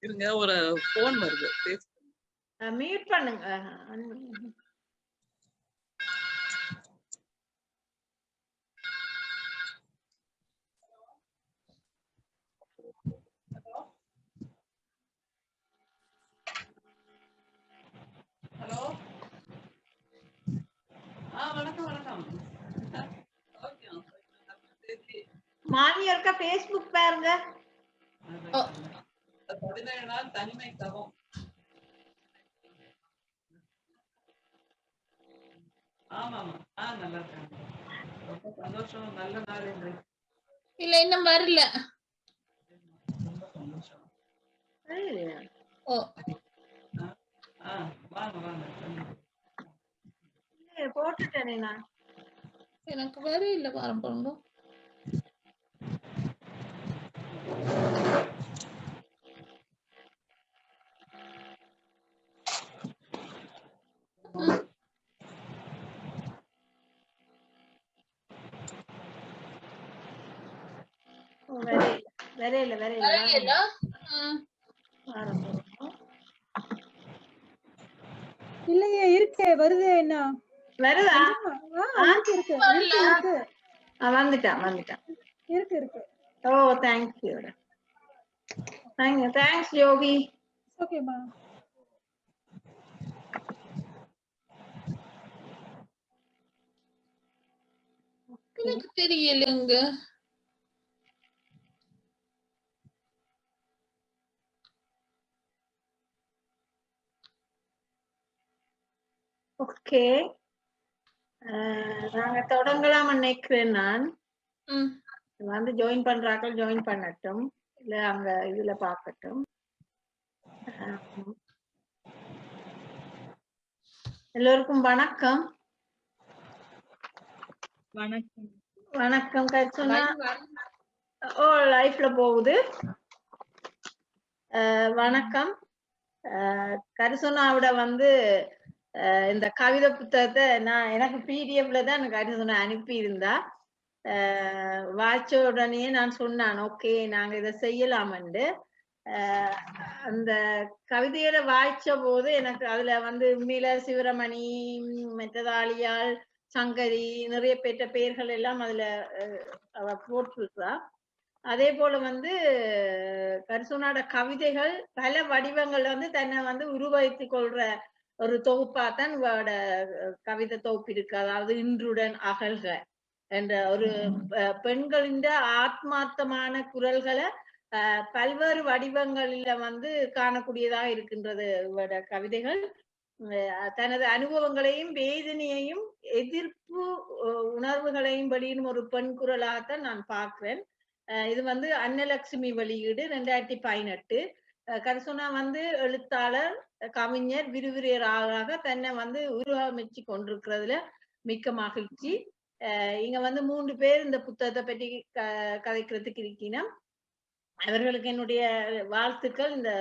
இருங்க ஒரு போன் வருது மியூட் பண்ணுங்க. ஹலோ வணக்கம் வணக்கம். மாமி ஒருக்கா Facebook பாருங்க. 17 நாள் தனிமை தவம். ஆமா நல்லா இருக்காங்க. ரொம்ப சந்தோஷம். நல்ல நாள் என்று இல்ல இன்னும் வரல. ரொம்ப சந்தோஷம். ஓ வாங்க போட்டுட்டேனே நான். எனக்கு வேற இல்ல வாரம் போங்க. இல்லையே இருக்கு வருது என்ன வருதா? இருக்கு வந்துட்டான் இருக்கு. ஓ தேங்க்யூ தேங்க்ஸ் யோகி. ஓகேமா. எனக்கு தெரியலங்க. ஓகே நாங்க தொடங்கலாம் நினைக்கிறேன். நான் வந்து ஜாயின் பண்றாக்கள் ஜாயின் பண்ணட்டும், இல்ல அங்க இதுல பாக்கட்டும். எல்லோருக்கும் வணக்கம். வணக்கம் கர்சனா. ஓ லைஃப்ல போகுது. வணக்கம். கரிசனாவோட வந்து இந்த கவிதை புத்தகத்தை நான் எனக்கு பிடிஎஃப்ல தான் எனக்கு கரிசனா அனுப்பி இருந்தா. வாட்ச உடனே நான் சொன்னான் ஓகே நாங்க இதை செய்யலாமண்டு. அந்த கவிதையில வாய்ச்ச போது எனக்கு அதுல வந்து உண்மையில சிவரமணி, மெட்டதாளியால், சங்கரி நிறைய பெற்ற பெயர்கள் எல்லாம் அதுல அவ போட்டிருக்கிறா. அதே போல வந்து கரிசனாவோட கவிதைகள் பல வடிவங்கள் வந்து தன்னை வந்து உருவகித்துக் கொள்ற ஒரு தொகுப்பாத்தான் இவட கவிதை தொகுப்பு இருக்கு. அதாவது இன்றுடன் அகல்க என்ற ஒரு பெண்களின் ஆத்மார்த்தமான குரல்களை பல்வேறு வடிவங்களில வந்து காணக்கூடியதாக இருக்கின்றது இவட கவிதைகள். தனது அனுபவங்களையும் வேதனையையும் எதிர்ப்பு உணர்வுகளையும் வெளியிடும் ஒரு பெண் குரலாகத்தான் நான் பார்க்கிறேன். இது வந்து அன்னலட்சுமி வெளியீடு 2018. கரிசனா வந்து எழுத்தாளர், கவிஞர், விரிவுரையாளராக தன்னை வந்து உருவமைச்சு கொண்டிருக்கிறதுல மிக்க மகிழ்ச்சி. இங்க வந்து 3 பேர் இந்த புத்தகத்தை பற்றி கதைக்கிறதுக்கு இருக்கீங்கன்னா அவர்களுக்கு என்னுடைய வாழ்த்துக்கள் இந்த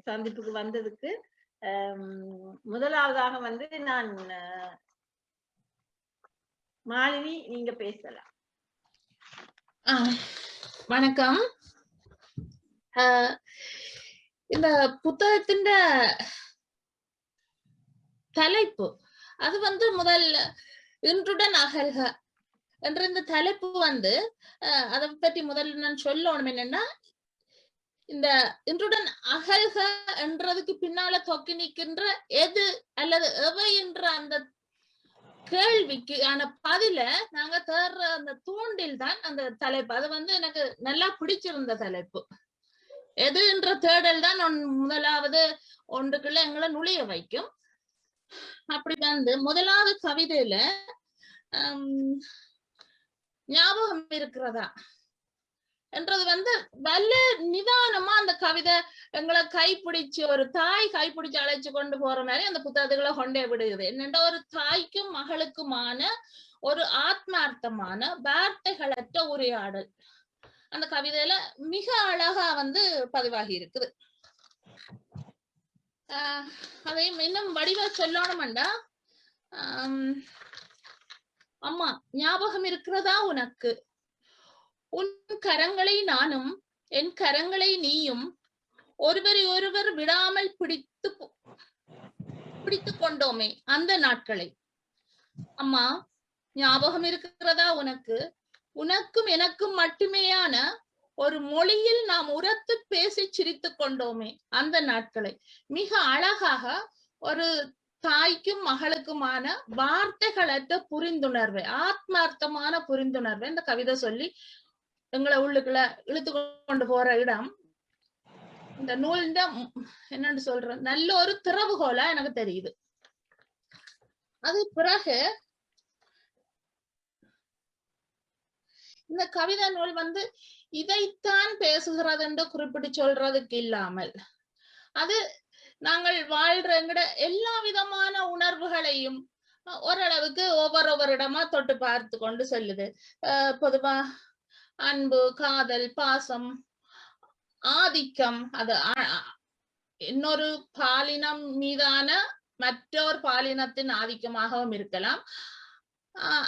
சந்திப்புக்கு வந்ததுக்கு. முதலாவதாக வந்து நான் மாலினி நீங்க பேசலாம். வணக்கம். இந்த புத்தகத்தின் தலைப்பு அது வந்து முதல் இன்றுடன் அகல்க என்ற இந்த தலைப்பு வந்து அதை பற்றி முதல்ல நான் சொல்லணும். என்னன்னா இந்த இன்றுடன் அகல்க என்றதுக்கு பின்னால தொக்கி நிற்கின்ற எது அல்லது எவை என்ற அந்த கேள்விக்கு ஆன பதில நாங்க தேடுற அந்த தூண்டில் தான் அந்த தலைப்பு. அது வந்து எனக்கு நல்லா பிடிச்சிருந்த தலைப்பு. எது என்ற தேடல் தான் முதலாவது ஒன்றுக்குள்ள எங்களை நுழைய வைக்கும். அப்படி வந்து முதலாவது கவிதையில ஞாபகம் இருக்கிறதா என்றது வந்து வல்ல நிதானமா அந்த கவிதை எங்களை கைப்பிடிச்சு ஒரு தாய் கைப்பிடிச்சு அழைச்சு கொண்டு போற மாதிரி அந்த புத்தகத்துக்களை கொண்டே விடுகிறது. என்னென்ற ஒரு தாய்க்கும் மகளுக்குமான ஒரு ஆத்மார்த்தமான வார்த்தைகளற்ற உரையாடல் அந்த கவிதையில மிக அழகா வந்து பதிவாகி இருக்குது. அதையும் இன்னும் வடிவா சொல்லணும்டா. அம்மா ஞாபகம் இருக்கிறதா உனக்கு? உன் கரங்களை நானும் என் கரங்களை நீயும் ஒருவரை ஒருவர் விடாமல் பிடித்து கொண்டோமே அந்த நாட்களை. அம்மா, ஞாபகம் இருக்கிறதா உனக்கு? உனக்கும் எனக்கும் மட்டுமேயான ஒரு மொழியில் நாம் உரத்து பேசி சிரித்து கொண்டோமே அந்த நாட்களை. மிக அழகாக ஒரு தாய்க்கும் மகளுக்குமான வார்த்தைகளற்ற புரிந்துணர்வை, ஆத்மார்த்தமான புரிந்துணர்வை இந்த கவிதை சொல்லி எங்களை உள்ளுக்குள்ள இழுத்து கொண்டு போற இடம் இந்த நூல்ட என்னன்னு சொல்ற நல்ல ஒரு திறவுகோலா எனக்கு தெரியுது. அது பிறகு இந்த கவிதை நூல் இதைத்தான் பேசுகிறது என்று குறிப்பிட்டு சொல்றதுக்கு இல்லாமல் அது நாங்கள் வாழ்ற எங்கட எல்லா விதமான உணர்வுகளையும் ஓரளவுக்கு ஒவ்வொருவரிடமா தொட்டு பார்த்து கொண்டு சொல்லுது. பொதுவா அன்பு, காதல், பாசம், ஆதிக்கம், அது இன்னொரு பாலினம் மீதான மற்றொரு பாலினத்தின் ஆதிக்கமாகவும் இருக்கலாம்,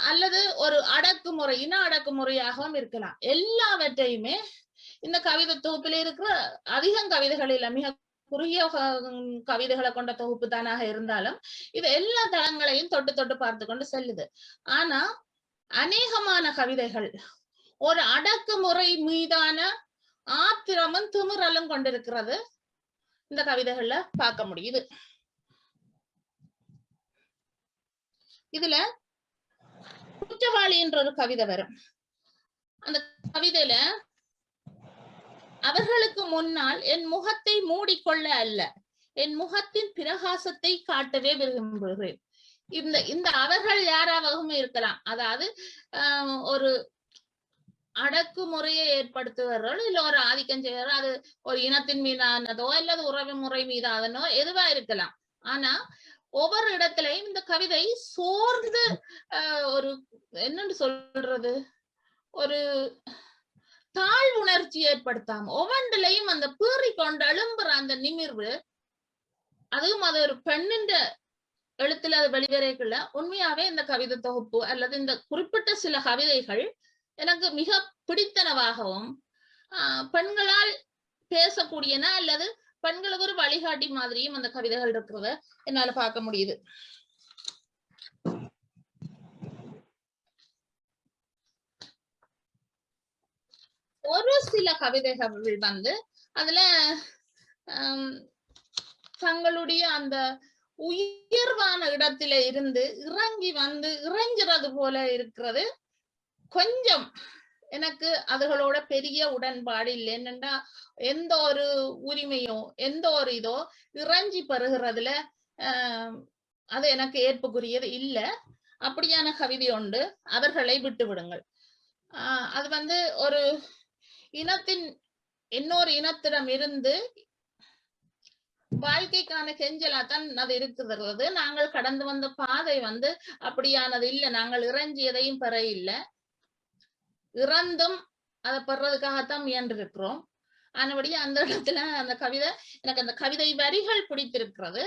அல்லது ஒரு அடக்குமுறை, இன அடக்குமுறையாகவும் இருக்கலாம். எல்லாவற்றையுமே இந்த கவிதை தொகுப்பில் இருக்கிற அதிகம் கவிதைகளில் மிக குறுகிய கவிதைகளை கொண்ட தொகுப்பு தானாக இருந்தாலும் இது எல்லா தளங்களையும் தொட்டு தொட்டு பார்த்து கொண்டு செல்லுது. ஆனா அநேகமான கவிதைகள் ஒரு அடக்குமுறை மீதான ஆத்திரமும் திமிறலும் கொண்டிருக்கிறது இந்த கவிதைகள்ல பார்க்க முடியுது. இதுல குற்றவாளி என்ற ஒரு கவிதை வரும். அந்த கவிதையில அவர்களுக்கு முன்னால் என் முகத்தை மூடிக்கொள்ள அல்ல, என் முகத்தின் பிரகாசத்தை காட்டவே விரும்புகிறேன். இந்த அவர்கள் யாராகவும் இருக்கலாம். அதாவது ஒரு அடக்குமுறையை ஏற்படுத்துவர்கள், இல்ல ஒரு ஆதிக்கம் செய்வர்கள், அது ஒரு இனத்தின் மீதானதோ அல்லது உறவு முறை மீதானோ எதுவா இருக்கலாம். ஆனா ஒவ்வொரு இடத்திலையும் இந்த கவிதை சோர்ந்து ஒரு என்னன்னு சொல்றது, ஒரு தாழ்வுணர்ச்சி ஏற்படுத்தாம ஒவ்வொன்றிலையும் அந்த பீறி கொண்டு எழும்புற அந்த நிமிர்வு, அதுவும் அது ஒரு பெண்ணின் எழுத்துல அது வெளிவரைக்குள்ள உண்மையாவே இந்த கவிதை தொகுப்பு அல்லது இந்த குறிப்பிட்ட சில கவிதைகள் எனக்கு மிக பிடித்தனவாகவும் பெண்களால் பேசக்கூடியன அல்லது பெண்களுக்கு ஒரு வழிகாட்டி மாதிரியும் அந்த கவிதைகள் இருக்கிறத என்னால பார்க்க முடியுது. ஒரு சில கவிதைகள் அதுல தங்களுடைய அந்த உயர்வான இடத்தில இருந்து இறங்கி இறைஞ்சுறது போல இருக்கிறது. கொஞ்சம் எனக்கு அதுகளோட பெரிய உடன்பாடு இல்லை. என்னன்னா எந்த ஒரு உரிமையோ எந்த ஒரு இதோ இறைஞ்சி பெறுகிறதுல அது எனக்கு ஏற்புக்குரியது இல்லை. அப்படியான கவிதை உண்டு, அவர்களை விட்டு விடுங்கள். அது ஒரு இனத்தின் இன்னொரு இனத்திடம் இருந்து வாழ்க்கைக்கான கெஞ்சலாத்தான் அது இருக்கிறது. நாங்கள் கடந்து வந்த பாதை அப்படியானது இல்லை. நாங்கள் இறைஞ்சியதையும் பெற இல்லை, இறந்தும் அதை பெறதுக்காகத்தான் முயன்று இருக்கிறோம். ஆனபடி அந்த இடத்துல அந்த கவிதை எனக்கு அந்த கவிதை வரிகள் பிடித்திருக்கிறது.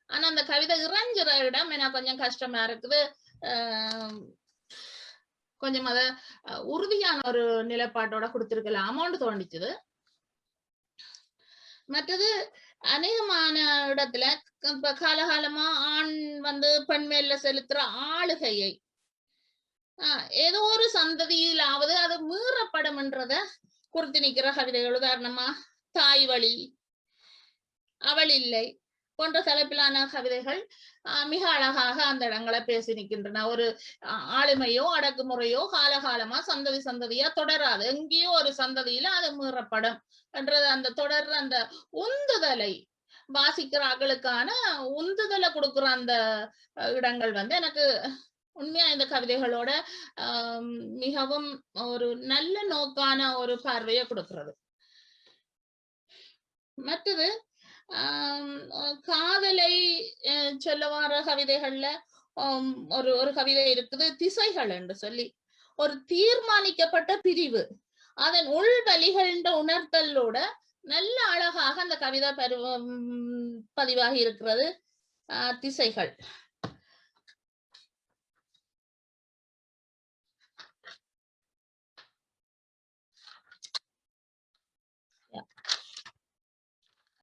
ஆனா அந்த கவிதை இறைஞ்சுற இடம் எனக்கு கொஞ்சம் கஷ்டமா இருக்குது. கொஞ்சம் அத உறுதியான ஒரு நிலைப்பாட்டோட கொடுத்திருக்கலாமோன்னு தோணிச்சுது. மற்றது அநேகமான இடத்துல இப்ப காலகாலமா ஆண் பெண் மேல செலுத்துற ஆளுகையை ஏதோ ஒரு சந்ததியிலாவது அது மீறப்படும் என்றத குறித்து நிக்கிற கவிதைகள். உதாரணமா தாய் வழி, அவள் இல்லை போன்ற தலைப்பிலான கவிதைகள் மிக அழகாக அந்த இடங்களை பேசி நிற்கின்றன. ஒரு ஆளுமையோ அடக்குமுறையோ காலகாலமா சந்ததி சந்ததியா தொடராது, எங்கேயோ ஒரு சந்ததியில அது மீறப்படும் என்றது அந்த தொடர் அந்த உந்துதலை வாசிக்கிறார்களுக்கான உந்துதலை கொடுக்குற அந்த இடங்கள் எனக்கு உண்மையா இந்த கவிதைகளோட மிகவும் ஒரு நல்ல நோக்கான ஒரு பார்வையை கொடுக்கிறது. மற்றது காதலை சொல்ல வர கவிதைகள்ல ஒரு கவிதை இருக்குது, திசைகள் என்று சொல்லி. ஒரு தீர்மானிக்கப்பட்ட பிரிவு, அதன் உள்வலிகள் உணர்த்தலோட நல்ல அழகாக அந்த கவிதை பதிவாகி இருக்கிறது. திசைகள்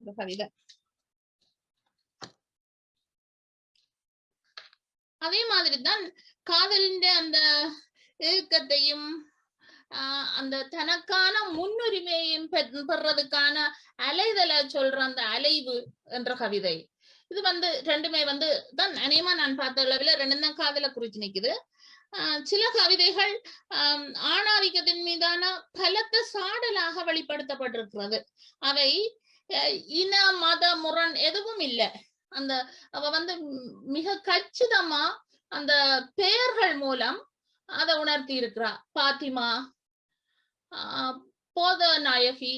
இந்த கவிதை. அதே மாதிரிதான் காதலின் அந்த ஏக்கத்தையும் அந்த தனக்கான முன்னுரிமையும் பெறதுக்கான அலைதலை சொல்ற அந்த அலைவு என்ற கவிதை. இது வந்து ரெண்டுமே வந்து தான் அநேகமா நான் பார்த்த அளவுல ரெண்டும் தான் காதலை குறிச்சு நிக்குது. சில கவிதைகள் ஆணாதிக்கத்தின் மீதான பலத்த சாடலாக வெளிப்படுத்தப்பட்டிருக்கிறது. அவை இன மத முரண் எதுவும் இல்லை. அந்த அவ வந்து மிக கச்சிதமா அந்த பெயர்கள் மூலம் அதை உணர்த்தி இருக்கிறா. பாத்திமா, போத நாயகி,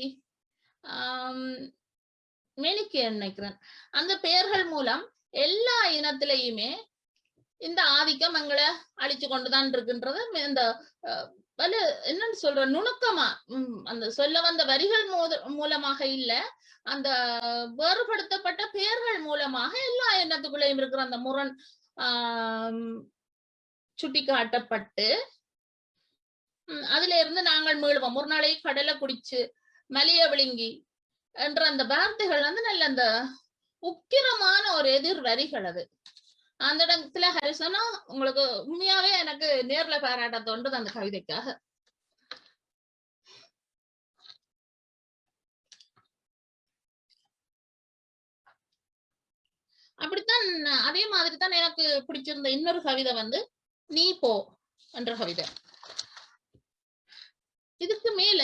மெனிக்கு நினைக்கிறேன். அந்த பெயர்கள் மூலம் எல்லா இனத்திலையுமே இந்த ஆதிக்கம் எங்களை அழிச்சு கொண்டுதான் இருக்குன்றது இந்த என்னன்னு சொல்ற நுணுக்கமா அந்த சொல்ல வந்த வரிகள் மூலமாக இல்ல, அந்த வேறுபடுத்தப்பட்ட பெயர்கள் மூலமாக எல்லா எண்ணத்துக்குள்ளேயும் இருக்கிற அந்த முரண் சுட்டி காட்டப்பட்டு அதுல இருந்து நாங்கள் மீளுவோம். ஒரு நாளை கடலை குடிச்சு மலிய விழுங்கி என்ற அந்த வார்த்தைகள் வந்து நல்ல அந்த உக்கிரமான ஒரு எதிர் வரிகள். அது அந்த இடத்துல ஹரிசனா உங்களுக்கு உண்மையாவே எனக்கு நேர்ல பாராட்ட தோன்றது அந்த கவிதைக்காக. அப்படித்தான் அதே மாதிரி தான் எனக்கு பிடிச்சிருந்த இன்னொரு கவிதை வந்து நீ போ என்ற கவிதை. இதுக்கு மேல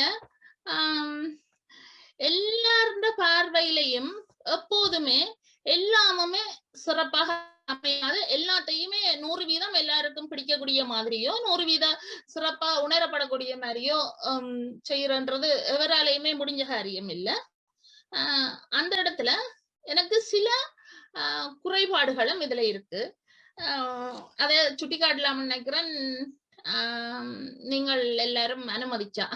எல்லாருட பார்வையிலையும் எப்போதுமே எல்லாமுமே சிறப்பாக அமையாது. எல்லாத்தையுமே 100% எல்லாருக்கும் பிடிக்கக்கூடிய மாதிரியோ 100% சிறப்பா உணரப்படக்கூடிய மாதிரியோ செய்யறன்றது எவராலையுமே முடிஞ்ச காரியம் இல்லை. அந்த இடத்துல எனக்கு சில குறைபாடுகளும் இதுல இருக்கு. அதை சுட்டி காட்டலாம்னு நினைக்கிறேன், நீங்கள் எல்லாரும் அனுமதிச்சா.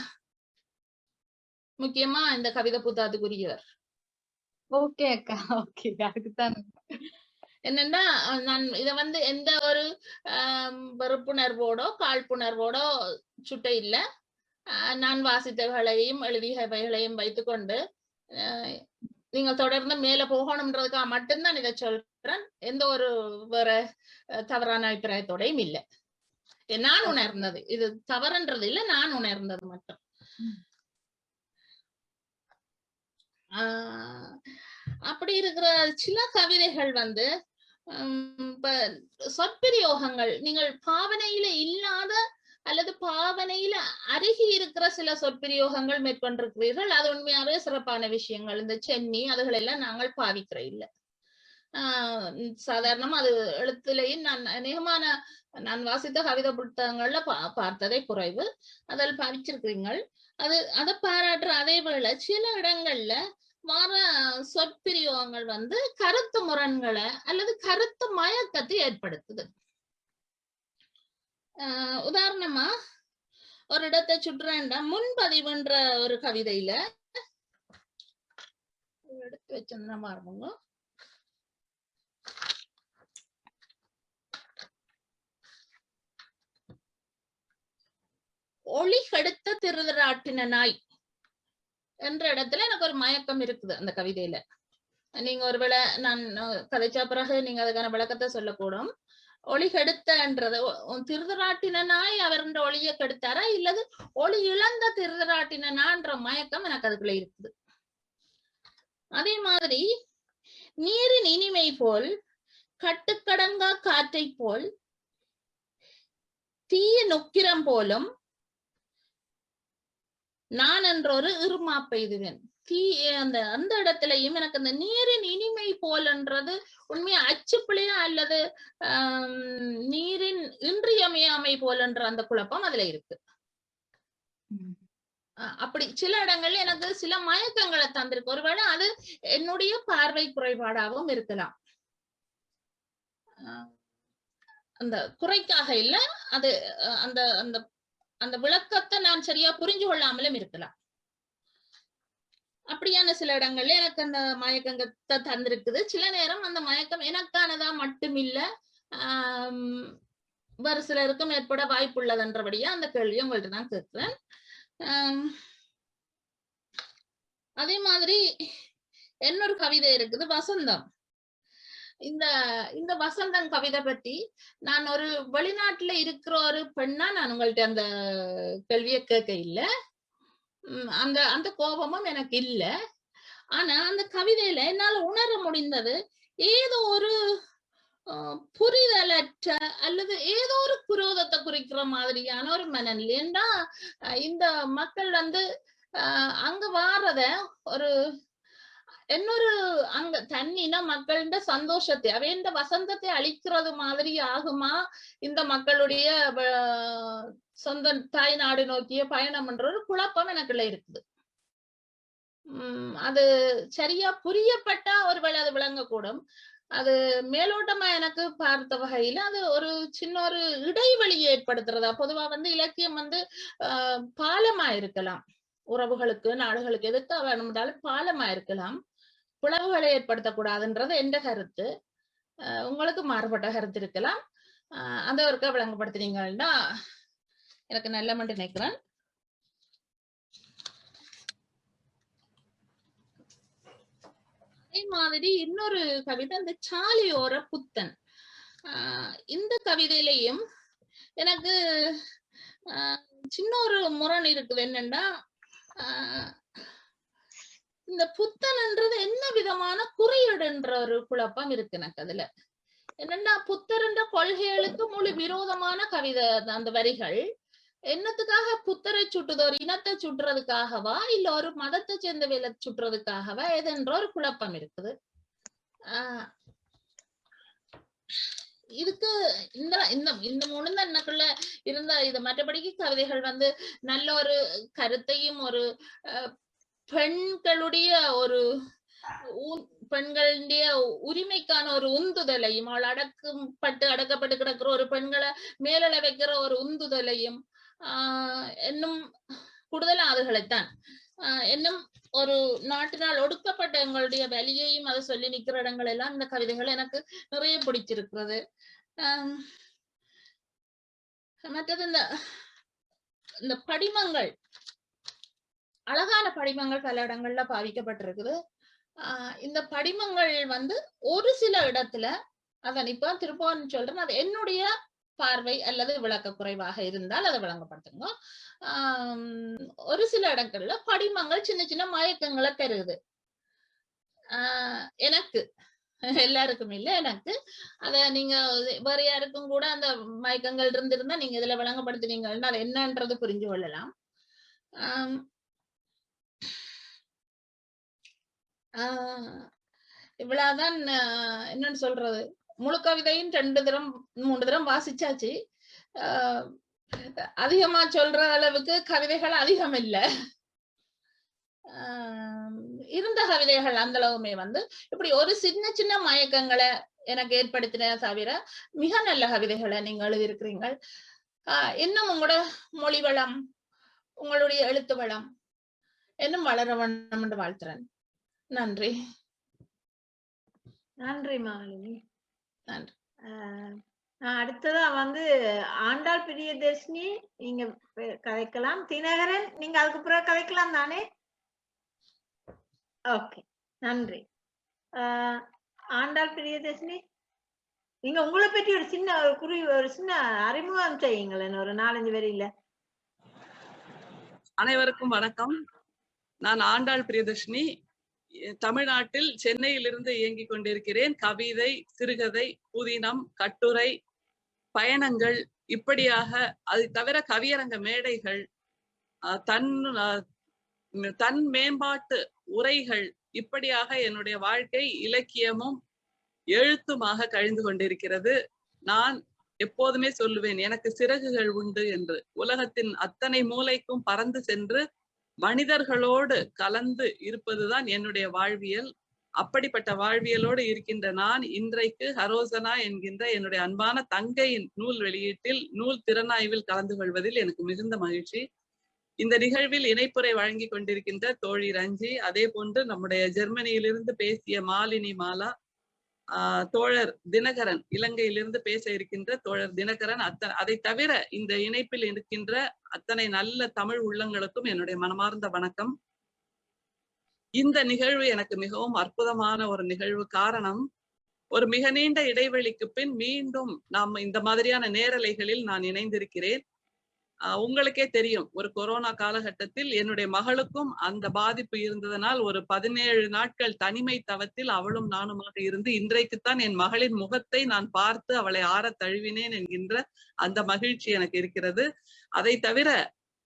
முக்கியமா இந்த கவிதை புத்தகத்துக்குரியவர். ஓகே அக்கா, ஓகே. அதுக்குதான் என்னன்னா நான் இத வந்து எந்த ஒரு வெறுப்புணர்வோடோ காழ்ப்புணர்வோடோ சுட்ட இல்ல. நான் வாசித்தவைகளையும் எழுதியவைகளையும் வைத்துக்கொண்டு நீங்கள் தொடர்ந்து மேல போகணும்ன்றதுக்காக மட்டும்தான் இதை சொல்றேன். எந்த ஒரு வேற தவறான அபிப்பிராயத்தோடையும் இல்லை. நான் உணர்ந்தது இது தவறுன்றது இல்ல, நான் உணர்ந்தது மட்டும். அப்படி இருக்கிற சில கவிதைகள் வந்து சொற்பிரயோகங்கள் நீங்கள் பாவனையில இல்லாத அல்லது பாவனையில அருகி இருக்கிற சில சொற்பிரயோகங்கள் மேற்கொண்டிருக்கிறீர்கள். அது உண்மையாவே சிறப்பான விஷயங்கள். இந்த சென்னி அதுகள் எல்லாம் நாங்கள் பாவிக்கிற இல்லை. சாதாரணமா அது எழுத்துலையும் நான் அநேகமான நான் வாசித்த கவிதை புத்தகங்கள்ல பார்த்ததே குறைவு. அதில் பாவிச்சிருக்கிறீங்கள். அதை பாராட்டுற அதே வேளை சில இடங்கள்ல வர சொற்பிரயோகங்கள் வந்து கருத்து முரண்களை அல்லது கருத்து மயக்கத்தை ஏற்படுத்துது. உதாரணமா ஒரு இடத்தை சுற்றுறேன்டா முன்பதிவுன்ற ஒரு கவிதையில எடுத்து வச்சிருந்த பாருங்க. ஒளி கெடுத்த திருதராட்டின நாய் என்ற இடத்துல எனக்கு ஒரு மயக்கம் இருக்குது அந்த கவிதையில. நீங்க ஒருவேளை நான் கதைச்சா பிறகு நீங்க அதுக்கான விளக்கத்தை சொல்லக்கூடும். ஒளி கெடுத்தன்றது திருதராட்டின நாய் அவருன்ற ஒளியை கெடுத்தாரா இல்லது ஒளி இழந்த திருதராட்டினான்ற மயக்கம் எனக்கு அதுக்குள்ள இருக்குது. அதே மாதிரி நீரின் இனிமை போல் கட்டுக்கடங்கா காற்றை போல் தீய நொக்கிரம் போலும் நான் என்ற ஒரு இருமாப்பை இதுவேன். அந்த இடத்துலயும் எனக்கு அந்த நீரின் இனிமை போல்ன்றது உண்மையா அச்சுப்பிழையா அல்லது நீரின் இன்றியமையாமை போலன்ற அந்த குழப்பம் அதுல இருக்கு. அப்படி சில இடங்கள்ல எனக்கு சில மயக்கங்களை தந்திருக்கு. ஒருவேளை அது என்னுடைய பார்வை குறைபாடாகவும் இருக்கலாம். அந்த குறைக்காக இல்ல, அது அந்த அந்த அந்த விளக்கத்தை நான் சரியா புரிஞ்சு கொள்ளாமலும் இருக்கலாம். அப்படியான சில இடங்கள்ல எனக்கு அந்த மயக்கத்தை தந்திருக்குது. சில நேரம் அந்த மயக்கம் எனக்கானதா மட்டும் இல்ல, வேறு சிலருக்கும் ஏற்பட வாய்ப்புள்ளதுன்றபடியா அந்த கேள்வியை உங்கள்ட்ட நான் கேட்கிறேன். அதே மாதிரி இன்னொரு கவிதை இருக்குது வசந்தம். இந்த இந்த வசந்தம் கவிதை பத்தி நான் ஒரு வெளிநாட்டுல இருக்கிற ஒரு பெண்ணா நான் உங்கள்ட்ட அந்த கேள்வியை கேட்க இல்ல. அந்த அந்த கோபமும் எனக்கு இல்ல. ஆனா அந்த கவிதையில என்னால உணர முடிந்தது ஏதோ ஒரு புரிதலற்ற அல்லது ஏதோ ஒரு குரோதத்தை குறிக்கிற மாதிரியான ஒரு மனநிலை. ஏன்னா இந்த மக்கள் வந்து அங்க வாரத ஒரு இன்னொரு அங்க தண்ணினா மக்களோட சந்தோஷத்தை அவைந்த வசந்தத்தை அளிக்கிறது மாதிரி ஆகுமா இந்த மக்களுடைய சொந்த தாய் நாடு நோக்கிய பயணம்ன்ற ஒரு குழப்பம் எனக்குள்ள இருக்குது. அது சரியா புரியப்பட்டா ஒருவேளை அது விளங்கக்கூடும். அது மேலோட்டமா எனக்கு பார்த்த வகையில அது ஒரு சின்ன ஒரு இடைவெளியை ஏற்படுத்துறதா. பொதுவா வந்து இலக்கியம் வந்து பாலமா இருக்கலாம், உறவுகளுக்கு நாடுகளுக்கு எதிர்த்து வேணும்னாலும் பாலமா இருக்கலாம், பிளவுகளை ஏற்படுத்தக்கூடாதுன்றது எந்த கருத்து. உங்களுக்கு மாறுபட்ட கருத்து இருக்கலாம். அந்த ஒருக்கா விளங்கப்படுத்தினீங்கன்னா எனக்கு நல்ல மட்டும் நினைக்கிறேன். அதே மாதிரி இன்னொரு கவிதை இந்த சாலியோர புத்தன். இந்த கவிதையிலையும் எனக்கு சின்ன ஒரு முரண் இருக்குது. என்னன்னா இந்த புத்தன்ன்றது என்ன விதமான குறியீடுன்ற ஒரு குழப்பம் இருக்கு எனக்கு அதுல. என்னன்னா புத்தர் என்ற கொள்கைகளுக்கு முழு விரோதமான கவிதை அந்த வரிகள். என்னத்துக்காக புத்தரை சுட்டுது? ஒரு இனத்தை சுட்டுறதுக்காகவா இல்ல ஒரு மதத்தை சேர்ந்த வேலை சுட்டுறதுக்காகவா எதுன்ற ஒரு குழப்பம் இருக்குது. இதுக்கு இந்த இந்த இந்த முழுந்த எனக்குள்ள இருந்த இது மற்றபடிக்கு கவிதைகள் வந்து நல்ல ஒரு கருத்தையும் ஒரு பெண்களுடைய ஒரு பெண்களுடைய உரிமைக்கான ஒரு உந்துதலையும் அவள் அடக்கப்பட்டு கிடக்கிற ஒரு பெண்களை மேலள வைக்கிற ஒரு உந்துதலையும் இன்னும் கூடுதல் அதுகளைத்தான் இன்னும் ஒரு நாட்டினால் ஒடுக்கப்பட்ட எங்களுடைய வலியையும் அதை சொல்லி நிக்கிற இடங்கள் எல்லாம் இந்த கவிதைகள் எனக்கு நிறைய பிடிச்சிருக்கிறது. மற்றது இந்த படிமங்கள், அழகான படிமங்கள் பல இடங்கள்ல பாவிக்கப்பட்டிருக்குது. இந்த படிமங்கள் வந்து ஒரு சில இடத்துல அதான் இப்ப திருப்பம் சொல்றேன், அது என்னுடைய பார்வை அல்லது விளக்க குறைவாக இருந்தால் அதை விளங்கப்படுத்துங்க. ஒரு சில இடங்கள்ல படிமங்கள் சின்ன சின்ன மயக்கங்களை தருது. எனக்கு எல்லாருக்கும் இல்ல, எனக்கு அத நீங்க வேற யாருக்கும் கூட அந்த மயக்கங்கள் இருந்திருந்தா நீங்க இதுல விளங்கப்படுத்துனீங்கன்னா அது என்னன்றது புரிஞ்சு கொள்ளலாம். இவ்வளவுதான். என்னன்னு சொல்றது, முழு கவிதையும் 2 தரம் 3 தரம் வாசிச்சாச்சு. அதிகமா சொல்ற அளவுக்கு கவிதைகள் அதிகம் இல்ல. இருந்த கவிதைகள் அந்த அளவுமே வந்து இப்படி ஒரு சின்ன சின்ன மயக்கங்களை எனக்கு ஏற்படுத்தின தவிர மிக நல்ல கவிதைகளை நீங்க எழுதியிருக்கிறீங்க. இன்னும் உங்களோட மொழி வளம், உங்களுடைய எழுத்து வளம் இன்னும் வளர வேண்டும் என்று வாழ்த்துறேன். நன்றி. நன்றி மாலினி. நன்றி. அடுத்ததா வந்து ஆண்டாள் பிரியதர்ஷினி நீங்க கதைக்கலாம். தினகரன் நீங்க அதுக்கு பிறகு கதைக்கலாம் தானே? ஓகே, நன்றி. ஆண்டாள் பிரியதர்ஷினி நீங்க உங்களை பற்றி ஒரு சின்ன அறிமுகம் செய்யுங்களேன், ஒரு 4-5 வரியில. அனைவருக்கும் வணக்கம். நான் ஆண்டாள் பிரியதர்ஷினி, தமிழ்நாட்டில் சென்னையிலிருந்து இயங்கிக் கொண்டிருக்கிறேன். கவிதை, சிறுகதை, புதினம், கட்டுரை, பயணங்கள், இப்படியாக அது தவிர கவியரங்க மேடைகள், தன் மேம்பாட்டு உரைகள், இப்படியாக என்னுடைய வாழ்க்கை இலக்கியமும் எழுத்துமாக கழிந்து கொண்டிருக்கிறது. நான் எப்போதுமே சொல்லுவேன், எனக்கு சிறகுகள் உண்டு என்று. உலகத்தின் அத்தனை மூலைக்கும் பறந்து சென்று மனிதர்களோடு கலந்து இருப்பதுதான் என்னுடைய வாழ்வியல். அப்படிப்பட்ட வாழ்வியலோடு இருக்கின்ற நான் இன்றைக்கு ஹரோசனா என்கின்ற என்னுடைய அன்பான தங்கையின் நூல் வெளியீட்டில் நூல் திறனாய்வில் கலந்து கொள்வதில் எனக்கு மிகுந்த மகிழ்ச்சி. இந்த நிகழ்வில் இணைப்புரை வழங்கி கொண்டிருக்கின்ற தோழி ரஞ்சி, அதே போன்று நம்முடைய ஜெர்மனியிலிருந்து பேசிய மாலினி மாலா, தோழர் தினகரன், இலங்கையிலிருந்து பேச இருக்கின்ற தோழர் தினகரன், அதை தவிர இந்த இணைப்பில் இருக்கின்ற அத்தனை நல்ல தமிழ் உள்ளங்களுக்கும் என்னுடைய மனமார்ந்த வணக்கம். இந்த நிகழ்வு எனக்கு மிகவும் அற்புதமான ஒரு நிகழ்வு. காரணம், ஒரு மிக நீண்ட இடைவெளிக்கு பின் மீண்டும் நாம் இந்த மாதிரியான நேரலைகளில் நான் இணைந்திருக்கிறேன். உங்களுக்கே தெரியும், ஒரு கொரோனா காலகட்டத்தில் என்னுடைய மகளுக்கும் அந்த பாதிப்பு இருந்ததனால் ஒரு 17 நாட்கள் தனிமை தவத்தில் அவளும் நானுமாக இருந்து இன்றைக்குத்தான் என் மகளின் முகத்தை நான் பார்த்து அவளை ஆற தழுவினேன் என்கின்ற அந்த மகிழ்ச்சி எனக்கு இருக்கிறது. அதை தவிர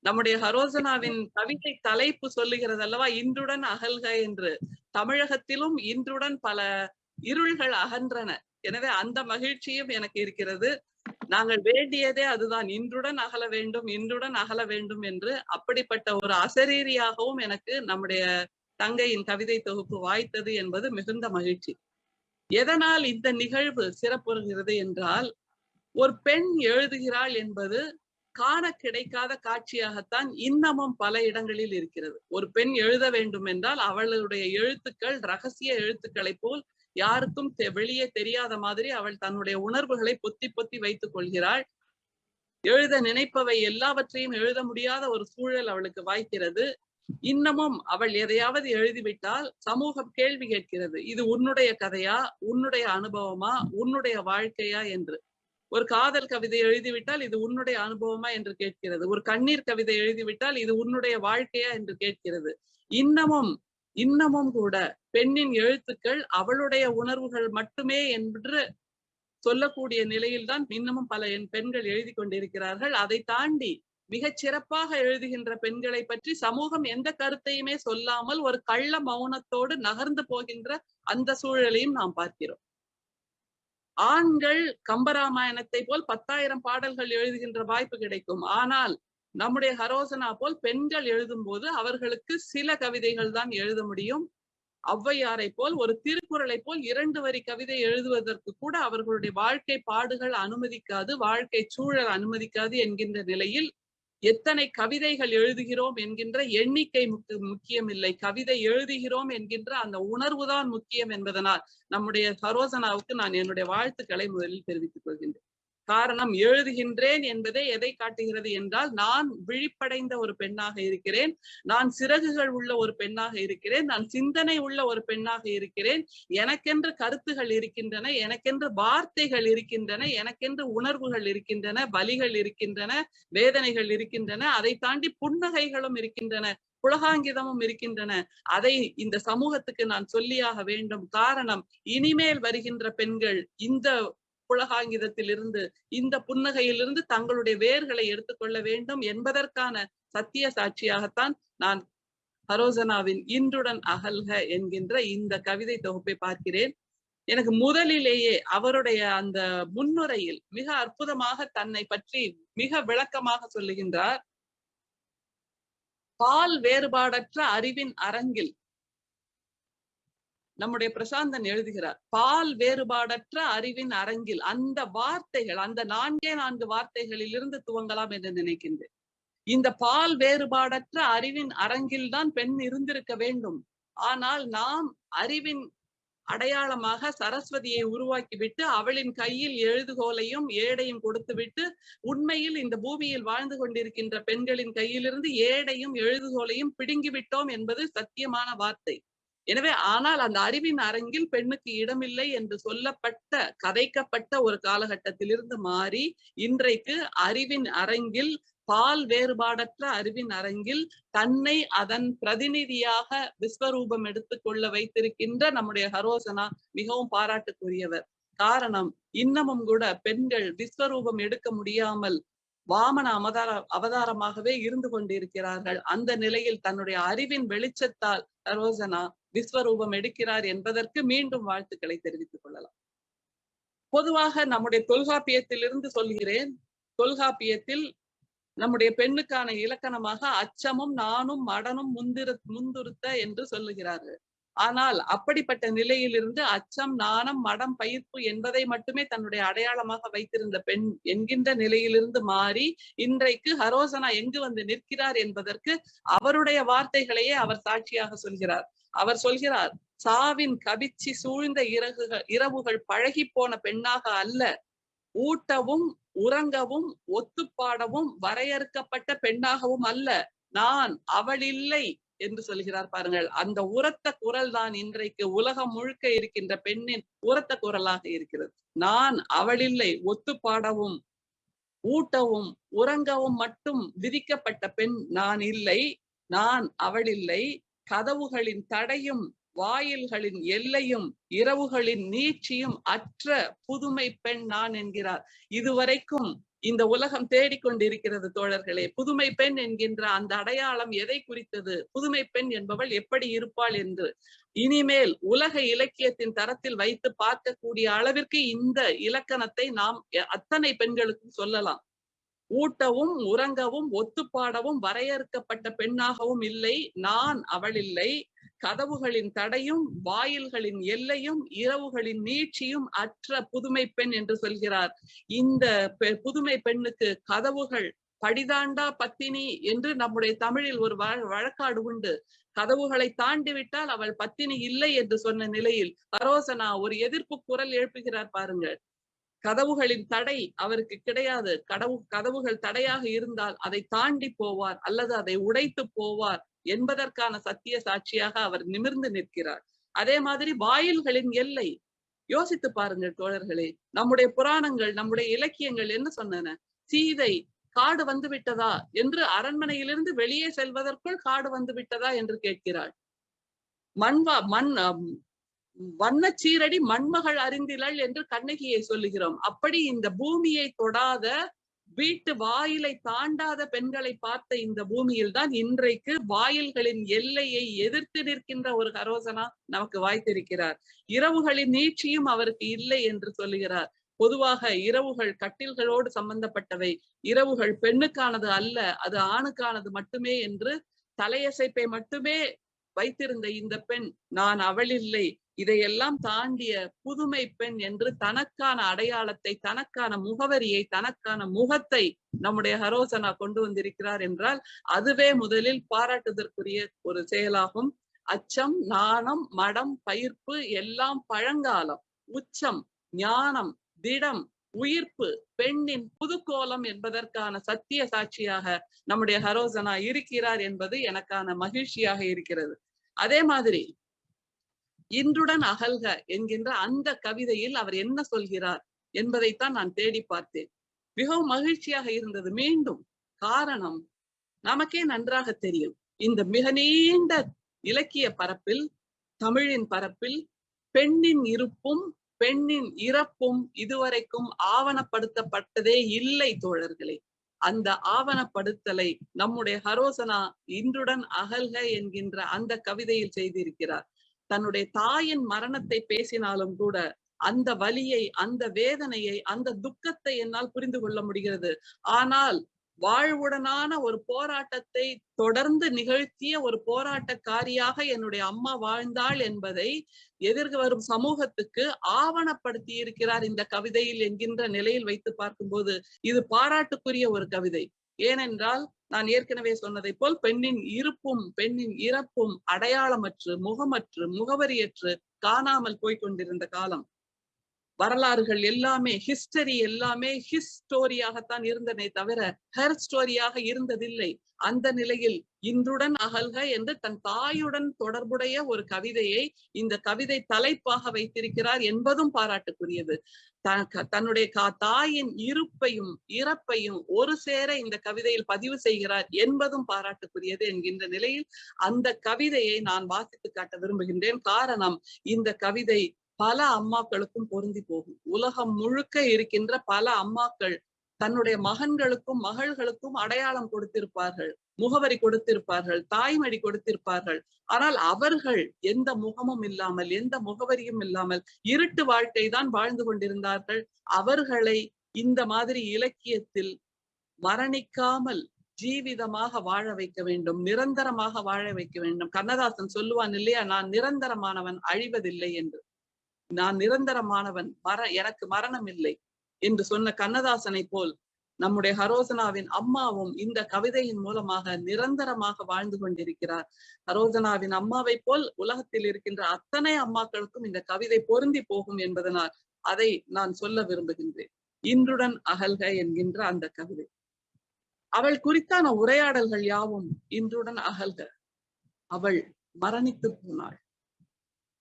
நம்முடைய ஹரோசனாவின் கவிதை தலைப்பு சொல்லுகிறது அல்லவா, இன்றுடன் அகல்க என்று. தமிழகத்திலும் இன்றுடன் பல இருள்கள் அகன்றன. எனவே அந்த மகிழ்ச்சியும் எனக்கு இருக்கிறது. நாங்கள் வேண்டியதே அதுதான், இன்றுடன் அகல வேண்டும், இன்றுடன் அகல வேண்டும் என்று. அப்படிப்பட்ட ஒரு அசரீரியாகவும் எனக்கு நம்முடைய தங்கையின் கவிதை தொகுப்பு வாய்த்தது என்பது மிகுந்த மகிழ்ச்சி. எதனால் இந்த நிகழ்வு சிறப்புறுகிறது என்றால், ஒரு பெண் எழுதுகிறாள் என்பது காண கிடைக்காத காட்சியாகத்தான் இன்னமும் பல இடங்களில் இருக்கிறது. ஒரு பெண் எழுத வேண்டும் என்றால் அவளுடைய எழுத்துக்கள் ரகசிய எழுத்துக்களை போல் யாருக்கும் வெளியே தெரியாத மாதிரி அவள் தன்னுடைய உணர்வுகளை பொத்தி பொத்தி வைத்துக் கொள்கிறாள். எழுத நினைப்பவை எல்லாவற்றையும் எழுத முடியாத ஒரு சூழல் அவளுக்கு வாய்க்கிறது. இன்னமும் அவள் எதையாவது எழுதிவிட்டால் சமூகம் கேள்வி கேட்கிறது, இது உன்னுடைய கதையா, உன்னுடைய அனுபவமா, உன்னுடைய வாழ்க்கையா என்று. ஒரு காதல் கவிதை எழுதிவிட்டால் இது உன்னுடைய அனுபவமா என்று கேட்கிறது. ஒரு கண்ணீர் கவிதை எழுதிவிட்டால் இது உன்னுடைய வாழ்க்கையா என்று கேட்கிறது. இன்னமும் கூட பெண்ணின் எழுத்துக்கள் அவளுடைய உணர்வுகள் மட்டுமே என்று சொல்லக்கூடிய நிலையில்தான் இன்னமும் பல பெண்கள் எழுதி கொண்டிருக்கிறார்கள். அதை தாண்டி மிகச் சிறப்பாக எழுதுகின்ற பெண்களை பற்றி சமூகம் எந்த கருத்தையுமே சொல்லாமல் ஒரு கள்ள மௌனத்தோடு நகர்ந்து போகின்ற அந்த சூழலையும் நாம் பார்க்கிறோம். ஆண்கள் கம்பராமாயணத்தை போல் 10,000 பாடல்கள் எழுதுகின்ற வாய்ப்பு கிடைக்கும். ஆனால் நம்முடைய ஹரோசனா போல் பெண்கள் எழுதும் போது அவர்களுக்கு சில கவிதைகள் தான் எழுத முடியும். ஔவையாரை போல், ஒரு திருக்குறளை போல் 2 வரி கவிதை எழுதுவதற்கு கூட அவர்களுடைய வாழ்க்கை பாடுகள் அனுமதிக்காது, வாழ்க்கை சூழல் அனுமதிக்காது என்கின்ற நிலையில் எத்தனை கவிதைகள் எழுதுகிறோம் என்கின்ற எண்ணிக்கை முக்கியம் இல்லை, கவிதை எழுதுகிறோம் என்கின்ற அந்த உணர்வுதான் முக்கியம் என்பதனால் நம்முடைய ஹரோசனாவுக்கு நான் என்னுடைய வாழ்த்துக்களை முதலில் தெரிவித்துக் கொள்கின்றேன். காரணம், எழுதுகின்றேன் என்பதை எதை காட்டுகிறது என்றால், நான் விழிப்படைந்த ஒரு பெண்ணாக இருக்கிறேன், நான் சிறகுகள் உள்ள ஒரு பெண்ணாக இருக்கிறேன், நான் சிந்தனை உள்ள ஒரு பெண்ணாக இருக்கிறேன், எனக்கென்று கருத்துகள் இருக்கின்றன, எனக்கென்று வார்த்தைகள் இருக்கின்றன, எனக்கென்று உணர்வுகள் இருக்கின்றன, வலிகள் இருக்கின்றன, வேதனைகள் இருக்கின்றன, அதை தாண்டி புன்னகைகளும் இருக்கின்றன, புலகாங்கிதமும் இருக்கின்றன. அதை இந்த சமூகத்துக்கு நான் சொல்லியாக வேண்டும். காரணம், இனிமேல் வருகின்ற பெண்கள் இந்த புலகாங்கிதத்திலிருந்து, இந்த புன்னகையிலிருந்து தங்களுடைய வேர்களை எடுத்துக்கொள்ள வேண்டும் என்பதற்கான சத்திய சாட்சியாகத்தான் நான் ஹரோசனாவின் இன்றுடன் அகல்க என்கின்ற இந்த கவிதை தொகுப்பை பார்க்கிறேன். எனக்கு முதலிலேயே அவருடைய அந்த முன்னுரையில் மிக அற்புதமாக தன்னை பற்றி மிக விளக்கமாக சொல்லுகின்றார். பால் வேறுபாடற்ற அறிவின் அரங்கில், நம்முடைய பிரசாந்தன் எழுதுகிறார், பால் வேறுபாடற்ற அறிவின் அரங்கில். அந்த வார்த்தைகள், அந்த 4 வார்த்தைகளில் இருந்து துவங்கலாம் என்று நினைக்கின்றேன். இந்த பால் வேறுபாடற்ற அறிவின் அரங்கில் தான் பெண் இருந்திருக்க வேண்டும். ஆனால் நாம் அறிவின் அடையாளமாக சரஸ்வதியை உருவாக்கிவிட்டு அவளின் கையில் எழுதுகோலையும் ஏடையும் கொடுத்துவிட்டு, உண்மையில் இந்த பூமியில் வாழ்ந்து கொண்டிருக்கின்ற பெண்களின் கையிலிருந்து ஏடையும் எழுதுகோலையும் பிடுங்கிவிட்டோம் என்பது சத்தியமான வார்த்தை. எனவே ஆனால் அந்த அறிவின் அரங்கில் பெண்ணுக்கு இடமில்லை என்று சொல்லப்பட்ட, கதைக்கப்பட்ட ஒரு காலகட்டத்திலிருந்து மாறி இன்றைக்கு அறிவின் அரங்கில், பால் வேறுபாடற்ற அறிவின் அரங்கில் தன்னை அதன் பிரதிநிதியாக விஸ்வரூபம் எடுத்துக்கொள்ள வைத்திருக்கின்ற நம்முடைய ஹரோசனா மிகவும் பாராட்டுக்குரியவர். காரணம், இன்னமும் கூட பெண்கள் விஸ்வரூபம் எடுக்க முடியாமல் வாமன அவதாரமாகவே இருந்து கொண்டிருக்கிறார்கள். அந்த நிலையில் தன்னுடைய அறிவின் வெளிச்சத்தால் ஹரோசனா விஸ்வரூபம் எடுக்கிறார் என்பதற்கு மீண்டும் வாழ்த்துக்களை தெரிவித்துக் கொள்ளலாம். பொதுவாக நம்முடைய தொல்காப்பியத்திலிருந்து சொல்கிறேன். தொல்காப்பியத்தில் நம்முடைய பெண்ணுக்கான இலக்கணமாக அச்சமும் நானும் மடனும் முந்துருத்த என்று சொல்லுகிறார்கள். ஆனால் அப்படிப்பட்ட நிலையிலிருந்து அச்சம், நாணம், மடம், பயிர்ப்பு என்பதை மட்டுமே தன்னுடைய அடையாளமாக வைத்திருந்த பெண் என்கின்ற நிலையிலிருந்து மாறி இன்றைக்கு ஹரோசனா எங்கு வந்து நிற்கிறார் என்பதற்கு அவருடைய வார்த்தைகளையே அவர் சாட்சியாக சொல்கிறார். அவர் சொல்கிறார், சாவின் கபிச்சி சூழ்ந்த இரவுகள் பழகி போன பெண்ணாக அல்ல, ஊட்டவும் உறங்கவும் ஒத்துப்பாடவும் வரையறுக்கப்பட்ட பெண்ணாகவும் அல்ல, நான் அவள் இல்லை, என்று சொல்கிறார் பாருங்கள். அந்த உரத்த குரல் தான் இன்றைக்கு உலகம் முழுக்க இருக்கின்ற பெண்ணின் உரத்த குரலாக இருக்கிறது. நான் அவளில்லை, ஒத்துப்பாடவும் ஊட்டவும் உறங்கவும் மட்டும் விதிக்கப்பட்ட பெண் நான் இல்லை, நான் அவளில்லை, கதவுகளின் தடையும் வாயில்களின் எல்லையும் இரவுகளின் நீட்சியும் அற்ற புதுமை பெண் நான் என்கிறார். இதுவரைக்கும் இந்த உலகம் தேடிக்கொண்டிருக்கிறது தோழர்களே. புதுமை பெண் என்கின்ற அந்த அடையாளம் எதை குறித்தது? புதுமை பெண் என்பவள் எப்படி இருப்பாள் என்று இனிமேல் உலக இலக்கியத்தின் தரத்தில் வைத்து பார்க்கக்கூடிய அளவிற்கு இந்த இலக்கணத்தை நாம் அத்தனை பெண்களுக்கும் சொல்லலாம். ஊட்டவும் உறங்கவும் ஒத்துப்பாடவும் வரையறுக்கப்பட்ட பெண்ணாகவும் இல்லை, நான் அவளில்லை, கதவுகளின் தடையும் வாயில்களின் எல்லையும் இரவுகளின் நீட்சியும் அற்ற புதுமை பெண் என்று சொல்கிறார். இந்த புதுமை பெண்ணுக்கு கதவுகள் படிதாண்டா பத்தினி என்று நம்முடைய தமிழில் ஒரு வழக்காடு உண்டு. கதவுகளை தாண்டி விட்டால் அவள் பத்தினி இல்லை என்று சொன்ன நிலையில் ஹரோசனா ஒரு எதிர்ப்பு குரல் எழுப்புகிறார் பாருங்கள். கதவுகளின் தடை அவருக்கு கிடையாது. கதவுகள் தடையாக இருந்தால் அதை தாண்டி போவார் அல்லது அதை உடைத்து போவார் என்பதற்கான சத்திய சாட்சியாக அவர் நிமிர்ந்து நிற்கிறார். அதே மாதிரி வாயில்களின் எல்லை யோசித்து பாருங்கள் தோழர்களே. நம்முடைய புராணங்கள், நம்முடைய இலக்கியங்கள் என்ன சொன்னன? சீதை காடு வந்து விட்டதா என்று அரண்மனையிலிருந்து வெளியே செல்வதற்குள் காடு வந்து விட்டதா என்று கேட்கிறாள். வண்ண சீரடி மண்மகள் அறிந்திலள் என்று கண்ணகியை சொல்லுகிறோம். அப்படி இந்த பூமியை தொடாத, வீட்டு வாயிலை தாண்டாத பெண்களை பார்த்த இந்த பூமியில் தான் இன்றைக்கு வாயில்களின் எல்லையை எதிர்த்து நிற்கின்ற ஒரு ஹரோசனா நமக்கு வாய்த்திருக்கிறார். இரவுகளின் நீட்சியும் அவருக்கு இல்லை என்று சொல்லுகிறார். பொதுவாக இரவுகள் கட்டில்களோடு சம்பந்தப்பட்டவை. இரவுகள் பெண்ணுக்கானது அல்ல, அது ஆணுக்கானது மட்டுமே என்று தலையசைப்பை மட்டுமே வைத்திருந்த இந்த பெண் நான் அவளில்லை, இதையெல்லாம் தாண்டிய புதுமை பெண் என்று தனக்கான அடையாளத்தை, தனக்கான முகவரியை, தனக்கான முகத்தை நம்முடைய ஹரோசனா கொண்டு வந்திருக்கிறார் என்றால் அதுவே முதலில் பாராட்டுதற்குரிய ஒரு செயலாகும். அச்சம், நாணம், மடம், பயிர்ப்பு எல்லாம் பழங்காலம். உச்சம், ஞானம், திடம், உயிர்ப்பு, பெண்ணின் புதுக்கோலம் என்பதற்கான சத்திய சாட்சியாக நம்முடைய ஹரோசனா இருக்கிறார் என்பது எனக்கான மகிழ்ச்சியாக இருக்கிறது. அதே மாதிரி இன்றுடன் அகல்க என்கின்ற அந்த கவிதையில் அவர் என்ன சொல்கிறார் என்பதைத்தான் நான் தேடி பார்த்தேன். மிகவும் மகிழ்ச்சியாக இருந்தது. மீண்டும் காரணம் நமக்கே நன்றாக தெரியும். இந்த மிக நீண்ட இலக்கிய பரப்பில், தமிழின் பரப்பில் பெண்ணின் இருப்பும் பெண்ணின் இறப்பும் இதுவரைக்கும் ஆவணப்படுத்தப்பட்டதே இல்லை தோழர்களே. அந்த ஆவணப்படுத்தலை நம்முடைய ஹரோசனா இன்றுடன் அகல்க என்கின்ற அந்த கவிதையில் செய்திருக்கிறார். தன்னுடைய தாயின் மரணத்தை பேசினாலும் கூட அந்த வலியை, அந்த வேதனையை, அந்த துக்கத்தை என்னால் புரிந்து கொள்ள முடிகிறது. ஆனால் வாழ்வுடனான ஒரு போராட்டத்தை தொடர்ந்து நிகழ்த்திய ஒரு போராட்டக்காரியாக என்னுடைய அம்மா வாழ்ந்தாள் என்பதை எதிர்க்கு வரும் சமூகத்துக்கு ஆவணப்படுத்தி இருக்கிறார் இந்த கவிதையில் என்கின்ற நிலையில் வைத்து பார்க்கும்போது இது பாராட்டுக்குரிய ஒரு கவிதை. ஏனென்றால் நான் ஏற்கனவே சொன்னதை போல் பெண்ணின் இருப்பும் பெண்ணின் இறப்பும் அடையாளமற்று, முகமற்று, முகவரியற்று காணாமல் போய்கொண்டிருந்த காலம். வரலாறுகள் எல்லாமே, ஹிஸ்டரி எல்லாமே ஹிஸ்டோரியாகத்தான் இருந்தனே தவிர ஹெர் ஸ்டோரியாக இருந்ததில்லை. அந்த நிலையில் இன்றுடன் அகல்க என்று தன் தாயுடன் தொடர்புடைய ஒரு கவிதையை இந்த கவிதை தலைப்பாக வைத்திருக்கிறார் என்பதும் பாராட்டுக்குரியது. தன்னுடைய தாயின் இருப்பையும் இறப்பையும் ஒரு சேர இந்த கவிதையில் பதிவு செய்கிறார் என்பதும் பாராட்டுக்குரியது என்கின்ற நிலையில் அந்த கவிதையை நான் வாசித்து காட்ட விரும்புகின்றேன். காரணம், இந்த கவிதை பல அம்மாக்களுக்கும் பொருந்தி போகும். உலகம் முழுக்க இருக்கின்ற பல அம்மாக்கள் தன்னுடைய மகன்களுக்கும் மகள்களுக்கும் அடையாளம் கொடுத்திருப்பார்கள், முகவரி கொடுத்திருப்பார்கள், தாய்மொழி கொடுத்திருப்பார்கள். ஆனால் அவர்கள் எந்த முகமும் இல்லாமல், எந்த முகவரியும் இல்லாமல் இருட்டு வாழ்க்கை தான் வாழ்ந்து கொண்டிருந்தார்கள். அவர்களை இந்த மாதிரி இலக்கியத்தில் மரணிக்காமல் ஜீவிதமாக வாழ வைக்க வேண்டும், நிரந்தரமாக வாழ வைக்க வேண்டும். கண்ணதாசன் சொல்லுவான் இல்லையா, நான் நிரந்தரமானவன், அழிவதில்லை என்று. நான் நிரந்தரமானவன், எனக்கு மரணம் இல்லை என்று சொன்ன கண்ணதாசனை போல் நம்முடைய ஹரோசனாவின் அம்மாவும் இந்த கவிதையின் மூலமாக நிரந்தரமாக வாழ்ந்து கொண்டிருக்கிறார். ஹரோசனாவின் அம்மாவை போல் உலகத்தில் இருக்கின்ற அத்தனை அம்மாக்களுக்கும் இந்த கவிதை பொருந்தி போகும் என்பதனால் அதை நான் சொல்ல விரும்புகின்றேன். இன்றுடன் அகல்க என்கின்ற அந்த கவிதை, அவள் குறித்தான உரையாடல்கள் யாவும் இன்றுடன் அகல்க. அவள் மரணித்து போனாள்.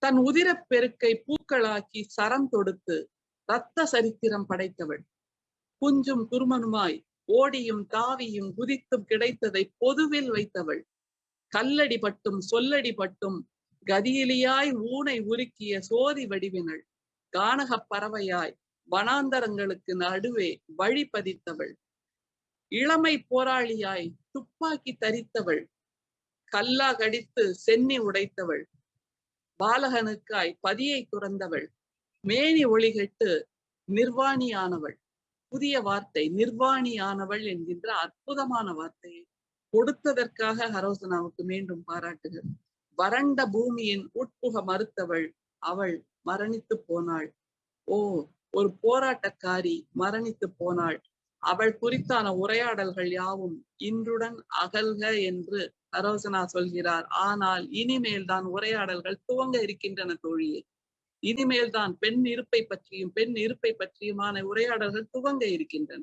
தன் உதிரப் பெருக்கை பூக்களாக்கி சரம் தொடுத்து இரத்த சரித்திரம் படைத்தவள். குஞ்சும் குருமனுமாய் ஓடியும் தாவியும் குதித்தும் கிடைத்ததை பொதுவில் வைத்தவள். கல்லடி பட்டும் சொல்லடி பட்டும் கதியிலியாய் ஊனை உருக்கிய சோதி வடிவினள். கானகப் பறவையாய் வனாந்தரங்களுக்கு நடுவே வழி பதித்தவள். இளமை போராளியாய் துப்பாக்கி தரித்தவள். கல்லா கடித்து சென்னி உடைத்தவள். பாலகனுக்காய் பதியை துறந்தவள். மேனி ஒளிகெட்டு நிர்வாணியானவள். புதிய வார்த்தை, நிர்வாணியானவள் என்கின்ற அற்புதமான வார்த்தையை கொடுத்ததற்காக ஹரோசனாவுக்கு மீண்டும் பாராட்டுகள். வறண்ட பூமியின் உட்புக மறுத்தவள். அவள் மரணித்து போனாள். ஓ, ஒரு போராட்டக்காரி மரணித்து போனாள். அவள் குறித்தான உரையாடல்கள் யாவும் இன்றுடன் அகல்க என்று ஹரோசனா சொல்கிறார். ஆனால் இனிமேல் தான் உரையாடல்கள் துவங்க இருக்கின்றன தோழியே. இனிமேல் தான் பெண் இருப்பை பற்றியுமான உரையாடல்கள் துவங்க இருக்கின்றன.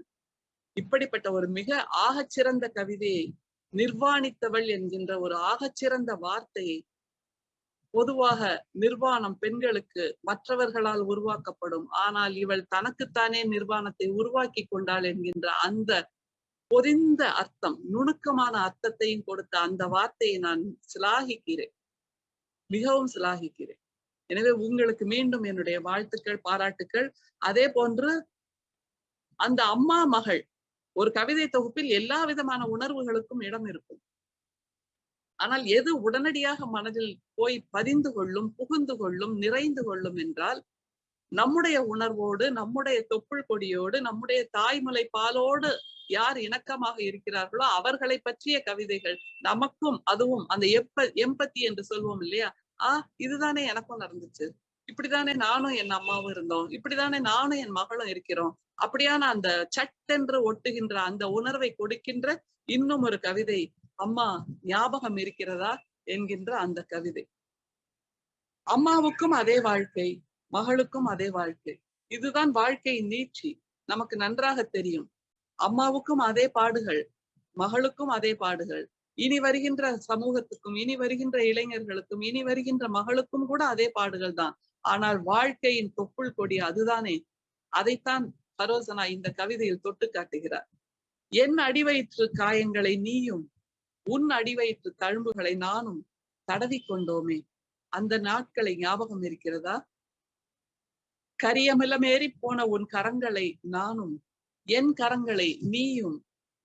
இப்படிப்பட்ட ஒரு மிக ஆகச்சிறந்த கவிதையை, நிர்வாணித்தவள் என்கின்ற ஒரு ஆகச்சிறந்த வார்த்தையை, பொதுவாக நிர்வாணம் பெண்களுக்கு மற்றவர்களால் உருவாக்கப்படும், ஆனால் இவள் தனக்குத்தானே நிர்வாணத்தை உருவாக்கி கொண்டாள் என்கின்ற அந்த பொதிந்த அர்த்தம், நுணுக்கமான அர்த்தத்தையும் கொடுத்த அந்த வார்த்தையை நான் சிலாகிக்கிறேன், மிகவும் சிலாகிக்கிறேன். எனவே உங்களுக்கு மீண்டும் என்னுடைய வாழ்த்துக்கள், பாராட்டுக்கள். அதே போன்று அந்த அம்மா மகள் ஒரு கவிதை தொகுப்பில் எல்லா விதமான உணர்வுகளுக்கும் இடம் இருக்கும். ஆனால் எது உடனடியாக மனதில் போய் பதிந்து கொள்ளும், புகுந்து கொள்ளும், நிறைந்து கொள்ளும் என்றால் நம்முடைய உணர்வோடு, நம்முடைய தொப்புள் கொடியோடு, நம்முடைய தாய்மலை பாலோடு யார் இணக்கமாக இருக்கிறார்களோ அவர்களை பற்றிய கவிதைகள் நமக்கும், அதுவும் அந்த எம்பத்தி என்று சொல்வோம் இல்லையா, இதுதானே எனக்கும் நடந்துச்சு, இப்படித்தானே நானும் என் அம்மாவும் இருந்தோம், இப்படித்தானே நானும் என் மகளும் இருக்கிறோம், அப்படியான அந்த சட்டென்று ஒட்டுகின்ற அந்த உணர்வை கொடுக்கின்ற இன்னும் ஒரு கவிதை அம்மா ஞாபகம் இருக்கிறதா என்கின்ற அந்த கவிதை. அம்மாவுக்கும் அதே வாழ்க்கை, மகளுக்கும் அதே வாழ்க்கை. இதுதான் வாழ்க்கையின் நீட்சி, நமக்கு நன்றாக தெரியும். அம்மாவுக்கும் அதே பாடுகள், மகளுக்கும் அதே பாடுகள். இனி வருகின்ற சமூகத்துக்கும், இனி வருகின்ற இளைஞர்களுக்கும், இனி வருகின்ற மகளுக்கும் கூட அதே பாடுகள் தான். ஆனால் வாழ்க்கையின் தொப்புள் கொடி அதுதானே. அதைத்தான் ஹரோசனா இந்த கவிதையில் தொட்டு காட்டுகிறார். என் அடிவயிற்று காயங்களை நீயும், உன் அடிவயிற்று தழும்புகளை நானும் தடவி கொண்டோமே, அந்த நாட்களை ஞாபகம் இருக்கிறதா? கரியமிலமேறி போன உன் கரங்களை நானும், என் கரங்களை நீயும்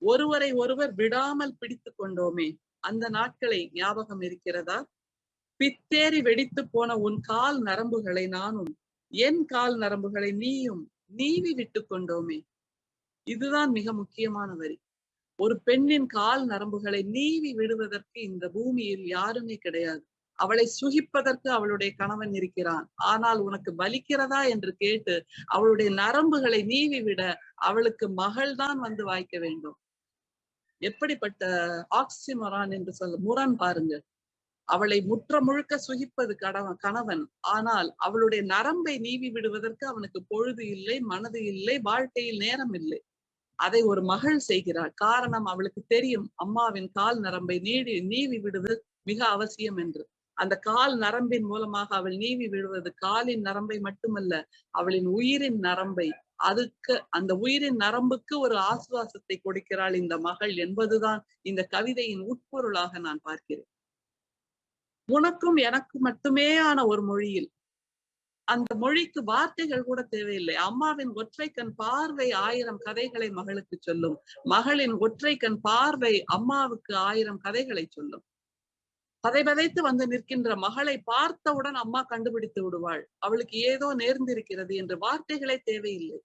ஒருவரை ஒருவர் விடாமல் பிடித்து கொண்டோமே, அந்த நாட்களை ஞாபகம் இருக்கிறதா? பித்தேறி வெடித்து போன உன் கால் நரம்புகளை நானும், என் கால் நரம்புகளை நீயும் நீவி விட்டு கொண்டோமே. இதுதான் மிக முக்கியமான வரி. ஒரு பெண்ணின் கால் நரம்புகளை நீவி விடுவதற்கு இந்த பூமியில் யாருமே கிடையாது. அவளை சுகிப்பதற்கு அவளுடைய கணவன் இருக்கிறான். ஆனால் உனக்கு வலிக்கிறதா என்று கேட்டு அவளுடைய நரம்புகளை நீவி விட அவளுக்கு மகள் தான் வந்து வாய்க்க வேண்டும். எப்படிப்பட்ட ஆக்சிமரான் என்று சொல்ல முரண் பாருங்க. அவளை முற்ற முழுக்க சுகிப்பது கணவன், ஆனால் அவளுடைய நரம்பை நீவி விடுவதற்கு அவனுக்கு பொழுது இல்லை, மனது இல்லை, வாழ்க்கையில் நேரம் இல்லை. அதை ஒரு மகள் செய்கிறாள். காரணம், அவளுக்கு தெரியும் அம்மாவின் கால் நரம்பை நீவி விடுவது மிக அவசியம் என்று. அந்த கால் நரம்பின் மூலமாக அவள் நீவி விடுவது காலின் நரம்பை மட்டுமல்ல, அவளின் உயிரின் நரம்பை. அதுக்கு அந்த உயிரின் நரம்புக்கு ஒரு ஆசுவாசத்தை கொடுக்கிறாள் இந்த மகள் என்பதுதான் இந்த கவிதையின் உட்பொருளாக நான் பார்க்கிறேன். உனக்கும் எனக்கு மட்டுமே ஆன ஒரு மொழியில், அந்த மொழிக்கு வார்த்தைகள் கூட தேவையில்லை. அம்மாவின் ஒற்றை கண் பார்வை 1000 கதைகளை மகளுக்கு சொல்லும். மகளின் ஒற்றை கண் பார்வை அம்மாவுக்கு 1000 கதைகளை சொல்லும். பதைபதைத்து வந்து நிற்கின்ற மகளை பார்த்தவுடன் அம்மா கண்டுபிடித்து விடுவாள், அவளுக்கு ஏதோ நேர்ந்திருக்கிறது என்று. வார்த்தைகளே தேவையில்லை.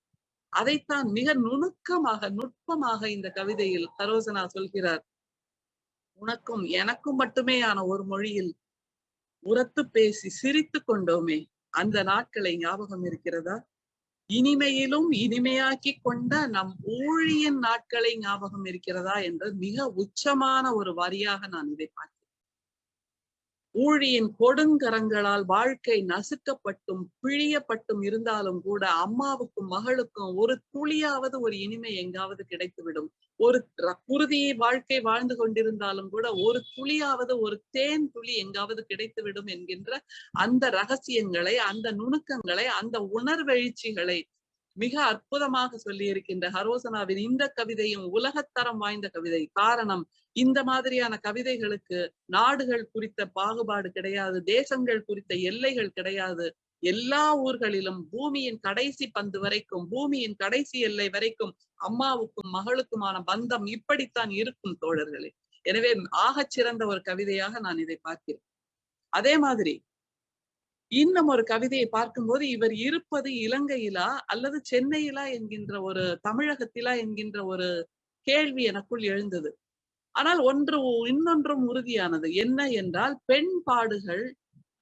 அதைத்தான் மிக நுணுக்கமாக, நுட்பமாக இந்த கவிதையில் ஹரோசனா சொல்கிறார். உனக்கும் எனக்கும் மட்டுமே ஆன ஒரு மொழியில் உரத்து பேசி சிரித்து கொண்டோமே, அந்த நாட்களை ஞாபகம் இருக்கிறதா? இனிமையிலும் இனிமையாக்கி கொண்ட நம் ஊழியின் நாட்களை ஞாபகம் இருக்கிறதா என்ற மிக உச்சமான ஒரு வரியாக நான் இதை பார்க்கிறேன். ஊழியின் கொடுங்கரங்களால் வாழ்க்கை நசுக்கப்பட்டும் பிழியப்பட்டும் இருந்தாலும் கூட அம்மாவுக்கும் மகளுக்கும் ஒரு துளியாவது ஒரு இனிமை எங்காவது கிடைத்துவிடும். ஒரு குருதியை வாழ்க்கை வாழ்ந்து கொண்டிருந்தாலும் கூட ஒரு துளியாவது ஒரு தேன் துளி எங்காவது கிடைத்துவிடும் என்கின்ற அந்த ரகசியங்களை, அந்த நுணுக்கங்களை, அந்த உணர்வெழுச்சிகளை மிக அற்புதமாக சொல்லி இருக்கின்ற ஹரோசனாவின் இந்த கவிதையும் உலகத்தரம் வாய்ந்த கவிதை. காரணம், இந்த மாதிரியான கவிதைகளுக்கு நாடுகள் குறித்த பாகுபாடு கிடையாது, தேசங்கள் குறித்த எல்லைகள் கிடையாது. எல்லா ஊர்களிலும் பூமியின் கடைசி பந்து வரைக்கும், பூமியின் கடைசி எல்லை வரைக்கும் அம்மாவுக்கும் மகளுக்குமான பந்தம் இப்படித்தான் இருக்கும் தோழர்களே. எனவே ஆகச் சிறந்த ஒரு கவிதையாக நான் இதை பார்க்கிறேன். அதே மாதிரி இன்னும் ஒரு கவிதையை பார்க்கும்போது, இவர் இருப்பது இலங்கையிலா அல்லது சென்னையிலா என்கின்ற ஒரு, தமிழகத்திலா என்கின்ற ஒரு கேள்வி எனக்குள் எழுந்தது. ஆனால் இன்னொன்றும் உறுதியானது. என்ன என்றால், பெண் பாடுகள்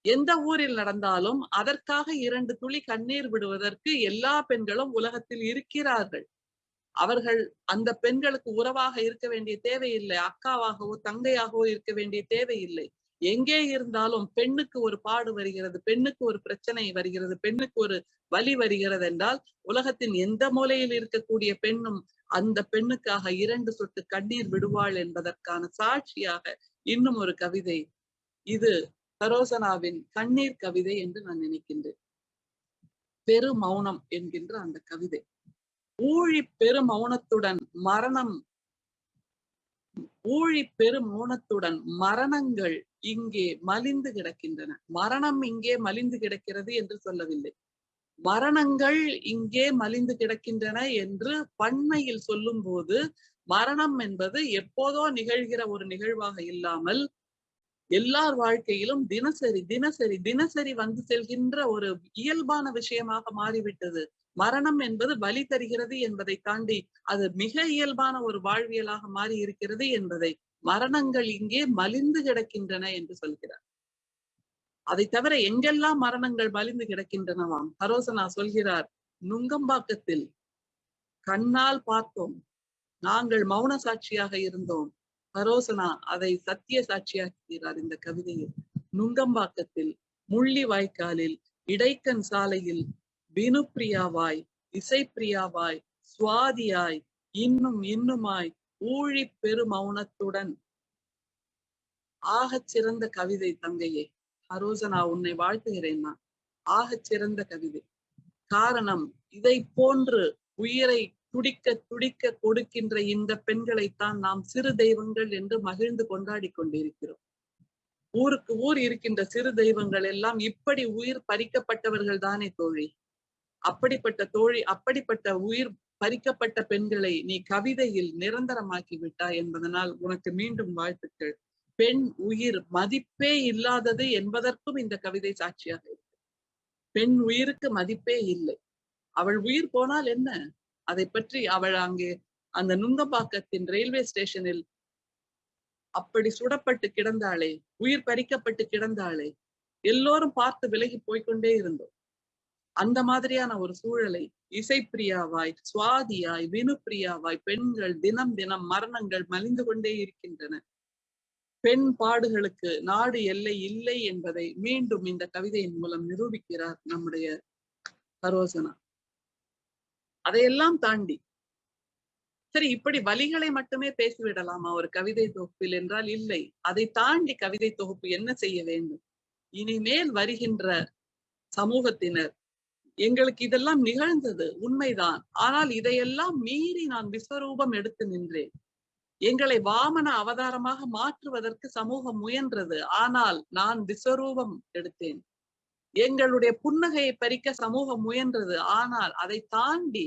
எந்த ஊரில் நடந்தாலும் அதற்காக 2 துளி கண்ணீர் விடுவதற்கு எல்லா பெண்களும் உலகத்தில் இருக்கிறார்கள். அவர்கள் அந்த பெண்களுக்கு உறவாக இருக்க வேண்டிய தேவையில்லை, அக்காவாகவோ தங்கையாகவோ இருக்க வேண்டிய தேவையில்லை. எங்கே இருந்தாலும் பெண்ணுக்கு ஒரு பாடு வருகிறது, பெண்ணுக்கு ஒரு பிரச்சனை வருகிறது, பெண்ணுக்கு ஒரு வலி வருகிறது என்றால் உலகத்தின் எந்த மூலையில் இருக்கக்கூடிய பெண்ணும் அந்த பெண்ணுக்காக 2 சொட்டு கண்ணீர் விடுவாள் என்பதற்கான சாட்சியாக இன்னும் ஒரு கவிதை. இது ஹரோசனாவின் கண்ணீர் கவிதை என்று நான் நினைக்கின்றேன். பெரு மௌனம் என்கின்ற அந்த கவிதை. ஊழி பெரு மௌனத்துடன் மரணங்கள் இங்கே மலிந்து கிடக்கின்றன. மரணம் இங்கே மலிந்து கிடக்கிறது என்று சொல்லவில்லை, மரணங்கள் இங்கே மலிந்து கிடக்கின்றன என்று பன்மையில் சொல்லும் போது, மரணம் என்பது எப்போதோ நிகழ்கிற ஒரு நிகழ்வாக இல்லாமல் எல்லார் வாழ்க்கையிலும் தினசரி தினசரி தினசரி வந்து செல்கின்ற ஒரு இயல்பான விஷயமாக மாறிவிட்டது. மரணம் என்பது வலி தருகிறது என்பதை தாண்டி அது மிக இயல்பான ஒரு வாழ்வியலாக மாறி இருக்கிறது என்பதை, மரணங்கள் இங்கே மலிந்து கிடக்கின்றன என்று சொல்கிறார். அதை தவிர எங்கெல்லாம் மரணங்கள் மலிந்து கிடக்கின்றனவாம், ஹரோசனா சொல்கிறார், நுங்கம்பாக்கத்தில் கண்ணால் பார்த்தோம், நாங்கள் மௌன சாட்சியாக இருந்தோம். ஹரோசனா அதை சத்திய சாட்சியாக்குகிறார் இந்த கவிதையில். நுங்கம்பாக்கத்தில், முள்ளி வாய்க்காலில், இடைக்கன் சாலையில் வினுப்பிரியாவாய், இசைப்பிரியாவாய், சுவாதியாய், இன்னும் இன்னுமாய், ஊழி பெரு மௌனத்துடன். ஆகச் சிறந்த கவிதை தங்கையே. ஹரோசனா, உன்னை வாழ்த்துகிறேன் நான். ஆகச் சிறந்த கவிதை. காரணம், இதை போன்று உயிரை துடிக்க துடிக்க கொடுக்கின்ற இந்த பெண்களைத்தான் நாம் சிறு தெய்வங்கள் என்று மகிழ்ந்து கொண்டாடி கொண்டிருக்கிறோம். ஊருக்கு ஊர் இருக்கின்ற சிறு தெய்வங்கள் எல்லாம் இப்படி உயிர் பறிக்கப்பட்டவர்கள் தானே தோழி. அப்படிப்பட்ட உயிர் பறிக்கப்பட்ட பெண்களை நீ கவிதையில் நிரந்தரமாக்கி விட்டாய் என்பதனால் உனக்கு மீண்டும் வாழ்த்துக்கள். பெண் உயிர் மதிப்பே இல்லாதது என்பதற்கும் இந்த கவிதை சாட்சியாக இருக்கு. பெண் உயிருக்கு மதிப்பே இல்லை. அவள் உயிர் போனால் என்ன, அதை பற்றி அவள் அங்கே அந்த நுங்கம்பாக்கத்தின் ரயில்வே ஸ்டேஷனில் அப்படி சுடப்பட்டு கிடந்தாளே, உயிர் பறிக்கப்பட்டு கிடந்தாளே, எல்லோரும் பார்த்து விலகி போய்கொண்டே இருந்தோம். அந்த மாதிரியான ஒரு சூழலை இசைப்பிரியாவாய், சுவாதியாய், வினுப்பிரியாவாய் பெண்கள் தினம் தினம் மரணங்கள் மலிந்து கொண்டே இருக்கின்றன. பெண் பாடுகளுக்கு நாடு எல்லை இல்லை என்பதை மீண்டும் இந்த கவிதையின் மூலம் நிரூபிக்கிறார் நம்முடைய ஹரோசனா. அதையெல்லாம் தாண்டி, சரி, இப்படி வலிகளை மட்டுமே பேசிவிடலாமா ஒரு கவிதை தொகுப்பில் என்றால் இல்லை. அதை தாண்டி கவிதை தொகுப்பு என்ன செய்ய வேண்டும்? இனிமேல் வருகின்ற சமூகத்தினர், எங்களுக்கு இதெல்லாம் நிகழ்ந்தது உண்மைதான், ஆனால் இதையெல்லாம் மீறி நான் விஸ்வரூபம் எடுத்து நின்றேன். எங்களை வாமன அவதாரமாக மாற்றுவதற்கு சமூகம் முயன்றது, ஆனால் நான் விஸ்வரூபம் எடுத்தேன். எங்களுடைய புன்னகையை பறிக்க சமூகம் முயன்றது, ஆனால் அதை தாண்டி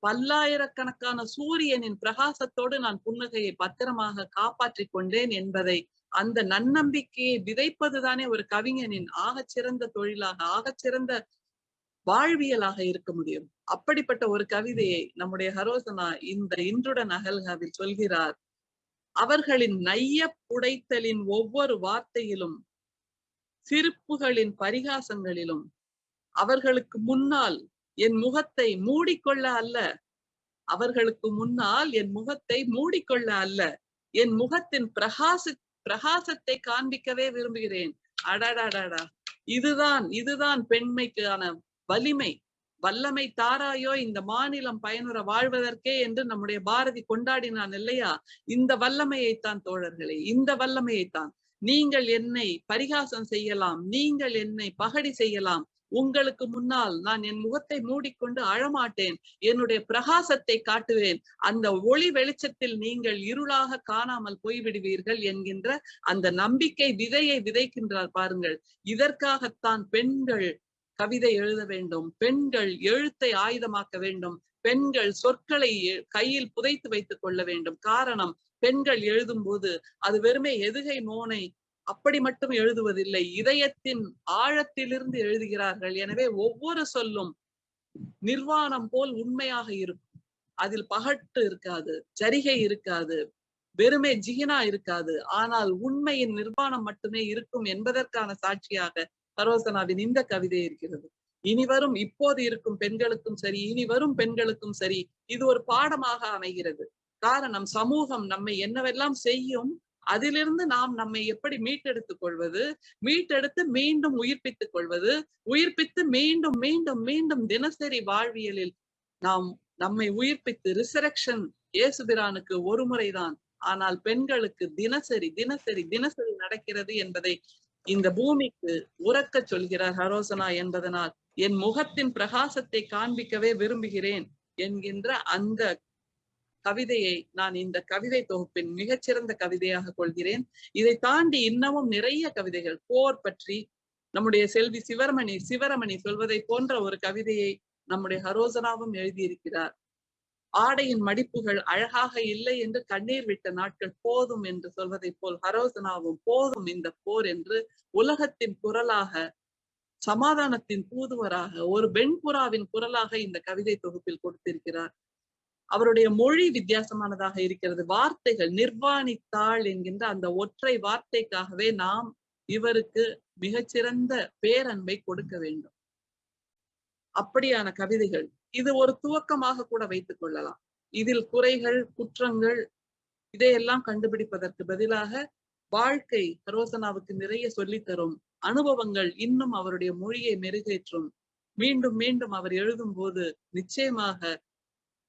பல்லாயிரக்கணக்கான சூரியனின் பிரகாசத்தோடு நான் புன்னகையை பத்திரமாக காப்பாற்றிக் கொண்டேன் என்பதை, அந்த நன்னம்பிக்கையை விதைப்பதுதானே ஒரு கவிஞனின் ஆகச்சிறந்த தொழிலாக, ஆகச்சிறந்த வாழ்வியலாக இருக்க முடியும். அப்படிப்பட்ட ஒரு கவிதையை நம்முடைய ஹரோசனா இந்த இன்றுடன் அகல்காவில் சொல்கிறார். அவர்களின் நைய புடைத்தலின் ஒவ்வொரு வார்த்தையிலும், சிரிப்புகளின் பரிகாசங்களிலும், அவர்களுக்கு முன்னால் என் முகத்தை மூடிக்கொள்ள அல்ல, அவர்களுக்கு முன்னால் என் முகத்தை மூடிக்கொள்ள அல்ல, என் முகத்தின் பிரகாசத்தை காண்பிக்கவே விரும்புகிறேன். அடாடாடாடா, இதுதான் பெண்மைக்கான வலிமை. வல்லமை தாராயோ இந்த மாநிலம் பயனுற வாழ்வதற்கே என்று நம்முடைய பாரதி கொண்டாடினான் இல்லையா? இந்த வல்லமையைத்தான் தோழர்களே, இந்த வல்லமையைத்தான். நீங்கள் என்னை பரிகாசம் செய்யலாம், நீங்கள் என்னை பகடி செய்யலாம், உங்களுக்கு முன்னால் நான் என் முகத்தை மூடிக்கொண்டு அழமாட்டேன், என்னுடைய பிரகாசத்தை காட்டுவேன், அந்த ஒளி வெளிச்சத்தில் நீங்கள் இருளாக காணாமல் போய்விடுவீர்கள் என்கின்ற அந்த நம்பிக்கை விதையை விதைக்கின்றார் பாருங்கள். இதற்காகத்தான் பெண்கள் கவிதை எழுத வேண்டும், பெண்கள் எழுத்தை ஆயுதமாக்க வேண்டும், பெண்கள் சொற்களை கையில் புதைத்து வைத்துக் கொள்ள வேண்டும். காரணம், பெண்கள் எழுதும் போது அது வெறுமே எதுகை மோனை அப்படி மட்டும் எழுதுவதில்லை, இதயத்தின் ஆழத்திலிருந்து எழுதுகிறார்கள். எனவே ஒவ்வொரு சொல்லும் நிர்வாணம் போல் உண்மையாக இருக்கும். அதில் பகட்டு இருக்காது, ஜரிகை இருக்காது, வெறுமே ஜிகினா இருக்காது. ஆனால் உண்மையின் நிர்வாணம் மட்டுமே இருக்கும் என்பதற்கான சாட்சியாக சரோசனாவின் இந்த கவிதை இருக்கிறது. இனி வரும், இப்போது இருக்கும் பெண்களுக்கும் சரி, இனி வரும் பெண்களுக்கும் சரி, இது ஒரு பாடமாக அமைகிறது. காரணம், சமூகம் நம்மை என்னவெல்லாம் செய்யும், அதிலிருந்து நாம் நம்மை எப்படி மீட்டெடுத்துக் கொள்வது, மீட்டெடுத்து மீண்டும் உயிர்ப்பித்துக் கொள்வது, உயிர்ப்பித்து மீண்டும் மீண்டும் மீண்டும் தினசரி வாழ்வியலில் நாம் நம்மை உயிர்ப்பித்து, ரிசரக்ஷன் இயேசுபிரானுக்கு ஒரு முறைதான், ஆனால் பெண்களுக்கு தினசரி தினசரி தினசரி நடக்கிறது என்பதை இந்த பூமிக்கு உறக்க சொல்கிறார் ஹரோசனா என்பதனால் என் முகத்தின் பிரகாசத்தை காண்பிக்கவே விரும்புகிறேன் என்கின்ற அந்த கவிதையை நான் இந்த கவிதை தொகுப்பின் மிகச்சிறந்த கவிதையாக கொள்கிறேன். இதை தாண்டி இன்னமும் நிறைய கவிதைகள், போர் பற்றி நம்முடைய செல்வி சிவரமணி சொல்வதை போன்ற ஒரு கவிதையை நம்முடைய ஹரோசனாவும் எழுதியிருக்கிறார். ஆடையின் மடிப்புகள் அழகாக இல்லை என்று கண்ணீர் விட்ட நாட்கள் போதும் என்று சொல்வதை போல் ஹரோசனாவும் போதும் இந்த போர் என்று உலகத்தின் குரலாக, சமாதானத்தின் தூதுவராக, ஒரு வெண்புறாவின் குரலாக இந்த கவிதை தொகுப்பில் கொடுத்திருக்கிறார். அவருடைய மொழி வித்தியாசமானதாக இருக்கிறது. வார்த்தைகள், நிர்வாணித்தாள் என்கின்ற அந்த ஒற்றை வார்த்தைக்காகவே நாம் இவருக்கு மிகச்சிறந்த பேரன்பை கொடுக்க வேண்டும். அப்படியான கவிதைகள். இது ஒரு துவக்கமாக கூட வைத்துக் கொள்ளலாம். இதில் குறைகள், குற்றங்கள் இதையெல்லாம் கண்டுபிடிப்பதற்கு பதிலாக வாழ்க்கை ஹரோசனாவுக்கு நிறைய சொல்லித்தரும், அனுபவங்கள் இன்னும் அவருடைய மொழியை மெருகேற்றும். மீண்டும் மீண்டும் அவர் எழுதும் போது நிச்சயமாக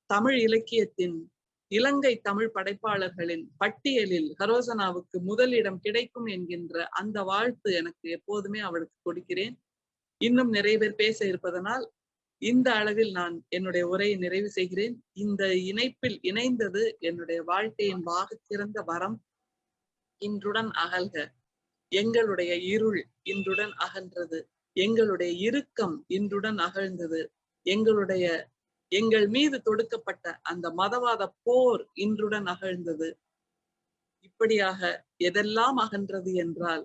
தமிழ் இலக்கியத்தின், இலங்கை தமிழ் படைப்பாளர்களின் பட்டியலில் ஹரோசனாவுக்கு முதலிடம் கிடைக்கும் என்கின்ற அந்த வாழ்த்து எனக்கு எப்போதுமே அவளுக்கு கொடுக்கிறேன். இன்னும் நிறைய பேர் பேச இருப்பதனால் இந்த அளவில் நான் என்னுடைய உரையை நிறைவு செய்கிறேன். இந்த இணைப்பில் இணைந்தது என்னுடைய வாழ்க்கையின் சிறந்த வரம். இன்றுடன் அகல்க, எங்களுடைய இருள் இன்றுடன் அகன்றது, எங்களுடைய இறுக்கம் இன்றுடன் அகழ்ந்தது, எங்கள் மீது தொடுக்கப்பட்ட அந்த மதவாத போர் இன்றுடன் அகழ்ந்தது. இப்படியாக எதெல்லாம் அகன்றது என்றால்,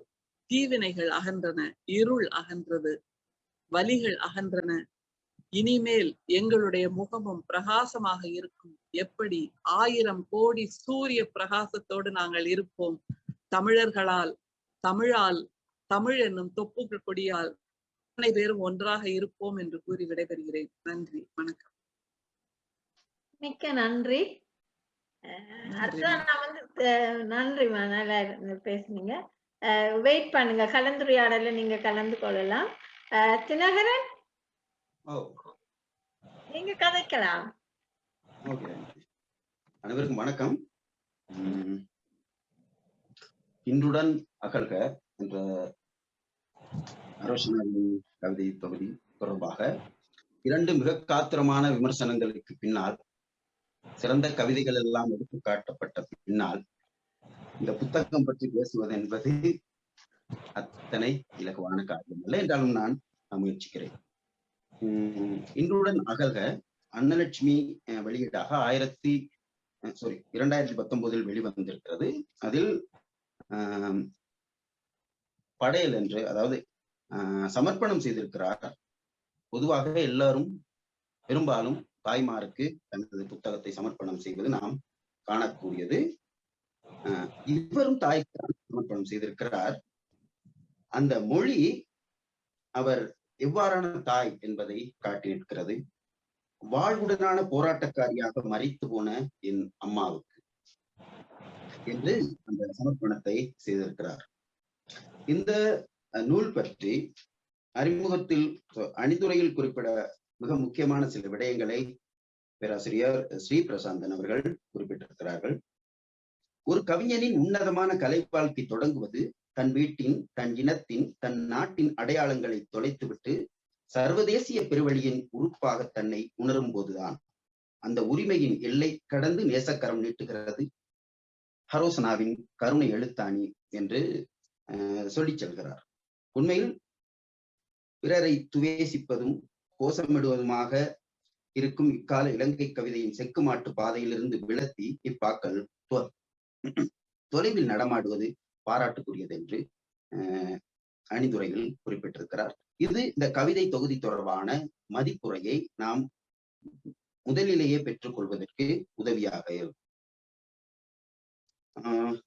தீவினைகள் அகன்றன, இருள் அகன்றது, வலிகள் அகன்றன. இனிமேல் எங்களுடைய முகமும் பிரகாசமாக இருக்கும். எப்படி 1000 கோடி சூரிய பிரகாசத்தோடு நாங்கள் இருப்போம். தமிழர்களால், தமிழ் என்னும் தொப்புக்கு கொடியால் அத்தனை பேரும் ஒன்றாக இருப்போம் என்று கூறி விடைபெறுகிறேன். நன்றி, வணக்கம். மிக்க நன்றி. அடுத்ததான் நான் நன்றிமா, நல்லா பேசுனீங்க. வெயிட் பண்ணுங்க, கலந்துரையாடல நீங்க கலந்து கொள்ளலாம். தினகரன், நீங்க கதைக்கலாம். அனைவருக்கும் வணக்கம். இன்றுடன் அகல்க என்ற ஹரோசனாவின் கவிதை தொகுதி தொடர்பாக 2 மிக காத்திரமான விமர்சனங்களுக்கு பின்னால், சிறந்த கவிதைகள் எல்லாம் எடுத்து காட்டப்பட்ட பின்னால் இந்த புத்தகம் பற்றி பேசுவது என்பது அத்தனை இலகுவான காரியம் அல்ல. என்றாலும் நான் முயற்சிக்கிறேன். இன்றுடன் அகல்க அன்னலட்சுமி வெளியீடாக 2019 வெளிவந்திருக்கிறது. அதில் படையல் என்று, அதாவது சமர்ப்பணம் செய்திருக்கிறார். பொதுவாக எல்லாரும் பெரும்பாலும் தாய்மாருக்கு தனது புத்தகத்தை சமர்ப்பணம் செய்வது நாம் காணக்கூடியது. இவரும் தாய்க்கு சமர்ப்பணம் செய்திருக்கிறார். அந்த மொழி அவர் எவ்வாறான தாய் என்பதை காட்டி நிற்கிறது. வாழ்வுடனான போராட்டக்காரியாக மரித்து போன என் அம்மாவுக்கு என்று அந்த சமர்ப்பணத்தை செய்திருக்கிறார். இந்த நூல் பற்றி அறிமுகத்தில் அணிந்துரையில் குறிப்பிட மிக முக்கியமான சில விடயங்களை பேராசிரியர் ஸ்ரீ பிரசாந்தன் அவர்கள் குறிப்பிட்டிருக்கிறார்கள். ஒரு கவிஞனின் உன்னதமான கலை வாழ்க்கை தொடங்குவது தன் வீட்டின், தன் இனத்தின், தன் நாட்டின் அடையாளங்களை தொலைத்துவிட்டு சர்வதேசிய பெருவழியின் உறுப்பாக தன்னை உணரும் போதுதான். அந்த உரிமையின் எல்லை கடந்து நேசக்கரம் நீட்டுகிறது ஹரோசனாவின் கருணை எழுத்தாணி என்று சொல்லிச் செல்கிறார். உண்மையில் பிறரை துவேசிப்பதும் கோஷமிடுவதுமாக இருக்கும் இக்கால இலங்கை கவிதையின் செக்குமாட்டு பாதையிலிருந்து விலத்தி இப்பாக்கள் தொலைவில் நடமாடுவது பாராட்டுக்குரியது என்று அணிந்துரையில் குறிப்பிட்டிருக்கிறார். இது இந்த கவிதை தொகுதி தொடர்பான மதிப்புரையை நாம் முதலிலேயே பெற்றுக் கொள்வதற்கு உதவியாக இருக்கும்.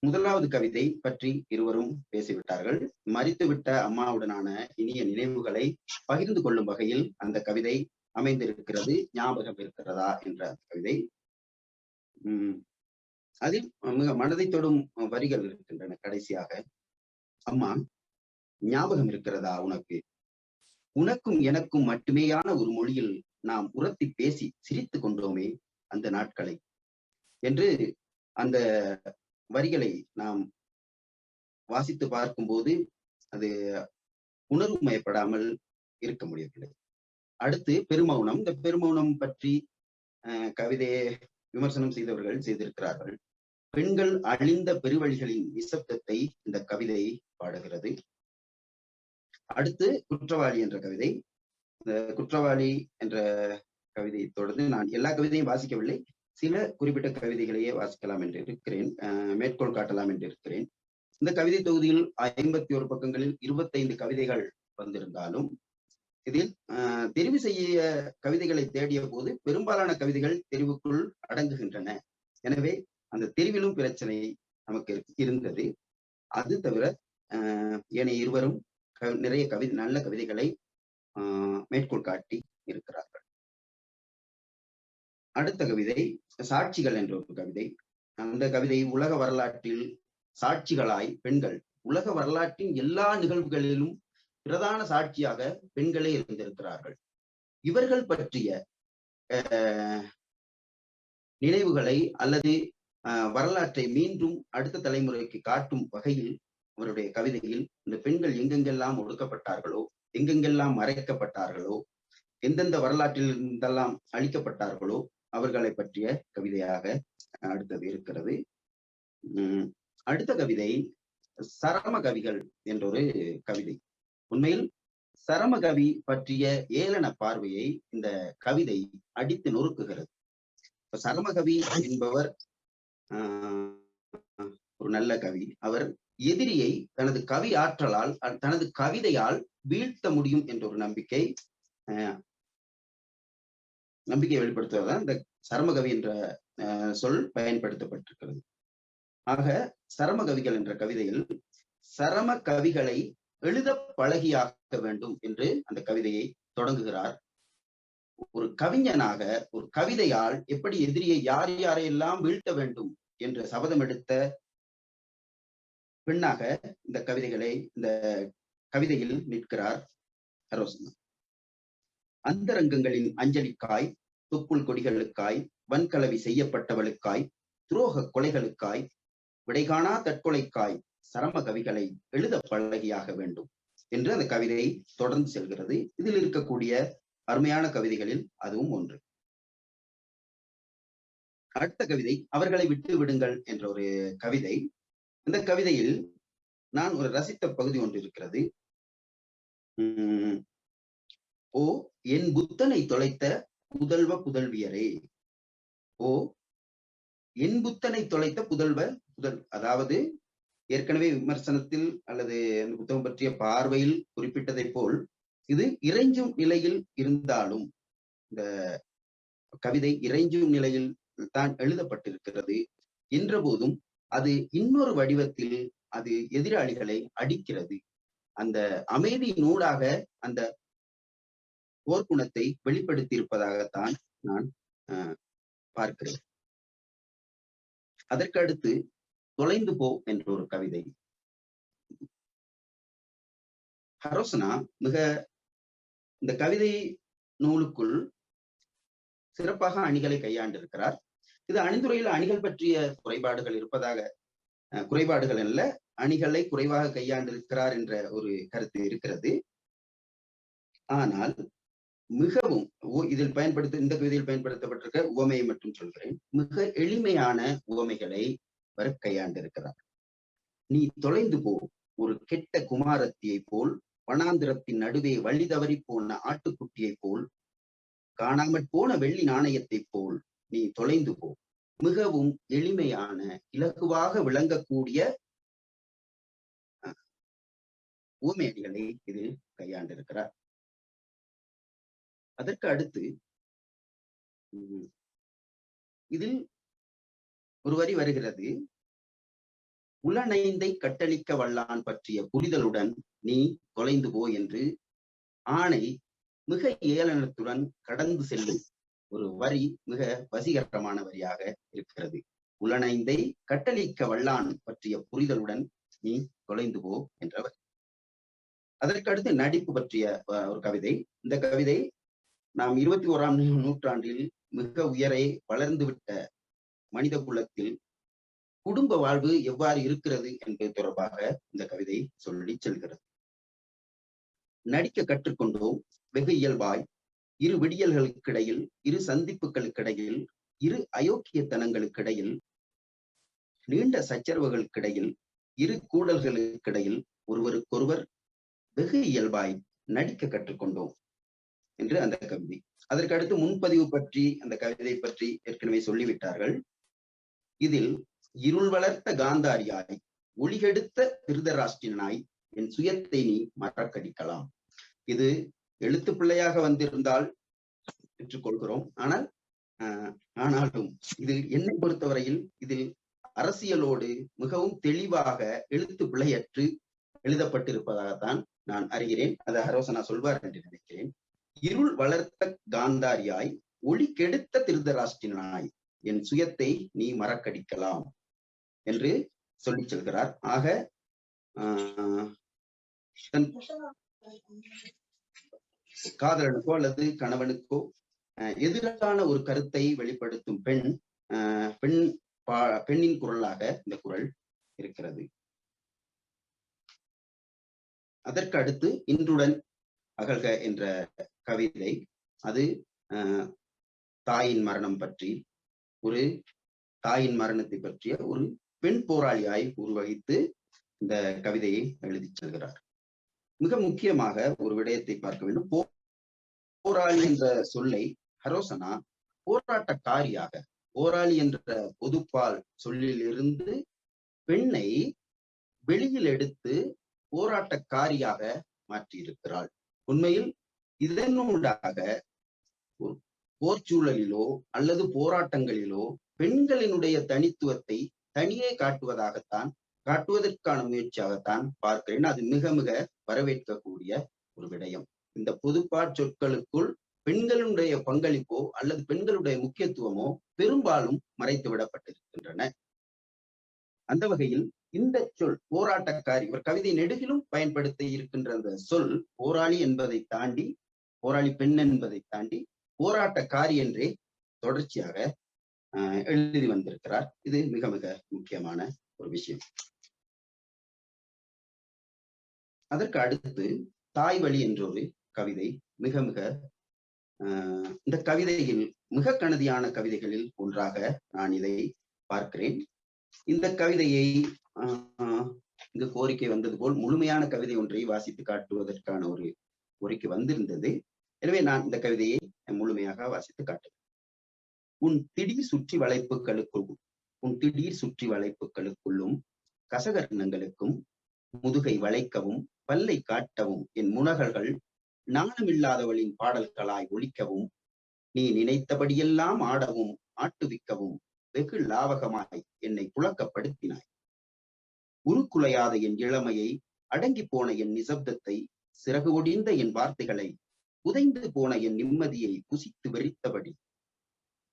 முதலாவது கவிதை பற்றி இருவரும் பேசிவிட்டார்கள். மரித்துவிட்ட அம்மாவுடனான இனிய நினைவுகளை பகிர்ந்து கொள்ளும் வகையில் அந்த கவிதை அமைந்திருக்கிறது. ஞாபகம் இருக்கிறதா என்ற கவிதை. அதில் மிக மனதை தொடும் வரிகள் இருக்கின்றன. கடைசியாக, அம்மா, ஞாபகம் இருக்கிறதா உனக்கு? உனக்கும் எனக்கும் மட்டுமேயான ஒரு மொழியில் நாம் உரத்தி பேசி சிரித்து கொண்டோமே அந்த நாட்களை என்று அந்த வரிகளை நாம் வாசித்து பார்க்கும்போது அது உணர்வு மயப்படாமல் இருக்க முடியவில்லை. அடுத்து பெருமௌனம். இந்த பெருமௌனம் பற்றி கவிதையை விமர்சனம் செய்தவர்கள் செய்திருக்கிறார்கள். பெண்கள் அழிந்த பெருவழிகளின் நிசப்தத்தை இந்த கவிதை பாடுகிறது. அடுத்து குற்றவாளி என்ற கவிதை. இந்த குற்றவாளி என்ற கவிதையை தொடர்ந்து நான் எல்லா கவிதையும் வாசிக்கவில்லை, சில குறிப்பிட்ட கவிதைகளையே வாசிக்கலாம் என்று இருக்கிறேன், மேற்கோள் காட்டலாம் என்று இருக்கிறேன். இந்த கவிதை தொகுதியில் 51 பக்கங்களில் 25 கவிதைகள் வந்திருந்தாலும் இதில் தெரிவு செய்ய கவிதைகளை தேடிய போது பெரும்பாலான கவிதைகள் தெரிவுக்குள் அடங்குகின்றன. எனவே அந்த தெரிவிலும் பிரச்சனை நமக்கு இருந்தது. அது தவிர ஏனைய இருவரும் நிறைய நல்ல கவிதைகளை மேற்கோள் காட்டி இருக்கிறார்கள். அடுத்த கவிதை சாட்சிகள் என்ற ஒரு கவிதை. அந்த கவிதை உலக வரலாற்றில் சாட்சிகளாய் பெண்கள், உலக வரலாற்றின் எல்லா நிகழ்வுகளிலும் பிரதான சாட்சியாக பெண்களே இருந்திருக்கிறார்கள். இவர்கள் பற்றிய நினைவுகளை அல்லது வரலாற்றை மீண்டும் அடுத்த தலைமுறைக்கு காட்டும் வகையில் அவருடைய கவிதையில் இந்த பெண்கள் எங்கெங்கெல்லாம் ஒடுக்கப்பட்டார்களோ, எங்கெங்கெல்லாம் மறைக்கப்பட்டார்களோ, எந்தெந்த வரலாற்றில் இருந்தெல்லாம் அழிக்கப்பட்டார்களோ அவர்களை பற்றிய கவிதையாக அடுத்தது இருக்கிறது. அடுத்த கவிதை சரம கவிகள் என்றொரு கவிதை. உண்மையில் சரம கவி பற்றிய ஏளன பார்வையை இந்த கவிதை அடித்து நொறுக்குகிறது. சரமகவி என்பவர் ஒரு நல்ல கவி. அவர் எதிரியை தனது கவி ஆற்றலால், தனது கவிதையால் வீழ்த்த முடியும் என்ற ஒரு நம்பிக்கை வெளிப்படுத்துவதுதான் இந்த சரமகவி என்ற சொல் பயன்படுத்தப்பட்டிருக்கிறது. ஆக சரமகவிகள் என்ற கவிதையில் சரம கவிகளை எழுத பழகியாக வேண்டும் என்று அந்த கவிதையை தொடங்குகிறார். ஒரு கவிஞனாக ஒரு கவிதையால் எப்படி எதிரியை யார் யாரையெல்லாம் வீழ்த்த வேண்டும் என்று சபதம் எடுத்த பெண்ணாக இந்த கவிதையில் நிற்கிறார் ஹரோசனா. அந்தரங்கங்களின் அஞ்சலிக்காய், தொப்புள் கொடிகளுக்காய், வன்கலவி செய்யப்பட்டவளுக்காய், துரோக கொலைகளுக்காய், விடைகாணா தற்கொலைக்காய் சரம கவிகளை எழுத பழகியாக வேண்டும் என்று அந்த கவிதை தொடர்ந்து செல்கிறது. இதில் இருக்கக்கூடிய அருமையான கவிதைகளில் அதுவும் ஒன்று. அடுத்த கவிதை அவர்களை விட்டு விடுங்கள் என்ற ஒரு கவிதை. இந்த கவிதையில் நான் ஒரு ரசித்த பகுதி ஒன்று இருக்கிறது. ஓ என் புத்தனை தொலைத்த புதல்வ புதல்வியரே, ஓ என் புத்தனை தொலைத்த அதாவது ஏற்கனவே விமர்சனத்தில் அல்லது அந்த புத்தகம் பற்றிய பார்வையில் குறிப்பிட்டதை போல் இது இறைஞ்சும் நிலையில் இருந்தாலும் இந்த கவிதை இறைஞ்சும் நிலையில் தான் எழுதப்பட்டிருக்கிறது என்ற போதும் அது இன்னொரு வடிவத்தில் அது எதிராளிகளை அடிக்கிறது. அந்த அமைதியினூடாக அந்த போர்க்குணத்தை வெளிப்படுத்தி இருப்பதாகத்தான் நான் பார்க்கிறேன். அதற்கு அடுத்து தொலைந்து போ என்ற ஒரு கவிதை. ஹரோசனா மிக இந்த கவிதை நூலுக்குள் சிறப்பாக அணிகளை கையாண்டிருக்கிறார். இது அணிந்துரையில் அணிகள் பற்றிய குறைபாடுகள் இருப்பதாக, குறைபாடுகள் அல்ல, அணிகளை குறைவாக கையாண்டிருக்கிறார் என்ற ஒரு கருத்து இருக்கிறது. ஆனால் மிகவும் இதில் இந்த கவிதையில் பயன்படுத்தப்பட்டிருக்க உவமையை மட்டும் சொல்கிறேன். மிக எளிமையான உவமைகளை அவர் கையாண்டிருக்கிறார். நீ தொலைந்து போ, ஒரு கெட்ட குமாரத்தியை போல், வனாந்திரத்தின் நடுவே வழி தவறி போன ஆட்டுக்குட்டியை போல், காணாமற் போன வெள்ளி நாணயத்தை போல் நீ தொலைந்து போ. மிகவும் எளிமையான, இலகுவாக விளங்கக்கூடிய உவமையடிகளை இதில் கையாண்டிருக்கிறார். அதற்கு அடுத்து இதில் ஒரு வரி வருகிறது. உளநைந்தை கட்டளிக்க வல்லான் பற்றிய புரிதலுடன் நீ தொலைந்து போ என்று ஆணை மிக ஏளனத்துடன் கடந்து செல்லும் ஒரு வரி மிக வசீகரமான வரியாக இருக்கிறது. உளநைந்தை கட்டளிக்க வல்லான் பற்றிய புரிதலுடன் நீ தொலைந்து போ என்றவர். அதற்கு அடுத்து நடிப்பு பற்றிய ஒரு கவிதை. இந்த கவிதை நாம் 21ஆம் நூற்றாண்டில் மிக உயரே வளர்ந்துவிட்ட மனித குலத்தில் குடும்ப வாழ்வு எவ்வாறு இருக்கிறது என்பது தொடர்பாக இந்த கவிதை சொல்லி செல்கிறது. நடிக்க கற்றுக்கொண்டோம் வெகு இயல்பாய், இரு விடியல்களுக்கிடையில், இரு சந்திப்புகளுக்கிடையில், இரு அயோக்கியத்தனங்களுக்கிடையில், நீண்ட சச்சரவுகளுக்கிடையில், இரு கூடல்களுக்கிடையில் ஒருவருக்கொருவர் வெகு இயல்பாய் நடிக்க கற்றுக்கொண்டோம் என்று அந்த கவிதை. அதற்கு அடுத்து முன்பதிவு பற்றி, அந்த கவிதை பற்றி ஏற்கனவே சொல்லிவிட்டார்கள். இதில் இருள் வளர்த்த காந்தாரியாய், ஒளிகெடுத்த திருதராஷ்டிரனாய் என் சுயத்தை நீ மறக்கடிக்கலாம். இது எழுத்து பிள்ளையாக வந்திருந்தால் பெற்றுக்கொள்கிறோம். ஆனாலும் இது என்னை பொறுத்தவரையில் இதில் அரசியலோடு மிகவும் தெளிவாக எழுத்து பிழையற்று எழுதப்பட்டிருப்பதாகத்தான் நான் அறிகிறேன். அதை ஹரோசனா சொல்வார் என்று நினைக்கிறேன். இருள் வளர்த்த காந்தாரியாய், ஒளி கெடுத்த திருதராஷ்டிரனாய் என் சுயத்தை நீ மறக்கடிக்கலாம் என்று சொல்லி செல்கிறார். ஆக காதலனுக்கோ அல்லது கணவனுக்கோ எதிரான ஒரு கருத்தை வெளிப்படுத்தும் பெண்ணின் குரலாக இந்த குரல் இருக்கிறது. அதற்கு அடுத்து இன்றுடன் அகல்க என்ற கவிதை. அது தாயின் மரணம் பற்றி, ஒரு தாயின் மரணத்தை பற்றிய ஒரு பெண் போராளியாய் உருவகித்து இந்த கவிதையை எழுதி செல்கிறார். மிக முக்கியமாக ஒரு விடயத்தை பார்க்க வேண்டும். போராளி என்ற சொல்லை ஹரோசனா போராட்டக்காரியாக, போராளி என்ற பொதுப்பால் சொல்லில் இருந்து பெண்ணை வெளியில் எடுத்து போராட்டக்காரியாக மாற்றியிருக்கிறாள். உண்மையில் இதனூடாக போர்ச்சூழலிலோ அல்லது போராட்டங்களிலோ பெண்களினுடைய தனித்துவத்தை தனியே காட்டுவதற்கான முயற்சியாகத்தான் பார்க்கிறேன். அது மிக மிக வரவேற்கக்கூடிய ஒரு விடயம். இந்த பொதுப்பாற் சொற்களுக்குள் பெண்களுடைய பங்களிப்போ அல்லது பெண்களுடைய முக்கியத்துவமோ பெரும்பாலும் மறைத்து விடப்பட்டிருக்கின்றன. அந்த வகையில் இந்த சொல் போராட்டக்காரி, ஒரு கவிதை நெடுகிலும் பயன்படுத்தி இருக்கின்ற அந்த சொல் போராளி என்பதை தாண்டி, போராளி பெண் என்பதை தாண்டி போராட்டக்காரி என்றே தொடர்ச்சியாக எழுதி வந்திருக்கிறார். இது மிக மிக முக்கியமான ஒரு விஷயம். அதற்கு அடுத்து தாய் வழி என்ற ஒரு கவிதை. மிக மிக இந்த கவிதையில் மிக கனதியான கவிதைகளில் ஒன்றாக நான் இதை பார்க்கிறேன். இந்த கவிதையை இங்கு கோரிக்கை வந்தது போல் முழுமையான கவிதை ஒன்றை வாசித்து காட்டுவதற்கான ஒரு கோரிக்கை வந்திருந்தது. எனவே நான் இந்த கவிதையை முழுமையாக வாசித்து காட்டுவேன். உன் திடீர் சுற்றி வளைப்புகளுக்குள்ளும் கசகர்ணங்களுக்கும் முதுகை வளைக்கவும் பல்லை காட்டவும் என் முனகல்கள் நாணமில்லாதவளின் பாடல்களாய் ஒலிக்கவும், நீ நினைத்தபடியெல்லாம் ஆடவும் ஆட்டுவிக்கவும் வெகு லாவகமாய் என்னை புழக்கப்படுத்தினாய். உருக்குலையாத என் இளமையை, அடங்கி போன என் நிசப்தத்தை, சிறகு ஒடிந்த என் வார்த்தைகளை, புதைந்து போன என் நிம்மதியை புசித்து வெறித்தபடி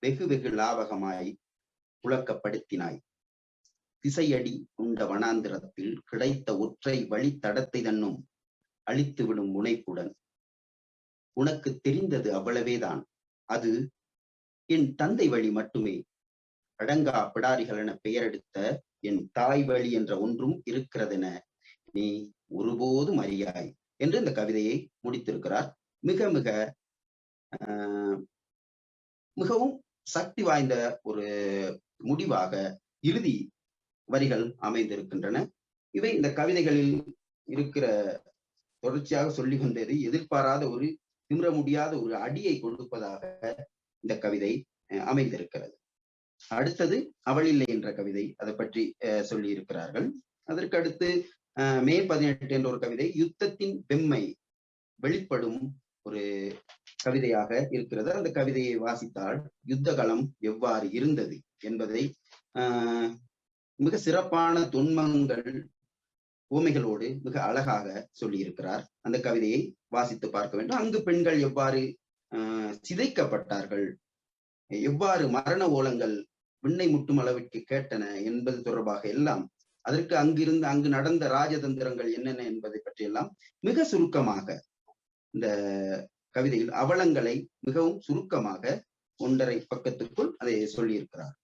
வெகு வெகு லாவகமாய் புழக்கப்படுத்தினாய். திசையடி உண்ட வனாந்திரத்தில் கிடைத்த ஒற்றை வழித்தடத்தை தன்னும் அழித்துவிடும் முனைப்புடன் உனக்கு தெரிந்தது அவ்வளவேதான், அது என் தந்தை வழி மட்டுமே. அடங்கா பிடாரிகள் என பெயரெடுத்த என் தாய் வழி என்ற ஒன்றும் இருக்கிறதென நீ ஒருபோதும் அறியாய் என்று இந்த கவிதையை முடித்திருக்கிறார். மிக மிக மிகவும் சக்தி வாய்ந்த ஒரு முடிவாக இறுதி வரிகள் அமைந்திருக்கின்றன. இவை இந்த கவிதைகளில் இருக்கிற தொடர்ச்சியாக சொல்லி வந்தது எதிர்பாராத ஒரு திமிர முடியாத ஒரு அடியை கொடுப்பதாக இந்த கவிதை அமைந்திருக்கிறது. அடுத்தது அவளில்லை என்ற கவிதை, அதை பற்றி சொல்லி இருக்கிறார்கள். அதற்கு அடுத்து மே 18 என்ற ஒரு கவிதை யுத்தத்தின் வெம்மை வெளிப்படும் ஒரு கவிதையாக இருக்கிறது. அந்த கவிதையை வாசித்தால் யுத்த களம் எவ்வாறு இருந்தது என்பதை மிக சிறப்பான தொன்மங்கள் உவமைகளோடு மிக அழகாக சொல்லி இருக்கிறார். அந்த கவிதையை வாசித்து பார்க்க வேண்டும். அங்கு பெண்கள் எவ்வாறு சிதைக்கப்பட்டார்கள், எவ்வாறு மரண ஓலங்கள் விண்ணை முட்டும் அளவிற்கு கேட்டன என்பது தொடர்பாக எல்லாம், அதற்கு அங்கு நடந்த ராஜதந்திரங்கள் என்னென்ன என்பதை பற்றியெல்லாம் மிக சுருக்கமாக இந்த கவிதையில் அவலங்களை மிகவும் சுருக்கமாக 1.5 பக்கத்திற்குள் அதை சொல்லியிருக்கிறார்.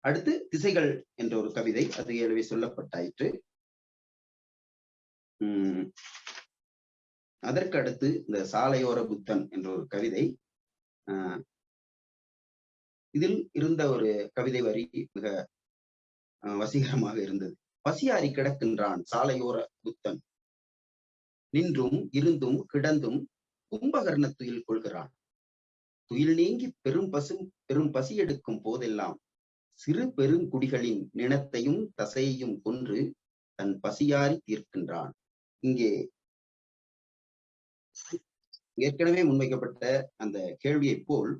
அடுத்து திசைகள் என்ற ஒரு கவிதை, அது ஏற்கனவே சொல்லப்பட்டாயிற்று. அதற்கு அடுத்து இந்த சாலையோர புத்தன் என்ற ஒரு கவிதை, இதில் இருந்த ஒரு கவிதை வரி மிக வசீகரமாக இருந்தது. பசியாரி கிடக்கின்றான் சாலையோர புத்தன், நின்றும் இருந்தும் கிடந்தும் கும்பகர்ண துயில் கொள்கிறான். துயில் நீங்கி பெரும் பசி எடுக்கும் போதெல்லாம் சிறு பெருங்குடிகளின் நினத்தையும் தசையையும் கொன்று தன் பசியாரி தீர்க்கின்றான். இங்கே ஏற்கனவே முன்வைக்கப்பட்ட அந்த கேள்வியை போல்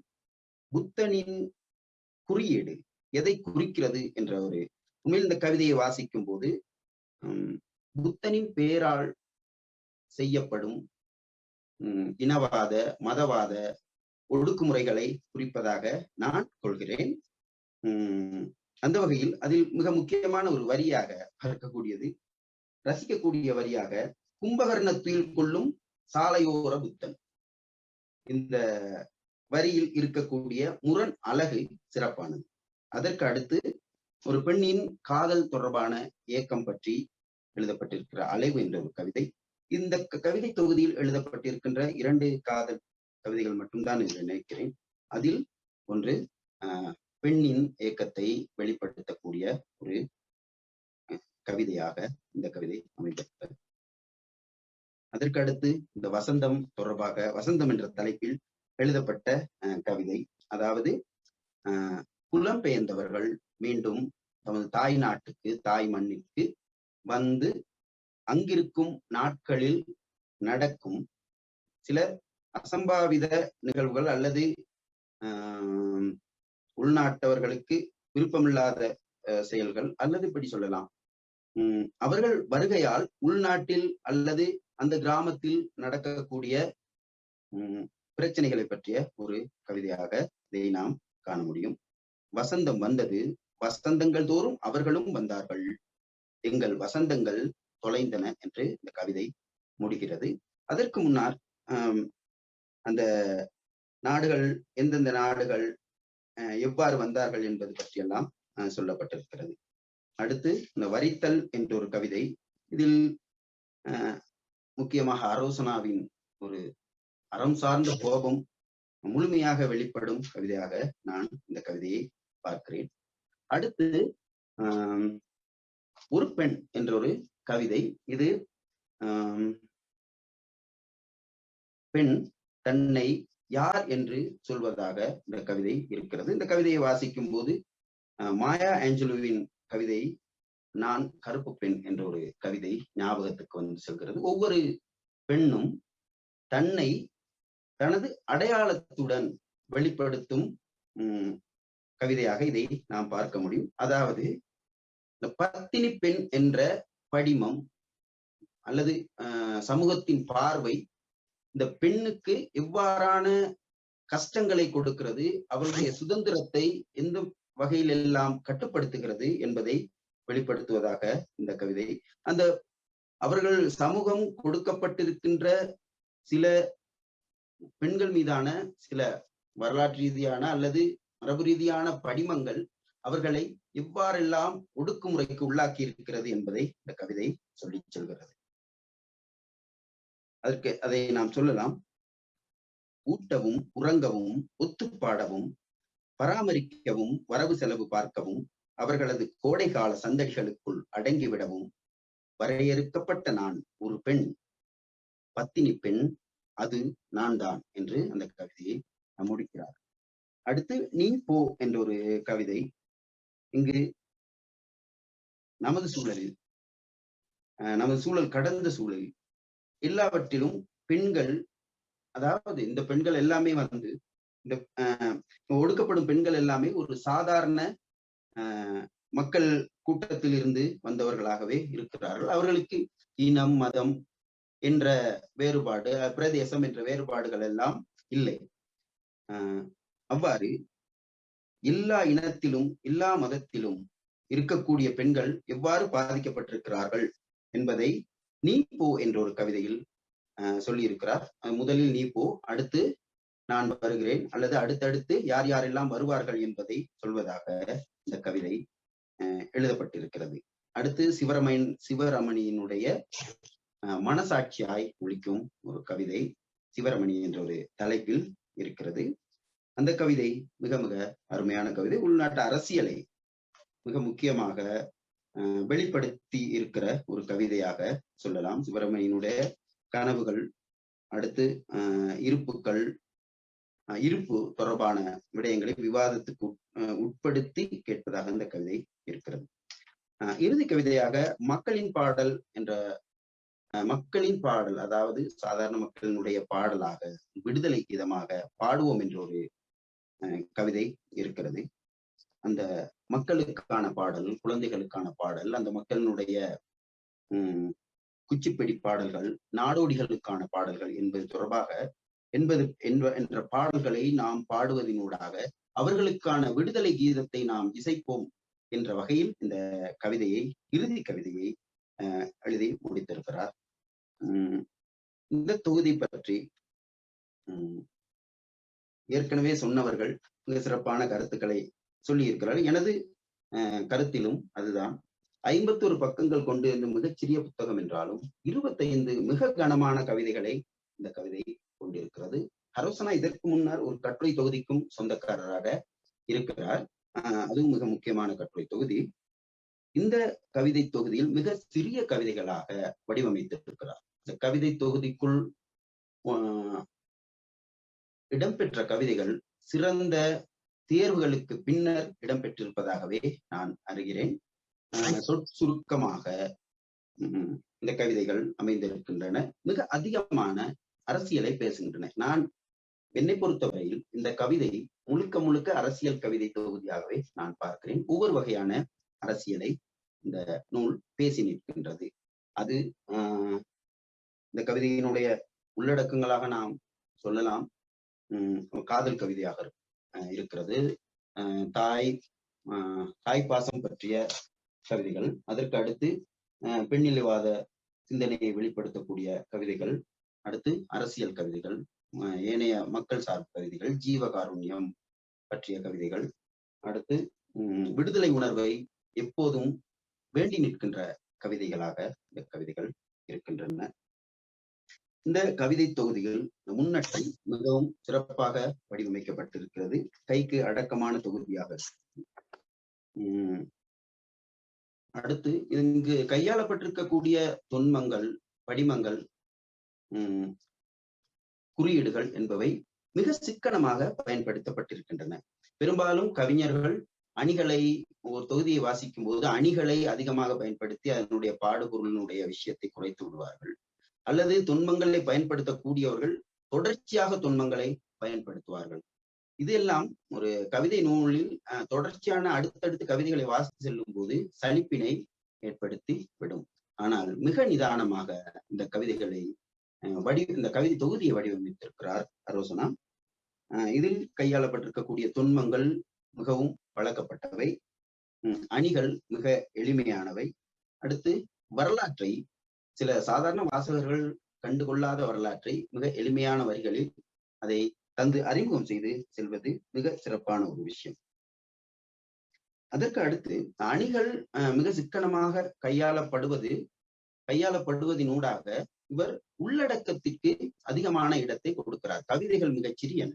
புத்தனின் குறியீடு எதை குறிக்கிறது என்ற ஒரு உண்மையில் இந்த கவிதையை வாசிக்கும் போது புத்தனின் பெயரால் செய்யப்படும் இனவாத மதவாத ஒடுக்குமுறைகளை குறிப்பதாக நான் கொள்கிறேன். அந்த வகையில் அதில் மிக முக்கியமான ஒரு வரியாக பார்க்கக்கூடியது, ரசிக்கக்கூடிய வரியாக கும்பகர்ண துயில் கொள்ளும் சாலையோர புத்தன். இந்த வரியில் இருக்கக்கூடிய முரண் அழகு சிறப்பானது. அதற்கு அடுத்து ஒரு பெண்ணின் காதல் தொடர்பான ஏக்கம் பற்றி எழுதப்பட்டிருக்கிற அலைவு என்ற ஒரு கவிதை. இந்த கவிதை தொகுதியில் எழுதப்பட்டிருக்கின்ற 2 காதல் கவிதைகள் மட்டும்தான் என்று நினைக்கிறேன். அதில் ஒன்று பெண்ணின் ஏக்கத்தை வெளிப்படுத்தக்கூடிய ஒரு கவிதையாக இந்த கவிதை அமைந்திருக்கிறது. அதற்கு அடுத்து இந்த வசந்தம் தொடர்பாக, வசந்தம் என்ற தலைப்பில் எழுதப்பட்ட கவிதை, அதாவது புலம்பெயர்ந்தவர்கள் மீண்டும் தமது தாய் நாட்டுக்கு, தாய் மண்ணிற்கு வந்து அங்கிருக்கும் நாட்களில் நடக்கும் சில அசம்பாவித நிகழ்வுகள் அல்லது உள்நாட்டவர்களுக்கு விருப்பமில்லாத செயல்கள், அல்லது இப்படி சொல்லலாம், அவர்கள் வருகையால் உள்நாட்டில் அல்லது அந்த கிராமத்தில் நடக்கக்கூடிய பிரச்சனைகளை பற்றிய ஒரு கவிதையாக இதை நாம் காண முடியும். வசந்தம் வந்தது, வசந்தங்கள் தோறும் அவர்களும் வந்தார்கள், எங்கள் வசந்தங்கள் தொலைந்தன என்று இந்த கவிதை முடிகிறது. அதற்கு முன்னால் அந்த நாடுகள், எந்தெந்த நாடுகள் எவ்வாறு வந்தார்கள் என்பது பற்றியெல்லாம் சொல்லப்பட்டிருக்கிறது. அடுத்து இந்த வரித்தல் என்ற ஒரு கவிதை, இதில் முக்கியமாக அரோசனாவின் ஒரு அறம் சார்ந்த கோபம் முழுமையாக வெளிப்படும் கவிதையாக நான் இந்த கவிதையை பார்க்கிறேன். அடுத்து ஒரு பெண் என்ற ஒரு கவிதை. இது பெண் தன்னை யார் என்று சொல்வதாக இந்த கவிதை இருக்கிறது. இந்த கவிதையை வாசிக்கும் போது மாயா ஆஞ்சலோவின் கவிதை நான் கருப்பு பெண் என்ற ஒரு கவிதை ஞாபகத்துக்கு வந்து செல்கிறது. ஒவ்வொரு பெண்ணும் தன்னை தனது அடையாளத்துடன் வெளிப்படுத்தும் கவிதையாக இதை நாம் பார்க்க முடியும். அதாவது இந்த பத்தினி பெண் என்ற படிமம் அல்லது சமூகத்தின் பார்வை இந்த பெண்ணுக்கு எவ்வாறான கஷ்டங்களை கொடுக்கிறது, அவருடைய சுதந்திரத்தை எந்த வகையில் எல்லாம் கட்டுப்படுத்துகிறது என்பதை வெளிப்படுத்துவதாக இந்த கவிதை. அந்த அவர்கள் சமூகம் கொடுக்கப்பட்டிருக்கின்ற சில பெண்கள் மீதான சில வரலாற்று ரீதியான அல்லது மரபு ரீதியான படிமங்கள் அவர்களை எவ்வாறெல்லாம் ஒடுக்குமுறைக்கு உள்ளாக்கி இருக்கிறது என்பதை இந்த கவிதை சொல்லி செல்கிறது. அதற்கு அதை நாம் சொல்லலாம். ஊட்டவும் உறங்கவும் ஒத்துப்பாடவும் பராமரிக்கவும் வரவு செலவு பார்க்கவும் அவர்களது கோடைகால சந்தடிகளுக்குள் அடங்கிவிடவும் வரையறுக்கப்பட்ட நான் ஒரு பெண், பத்தினி பெண், அது நான் தான் என்று அந்த கவிதையை முடிக்கிறார். அடுத்து நீ போ என்ற ஒரு கவிதை. இங்கு நமது சூழலில், நமது சூழல் கடந்த சூழலில் எல்லாவற்றிலும் பெண்கள், அதாவது இந்த பெண்கள் எல்லாமே வந்து இந்த ஒடுக்கப்படும் பெண்கள் எல்லாமே ஒரு சாதாரண மக்கள் கூட்டத்தில் இருந்து வந்தவர்களாகவே இருக்கிறார்கள். அவர்களுக்கு இனம், மதம் என்ற வேறுபாடு, பிரதேசம் என்ற வேறுபாடுகள் எல்லாம் இல்லை. அவ்வாறு எல்லா இனத்திலும் எல்லா மதத்திலும் இருக்கக்கூடிய பெண்கள் எவ்வாறு பாதிக்கப்பட்டிருக்கிறார்கள் என்பதை நீ போ என்ற ஒரு கவிதையில் சொல்லி இருக்கிறார். முதலில் நீ போ, அடுத்து நான் வருகிறேன், அல்லது அடுத்தடுத்து யார் யாரெல்லாம் வருவார்கள் என்பதை சொல்வதாக இந்த கவிதை எழுதப்பட்டிருக்கிறது. அடுத்து சிவரமணியினுடைய மனசாட்சியாய் ஒலிக்கும் ஒரு கவிதை சிவரமணி என்ற ஒரு தலைப்பில் இருக்கிறது. அந்த கவிதை மிக மிக அருமையான கவிதை. உள்நாட்டு அரசியலை மிக முக்கியமாக வெளிப்படுத்தி இருக்கிற ஒரு கவிதையாக சொல்லலாம். சிவரமணியினுடைய கனவுகள், அடுத்து இருப்பு தொடர்பான விடயங்களை விவாதத்துக்கு உட்படுத்தி கேட்பதாக இந்த கவிதை இருக்கிறது. இறுதி கவிதையாக மக்களின் பாடல் என்ற மக்களின் பாடல், அதாவது சாதாரண மக்களினுடைய பாடலாக விடுதலை கீதமாக பாடுவோம் என்ற ஒரு கவிதை இருக்கிறது. அந்த மக்களுக்கான பாடல், குழந்தைகளுக்கான பாடல், அந்த மக்களினுடைய குச்சிப்பிடி பாடல்கள், நாடோடிகளுக்கான பாடல்கள் என்பது தொடர்பாக என்ற பாடல்களை நாம் பாடுவதனூடாக அவர்களுக்கான விடுதலை கீதத்தை நாம் இசைப்போம் என்ற வகையில் இந்த கவிதையை, இறுதி கவிதையை எழுதி முடித்திருக்கிறார். இந்த தொகுதி பற்றி ஏற்கனவே சொன்னவர்கள் மிக சிறப்பான கருத்துக்களை சொல்லி இருக்கிறார்கள். எனது கருத்திலும் அதுதான். 51 பக்கங்கள் கொண்டு இந்த மிகச்சிறிய புத்தகம் என்றாலும் 25 மிக கனமான கவிதைகளை இந்த கவிதை கொண்டிருக்கிறது. ஹரோசனா இதற்கு முன்னர் ஒரு கட்டுரை தொகுதிக்கும் சொந்தக்காரராக இருக்கிறார். அதுவும் மிக முக்கியமான கட்டுரை தொகுதி. இந்த கவிதை தொகுதியில் மிக சிறிய கவிதைகளாக வடிவமைத்திருக்கிறார். இந்த கவிதை தொகுதிக்குள் இடம்பெற்ற கவிதைகள் சிறந்த தேர்வுகளுக்கு பின்னர் இடம்பெற்றிருப்பதாகவே நான் அறிகிறேன். சுருக்கமாக இந்த கவிதைகள் அமைந்திருக்கின்றன. மிக அதிகமான அரசியலை பேசுகின்றன. என்னை பொறுத்தவரையில் இந்த கவிதை முழுக்க முழுக்க அரசியல் கவிதை தொகுதியாகவே நான் பார்க்கிறேன். ஒவ்வொரு வகையான அரசியலை இந்த நூல் பேசி நிற்கின்றது. அது இந்த கவிதையினுடைய உள்ளடக்கங்களாக நாம் சொல்லலாம். காதல் கவிதையாக இருக்கிறது, தாய் பாசம் பற்றிய கவிதைகள், அதற்கு அடுத்து பெண்ணிலைவாத சிந்தனையை வெளிப்படுத்தக்கூடிய கவிதைகள், அடுத்து அரசியல் கவிதைகள், ஏனைய மக்கள் சார்பு கவிதைகள், ஜீவகாருண்யம் பற்றிய கவிதைகள், அடுத்து விடுதலை உணர்வை எப்போதும் வேண்டி நிற்கின்ற கவிதைகளாக இந்த கவிதைகள் இருக்கின்றன. இந்த கவிதை தொகுதியில் முன்னட்டை மிகவும் சிறப்பாக வடிவமைக்கப்பட்டிருக்கிறது. கைக்கு அடக்கமான தொகுதியாக. அடுத்து இங்கு கையாளப்பட்டிருக்கக்கூடிய தொன்மங்கள், படிமங்கள், குறியீடுகள் என்பவை மிக சிக்கனமாக பயன்படுத்தப்பட்டிருக்கின்றன. பெரும்பாலும் கவிஞர்கள் அணிகளை, ஒரு தொகுதியை வாசிக்கும் போது அணிகளை அதிகமாக பயன்படுத்தி அதனுடைய பாடுபொருளினுடைய விஷயத்தை குறைத்து விடுவார்கள். அல்லது தொன்மங்களை பயன்படுத்தக்கூடியவர்கள் தொடர்ச்சியாக தொன்மங்களை பயன்படுத்துவார்கள். இதெல்லாம் ஒரு கவிதை நூலில் தொடர்ச்சியான அடுத்தடுத்த கவிதைகளை வாசித்து செல்லும் போது சலிப்பினை ஏற்படுத்தி விடும். ஆனால் மிக நிதானமாக இந்த கவிதைகளை இந்த கவிதை தொகுதியை வடிவமைத்திருக்கிறார் ஹரோசனா. இதில் கையாளப்பட்டிருக்கக்கூடிய தொன்மங்கள் மிகவும் பழக்கப்பட்டவை. அணிகள் மிக எளிமையானவை. அடுத்து வரலாற்றை சில சாதாரண வாசகர்கள் கண்டுகொள்ளாத வரலாற்றை மிக எளிமையான வரிகளில் அதை தந்து அறிமுகம் செய்து செல்வது மிக சிறப்பான ஒரு விஷயம். அதற்கு அடுத்து அணிகள் மிக சிக்கனமாக கையாளப்படுவதினூடாக இவர் உள்ளடக்கத்திற்கு அதிகமான இடத்தை கொடுக்கிறார். கவிதைகள் மிகச் சிறியன,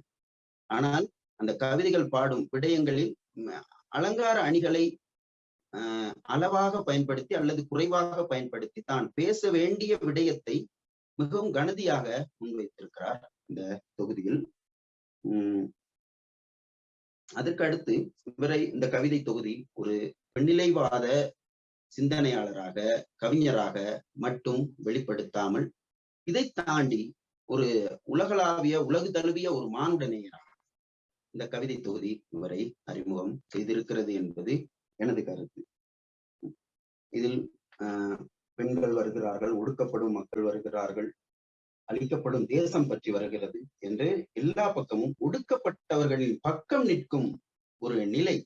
ஆனால் அந்த கவிதைகள் பாடும் விடயங்களில் அலங்கார அணிகளை அளவாக பயன்படுத்தி அல்லது குறைவாக பயன்படுத்தி தான் பேச வேண்டிய விடயத்தை மிகவும் கனதியாக முன்வைத்திருக்கிறார் இந்த தொகுதியில். அதற்கு அடுத்து இவரை இந்த கவிதை தொகுதி ஒரு பெண்ணிலைவாத சிந்தனையாளராக, கவிஞராக மட்டும் வெளிப்படுத்தாமல் இதை தாண்டி ஒரு உலகு தழுவிய ஒரு மானுடநேயராக இந்த கவிதை தொகுதி இவரை அறிமுகம் செய்திருக்கிறது என்பது எனது கருத்து. இதில் பெண்கள் வருகிறார்கள், ஒடுக்கப்படும் மக்கள் வருகிறார்கள், அழிக்கப்படும் தேசம் பற்றி வருகிறது என்று எல்லா பக்கமும் ஒடுக்கப்பட்டவர்களின் பக்கம் நிற்கும் ஒரு நிலை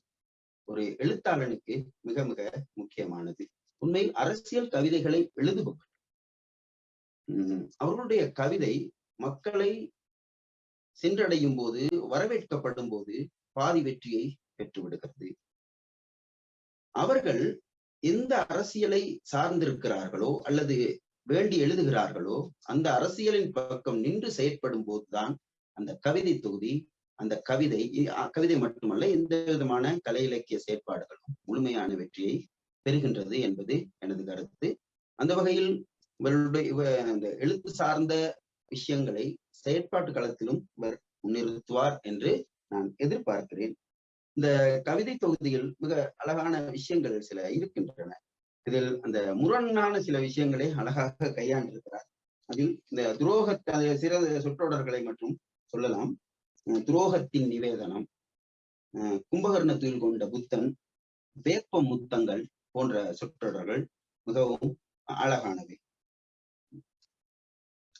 ஒரு எழுத்தாளனுக்கு மிக மிக முக்கியமானது. உண்மையில் அரசியல் கவிதைகளை எழுதுபவர் அவர்களுடைய கவிதை மக்களை சென்றடையும் போது, வரவேற்கப்படும் போது பாதி வெற்றியை பெற்றுவிடுகிறது. அவர்கள் எந்த அரசியலை சார்ந்திருக்கிறார்களோ அல்லது வேண்டி எழுதுகிறார்களோ அந்த அரசியலின் பக்கம் நின்று செயற்படும் போதுதான் அந்த கவிதை தொகுதி, அந்த கவிதை மட்டுமல்ல எந்த விதமான கலை இலக்கிய செயற்பாடுகளும் முழுமையான வெற்றியை பெறுகின்றது என்பது எனது கருத்து. அந்த வகையில் இவருடைய இந்த எழுத்து சார்ந்த விஷயங்களை செயற்பாட்டு களத்திலும் இவர் முன்னிறுத்துவார் என்று நான் எதிர்பார்க்கிறேன். இந்த கவிதை தொகுதியில் மிக அழகான விஷயங்கள் சில இருக்கின்றன. இதில் அந்த முரணான சில விஷயங்களை அழகாக கையாண்டிருக்கிறார். அதில் இந்த சில சொற்றொடர்களை மட்டும் சொல்லலாம். துரோகத்தின் நிவேதனம், கும்பகர்ண துயில் கொண்ட புத்தன், வேப்ப முத்தங்கள் போன்ற சொற்றொடர்கள் மிகவும் அழகானவை.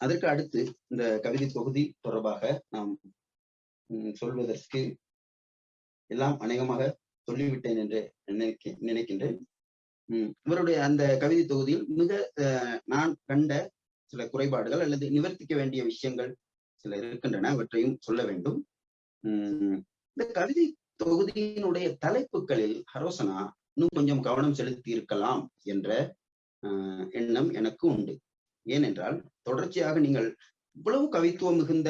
அதற்கு அடுத்து இந்த கவிதை தொகுதி தொடர்பாக நாம் சொல்வதற்கு எல்லாம் அநேகமாக சொல்லிவிட்டேன் என்று நினைக்கின்றேன். இவருடைய அந்த கவிதை தொகுதியில் மிக நான் கண்ட சில குறைபாடுகள் அல்லது நிவர்த்திக்க வேண்டிய விஷயங்கள் சில இருக்கின்றன, அவற்றையும் சொல்ல வேண்டும். இந்த கவிதை தொகுதியினுடைய தலைப்புகளில் ஹரோசனா இன்னும் கொஞ்சம் கவனம் செலுத்தி இருக்கலாம் என்ற எண்ணம் எனக்கு உண்டு. ஏனென்றால் தொடர்ச்சியாக நீங்கள் இவ்வளவு கவித்துவம் மிகுந்த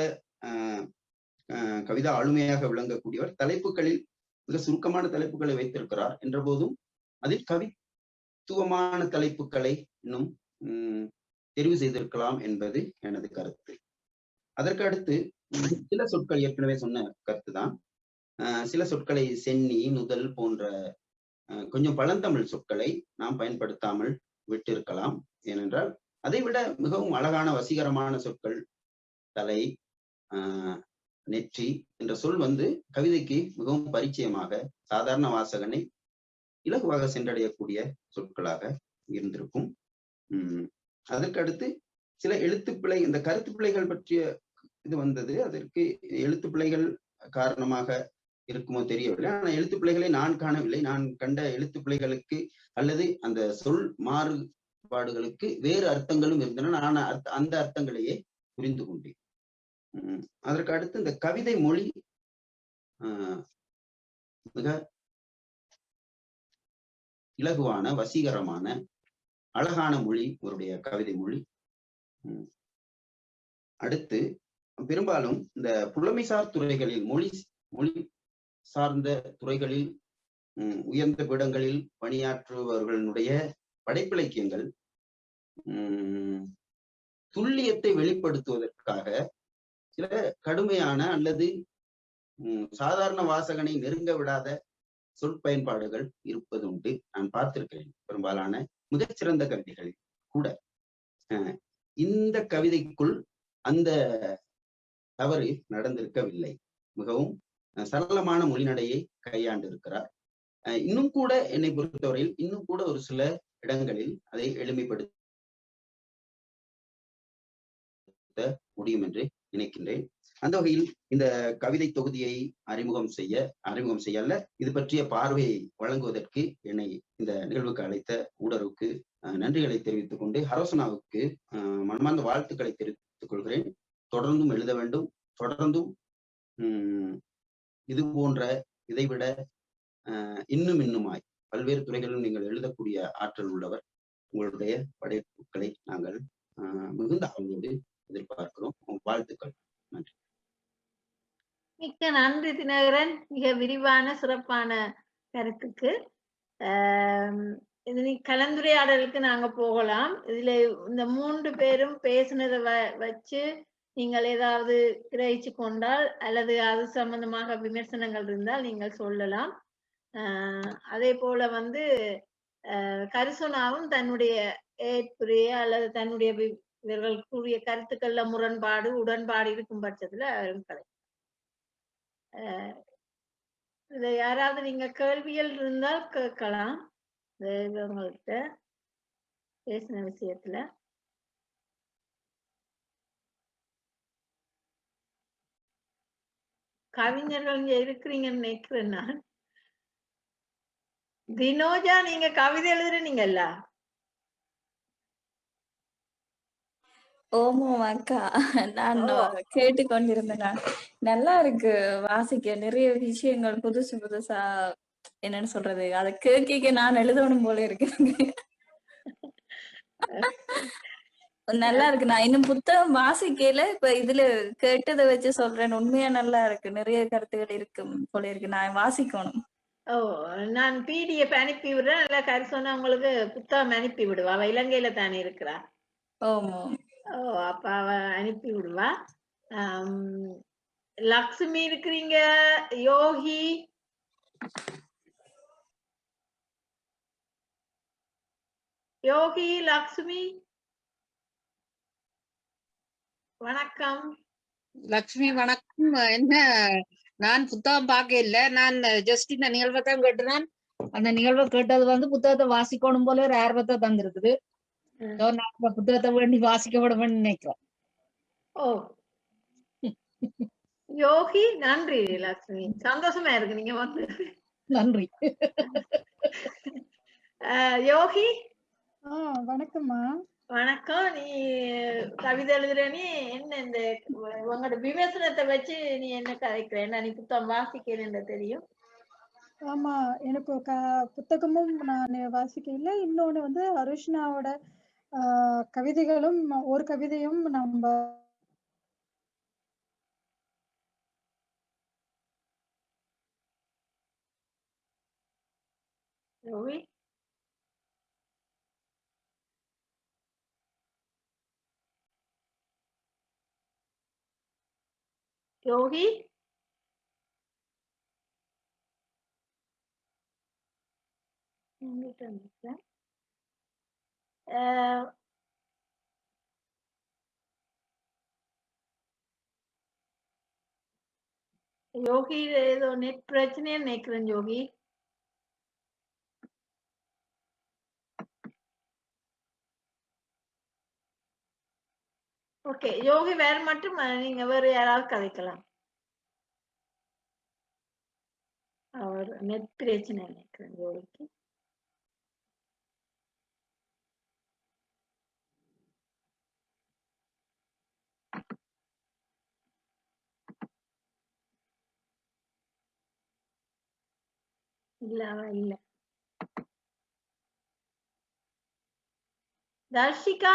கவிதா ஆளுமையாக விளங்கக்கூடியவர் தலைப்புகளில் மிக சுருக்கமான தலைப்புகளை வைத்திருக்கிறார் என்ற போதும் அதில் கவித்துவமான தலைப்புகளை இன்னும் தெரிவு செய்திருக்கலாம் என்பது எனது கருத்து. அதற்கு அடுத்து சில சொற்கள் ஏற்கனவே சொன்ன கருத்துதான். சில சொற்களை சென்னி, நுதல் போன்ற கொஞ்சம் பழந்தமிழ் சொற்களை நாம் பயன்படுத்தாமல் விட்டிருக்கலாம். ஏனென்றால் அதைவிட மிகவும் அழகான வசீகரமான சொற்கள் தலை, நெற்றி என்ற சொல் கவிதைக்கு மிகவும் பரிச்சயமாக சாதாரண வாசகனை இலகுவாக சென்றடையக்கூடிய சொற்களாக இருந்திருக்கும். அதற்கு அடுத்து சில எழுத்துப்பிழை, இந்த கருத்து பிழைகள் பற்றிய இது அதற்கு எழுத்துப்பிழைகள் காரணமாக இருக்குமோ தெரியவில்லை. ஆனால் எழுத்துப்பிழைகளை நான் காணவில்லை. நான் கண்ட எழுத்துப்பிழைகளுக்கு அல்லது அந்த சொல் மாறுபாடுகளுக்கு வேறு அர்த்தங்களும் இருந்தன. நான் அந்த அர்த்தங்களையே புரிந்து கொண்டேன். அதற்கு அடுத்து இந்த கவிதை மொழி மிக இலகுவான, வசீகரமான, அழகான மொழி இவருடைய கவிதை மொழி. அடுத்து பெரும்பாலும் இந்த புலமைசார் துறைகளில், மொழி சார்ந்த துறைகளில் உயர்ந்த பீடங்களில் பணியாற்றுபவர்களுடைய படைப்பிலக்கியங்கள் துல்லியத்தை வெளிப்படுத்துவதற்காக சில கடுமையான அல்லது சாதாரண வாசகனை நெருங்க விடாத சொற்பயன்பாடுகள் இருப்பது உண்டு. நான் பார்த்திருக்கிறேன் பெரும்பாலான மிகச்சிறந்த கவிதைகளில் கூட. இந்த கவிதைக்குள் அந்த தவறு நடந்திருக்கவில்லை. மிகவும் சரளமான மொழிநடையை கையாண்டு இருக்கிறார். இன்னும் கூட என்னை பொறுத்தவரையில் இன்னும் கூட ஒரு சில இடங்களில் அதை எளிமைப்படுத்த முடியும் என்று நினைக்கின்றேன். அந்த வகையில் இந்த கவிதை தொகுதியை அறிமுகம் செய்யல இது பற்றிய பார்வையை வழங்குவதற்கு என்னை இந்த நிகழ்வுக்கு அழைத்த ஊடகருக்கு நன்றிகளை தெரிவித்துக் கொண்டு ஹரோசனாவுக்கு மனமார்ந்த வாழ்த்துக்களை தெரிவித்துக் கொள்கிறேன். தொடர்ந்தும் எழுத வேண்டும். தொடர்ந்தும் இது போன்ற இதைவிட இன்னுமாய் பல்வேறு துறைகளிலும் நீங்கள் எழுதக்கூடிய ஆற்றல் உள்ளவர். உங்களுடைய படைப்புகளை நாங்கள் மிகுந்த ஆவலோடு எதிர்பார்க்கிறோம். வாழ்த்துக்கள். நன்றி. மிக்க நன்றி தினகரன், மிக விரிவான சிறப்பான கருத்துக்கு. இது கலந்துரையாடலுக்கு நாங்க போகலாம். இதுல இந்த 3 பேரும் பேசினதை வச்சு நீங்கள் ஏதாவது கிரகிச்சு கொண்டால் அல்லது அது சம்பந்தமாக விமர்சனங்கள் இருந்தால் நீங்கள் சொல்லலாம். அதே போல வந்து கரிசோனாவும் தன்னுடைய ஏற்புரிய அல்லது தன்னுடைய இவர்கள் கூறிய கருத்துக்கள்ல முரண்பாடு உடன்பாடு இருக்கும் பட்சத்துல கலை இதை யாராவது நீங்க கேள்விகள் இருந்தால் கேட்கலாம். இவங்கள்ட்ட பேசின விஷயத்துல கவிஞர்கள் இங்க இருக்கிறீங்கன்னு நினைக்கிறேன் நான். தினோஜா, நீங்க கவிதை எழுதுறீங்கல்ல? ஓமோ அக்கா, நான் கேட்டுக்கொண்டிருந்தேன். நல்லா இருக்கு வாசிக்க, நிறைய விஷயங்கள் புதுசா என்னன்னு சொல்றது, அதை கேட்க நான் எழுதணும் போல இருக்கு. நல்லா இருக்கு. நான் இன்னும் புத்தகம் வாசிக்கல, இப்ப இதுல கேட்டதை வச்சு சொல்றேன். உண்மையா நல்லா இருக்கு, நிறைய கருத்துக்கள் இருக்கு போல இருக்கு. நான் வாசிக்கணும். நான் பிடிஎஃப் அனுப்பி விடுறேன். நல்லா கரிசோனா உங்களுக்கு புத்தகம் அனுப்பி விடுவா. அவ இலங்கையில தானே இருக்கிறா. அப்ப அவ அனுப்பி விடுவா. லக்ஷ்மி இருக்கிறீங்க, யோகி லக்ஷ்மி வணக்கம். லக்ஷ்மி வணக்கம். என்ன, நான் புத்தகம் பார்க்க இல்ல, நான் ஜஸ்ட் இந்த நிகழ்வை தான் கேட்டுதான். அந்த நிகழ்வை கேட்டது வந்து புத்தகத்தை வாசிக்கணும் போல ஒரு ஆர்வத்தை தந்திருக்குது. நான் புத்தகத்தை வேண்டி வாசிக்க விடணும்னு நினைக்கிறேன். யோகி நன்றி லக்ஷ்மி, சந்தோஷமா இருக்கு நீங்க வந்து. நன்றி. யோகி வணக்கம்மா. வணக்கம். நீ கவிதை எழுதுற, நீ என்ன இந்த உங்களோட விமர்சனத்தை வச்சு நீ என்ன கதைக்கிறேன்? நீ புத்தகம் வாசிக்கிறேன்னு தெரியும். ஆமா, எனக்கு புத்தகமும் நான் வாசிக்கல. இன்னொன்னு வந்து அருஷ்னாவோட கவிதைகளும் ஒரு கவிதையும் நம்ம யோகி யோகி ஏதோ நெட் பிரச்சனைன்னு நினைக்கிறேன். யோகி ஓகே. யோகி வேற மட்டும் நீங்க வேற யாராவது கதைக்கலாம். அவர் நெட் பிரச்சனை நினைக்கிறேன் யோகிக்கு. இல்ல இல்ல. தர்ஷிகா,